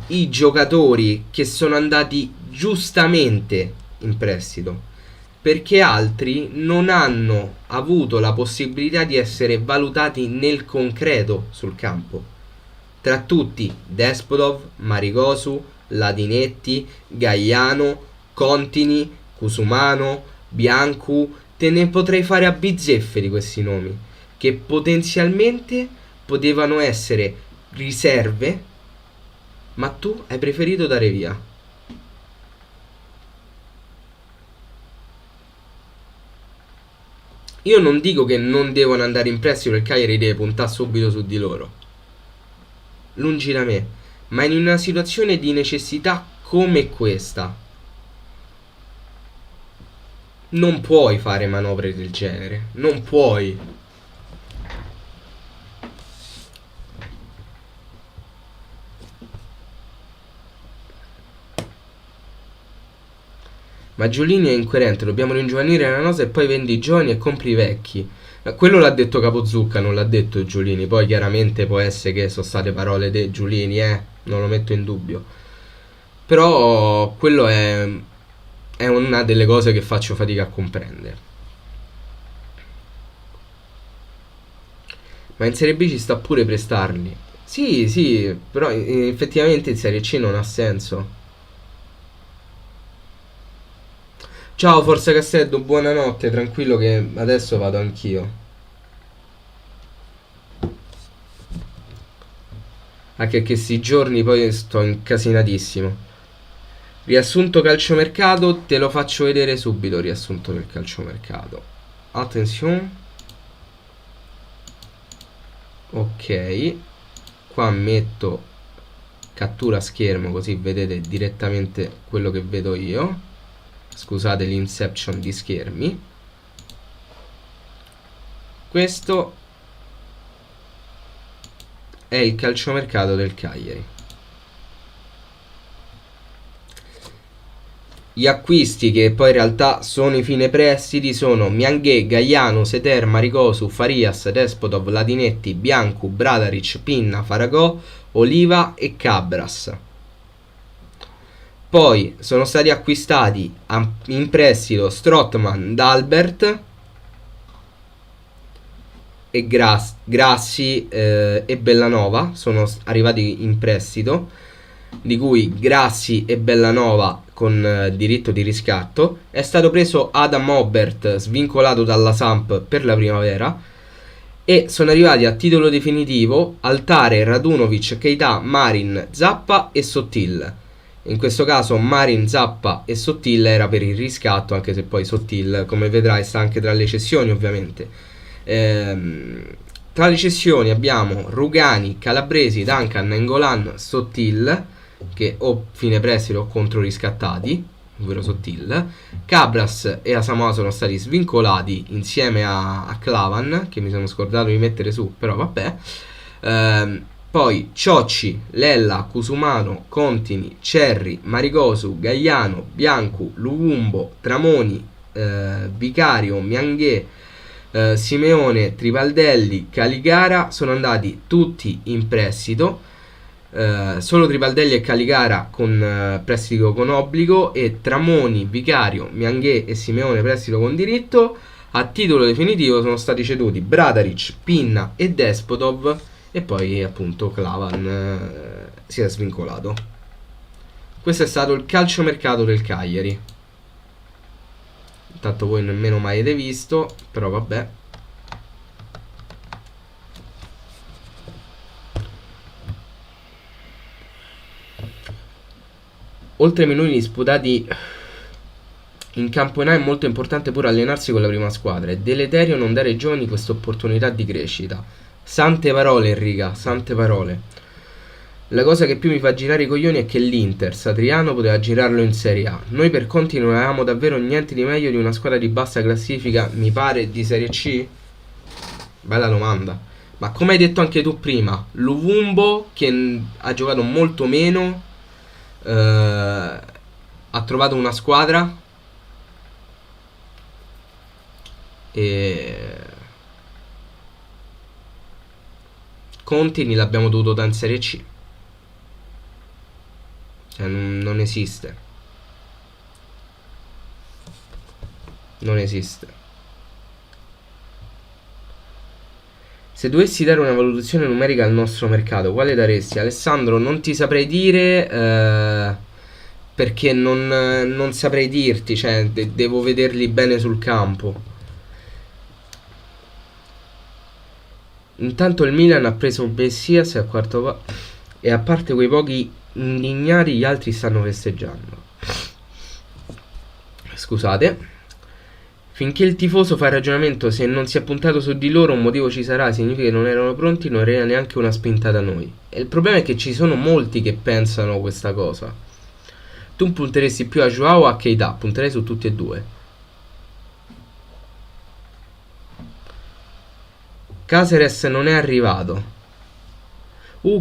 i giocatori che sono andati giustamente in prestito, perché altri non hanno avuto la possibilità di essere valutati nel concreto sul campo. Tra tutti Despotov, Marigosu, Ladinetti, Gaiano, Contini, Cusumano, Biancu, te ne potrei fare a bizzeffe di questi nomi, che potenzialmente potevano essere riserve, ma tu hai preferito dare via. Io non dico che non devono andare in prestito, perché Cagliari deve puntare subito su di loro. Lungi da me. Ma in una situazione di necessità come questa, non puoi fare manovre del genere. Non puoi. Ma Giulini è incoerente, dobbiamo ringiovanire la nosa e poi vendi i giovani e compri i vecchi. Quello l'ha detto Capozucca, non l'ha detto Giulini. Poi chiaramente può essere che sono state parole di Giulini, non lo metto in dubbio. Però quello è una delle cose che faccio fatica a comprendere. Ma in Serie B ci sta pure prestarli. Sì, sì, però effettivamente in Serie C non ha senso. Ciao Forza Castello, buonanotte, tranquillo che adesso vado anch'io. Anche che sti giorni poi sto incasinatissimo. Riassunto calciomercato, te lo faccio vedere subito, riassunto del calciomercato. Attenzione. Ok. Qua metto cattura schermo così vedete direttamente quello che vedo io. Scusate l'inception di schermi. Questo è il calciomercato del Cagliari. Gli acquisti che poi in realtà sono i fine prestiti sono Mianghè, Gaiano, Seter, Maricosu, Farias, Despotov, Ladinetti, Biancu, Bradaric, Pinna, Faragò, Oliva e Cabras. Poi sono stati acquistati in prestito Strootman, Dalbert e Grassi e Bellanova sono arrivati in prestito, di cui Grassi e Bellanova con diritto di riscatto. È stato preso Adam Obert, svincolato dalla Samp per la primavera, e sono arrivati a titolo definitivo Altare, Radunovic, Keita, Marin, Zappa e Sottil. In questo caso Marin, Zappa e Sottil era per il riscatto, anche se poi Sottil, come vedrai, sta anche tra le cessioni ovviamente. Tra le cessioni abbiamo Rugani, Calabresi, Duncan, Nengolan, Sottil, che o fine prestito o contro riscattati, ovvero Sottil. Cabras e Asamoah sono stati svincolati insieme a Clavan, che mi sono scordato di mettere su, però vabbè. Poi Ciocci, Lella, Cusumano, Contini, Cerri, Marigosu, Gaiano, Biancu, Lugumbo, Tramoni, Vicario, Mianghè, Simeone, Tribaldelli, Caligara sono andati tutti in prestito. Solo Tribaldelli e Caligara con prestito con obbligo, e Tramoni, Vicario, Mianghè e Simeone prestito con diritto. A titolo definitivo sono stati ceduti Bradaric, Pinna e Despotov, e poi appunto Klavan si è svincolato. Questo è stato il calciomercato del Cagliari. Intanto voi nemmeno mai avete visto, però vabbè. Oltre ai minuti disputati in campo in A è molto importante pure allenarsi con la prima squadra. È deleterio non dare ai giovani questa opportunità di crescita. Sante parole, Enrica, sante parole. La cosa che più mi fa girare i coglioni è che l'Inter, Satriano, poteva girarlo in Serie A. Noi per Conti non avevamo davvero niente di meglio di una squadra di bassa classifica, mi pare, di Serie C? Bella domanda. Ma come hai detto anche tu prima, Luvumbo, che ha giocato molto meno, ha trovato una squadra e Conti l'abbiamo dovuto da in Serie C. Cioè non esiste. Non esiste. Se dovessi dare una valutazione numerica al nostro mercato, quale daresti? Alessandro, non ti saprei dire perché non saprei dirti, cioè devo vederli bene sul campo. Intanto il Milan ha preso Bessias al quarto e a parte quei pochi indignati gli altri stanno festeggiando. Scusate. Finché il tifoso fa il ragionamento se non si è puntato su di loro un motivo ci sarà, significa che non erano pronti, non era neanche una spinta da noi. E il problema è che ci sono molti che pensano questa cosa. Tu punteresti più a Joao o a Keita? Punterei su tutti e due. Caceres non è arrivato.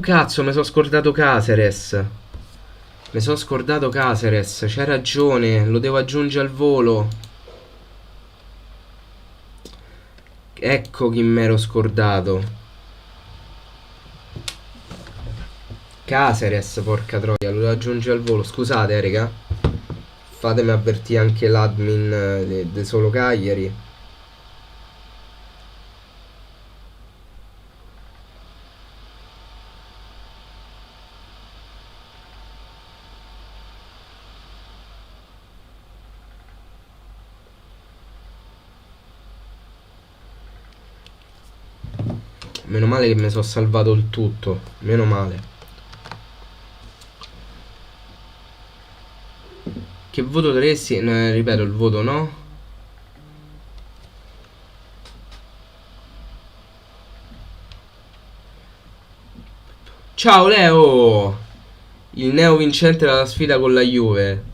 Cazzo, mi sono scordato Caceres. C'hai ragione, lo devo aggiungere al volo. Ecco chi mi ero scordato. Caceres, porca troia, lo devo aggiungere al volo. Scusate, raga. Fatemi avvertire anche l'admin di Solo Cagliari. Meno male che mi sono salvato il tutto. Meno male. Che voto daresti? Ripeto, il voto no. Ciao Leo! Il neo vincente della sfida con la Juve.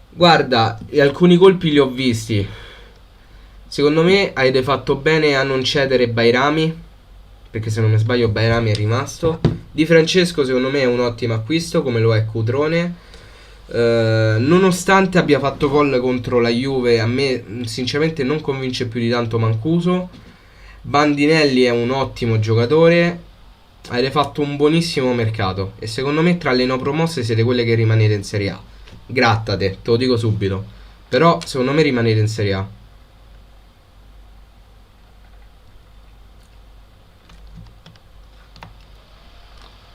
Guarda, alcuni colpi li ho visti. Secondo me avete fatto bene a non cedere Bairami, perché se non mi sbaglio Bairami è rimasto. Di Francesco secondo me è un ottimo acquisto, come lo è Cutrone. Nonostante abbia fatto gol contro la Juve, a me sinceramente non convince più di tanto Mancuso. Bandinelli è un ottimo giocatore. Avete fatto un buonissimo mercato e secondo me tra le no promosse siete quelle che rimanete in Serie A. Grattate, te lo dico subito. Però secondo me rimanete in Serie A.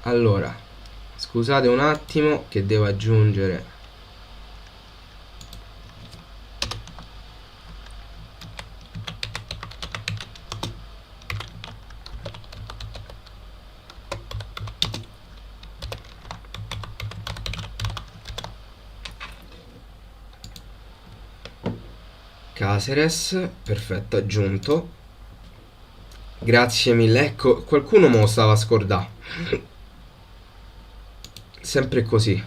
Allora, scusate un attimo che devo aggiungere. Caceres, perfetto, aggiunto. Grazie mille. Ecco, qualcuno me lo stava a scordare. Sempre così.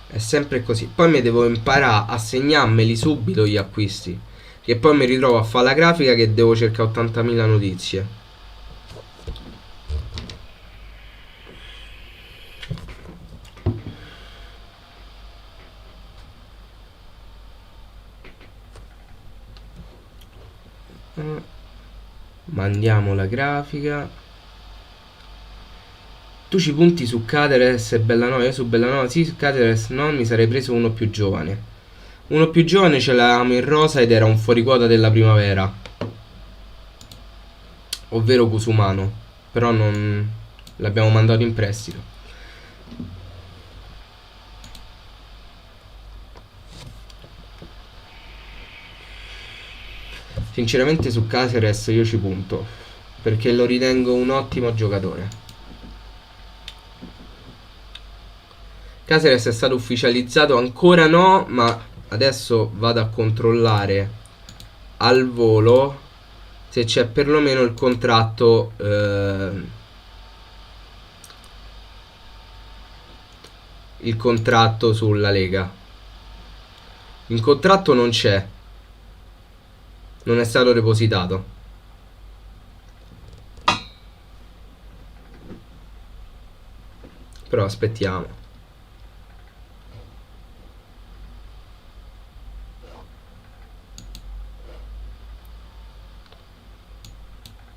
È sempre così. Poi mi devo imparare a segnarmeli subito gli acquisti. Che poi mi ritrovo a fare la grafica che devo cercare 80.000 notizie. Mandiamo la grafica. Tu ci punti su Cateres e Bellanova. Io su Bellanova sì, su Cateres no, mi sarei preso uno più giovane. Uno più giovane ce l'avevamo in rosa ed era un fuoriquota della primavera, ovvero Cusumano. Però non l'abbiamo mandato in prestito. Sinceramente su Caceres io ci punto, perché lo ritengo un ottimo giocatore. Caceres è stato ufficializzato, ancora no, ma adesso vado a controllare al volo se c'è perlomeno il contratto sulla Lega. Il contratto non c'è, non è stato depositato. Però aspettiamo.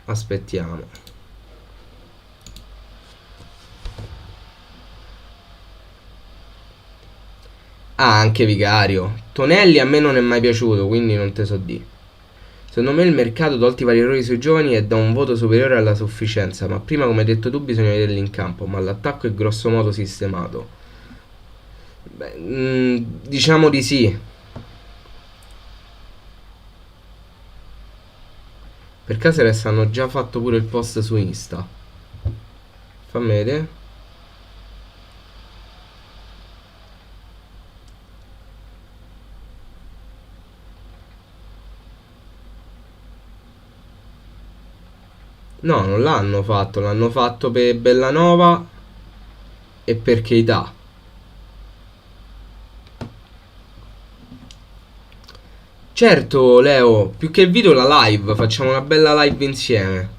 Aspettiamo. Ah, anche Vicario. Tonelli a me non è mai piaciuto, quindi non te so di. Secondo me il mercato, tolti i vari errori sui giovani, è da un voto superiore alla sufficienza, ma prima, come hai detto tu, bisogna vederli in campo, ma l'attacco è grosso modo sistemato. Beh, diciamo di sì. Per Caceres hanno già fatto pure il post su Insta. Fammi vedere. No, non l'hanno fatto per Bellanova e per Keita. Certo, Leo, più che il video la live, facciamo una bella live insieme.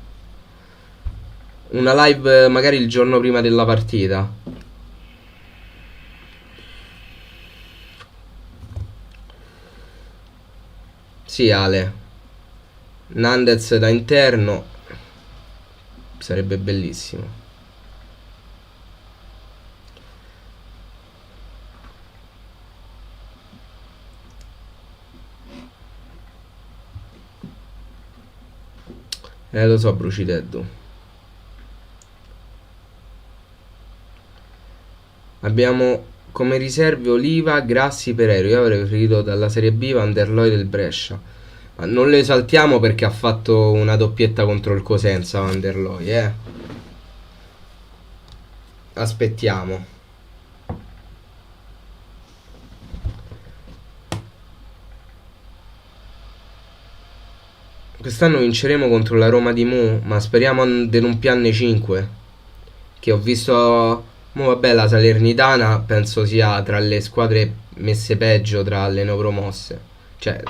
Una live magari il giorno prima della partita. Sì, Ale. Nandez da interno sarebbe bellissimo. Lo so, Brucideddu. Abbiamo come riserve Oliva, Grassi, Pereiro. Io avrei preferito dalla Serie B Van der Loi del Brescia. Ma non lo esaltiamo perché ha fatto una doppietta contro il Cosenza Van der Loi, Aspettiamo. Quest'anno vinceremo contro la Roma di Mu, ma speriamo di non pianne 5. Che ho visto. Vabbè, la Salernitana penso sia tra le squadre messe peggio tra le neopromosse. Cioè,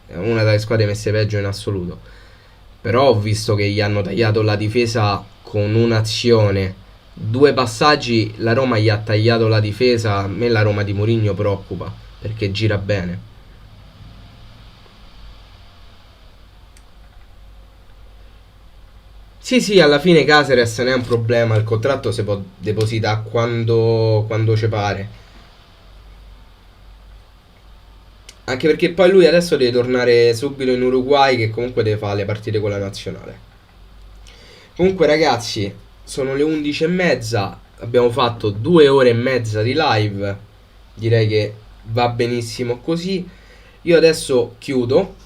è una delle squadre messe peggio in assoluto. Però ho visto che gli hanno tagliato la difesa con un'azione. 2 passaggi, la Roma gli ha tagliato la difesa. A me la Roma di Mourinho preoccupa, perché gira bene. Sì, alla fine Caceres non è un problema, il contratto si può depositare quando ci pare. Anche perché poi lui adesso deve tornare subito in Uruguay, che comunque deve fare le partite con la nazionale. Comunque ragazzi, sono le 11:30, abbiamo fatto 2 ore e mezza di live, direi che va benissimo così. Io adesso chiudo.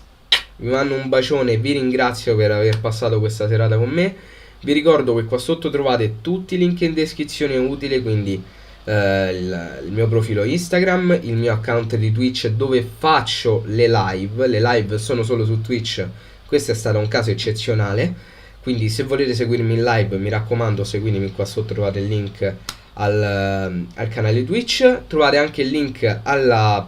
Vi mando un bacione, vi ringrazio per aver passato questa serata con me. Vi ricordo che qua sotto trovate tutti i link in descrizione utile, quindi il mio profilo Instagram, il mio account di Twitch dove faccio le live. Le live sono solo su Twitch, questo è stato un caso eccezionale. Quindi se volete seguirmi in live, mi raccomando, seguitemi. Qua sotto trovate il link al canale Twitch. Trovate anche il link al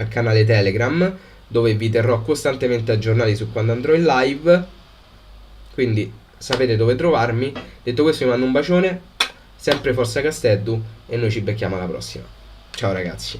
canale Telegram, dove vi terrò costantemente aggiornati su quando andrò in live, quindi sapete dove trovarmi. Detto questo vi mando un bacione, sempre Forza Casteddu, e noi ci becchiamo alla prossima. Ciao ragazzi.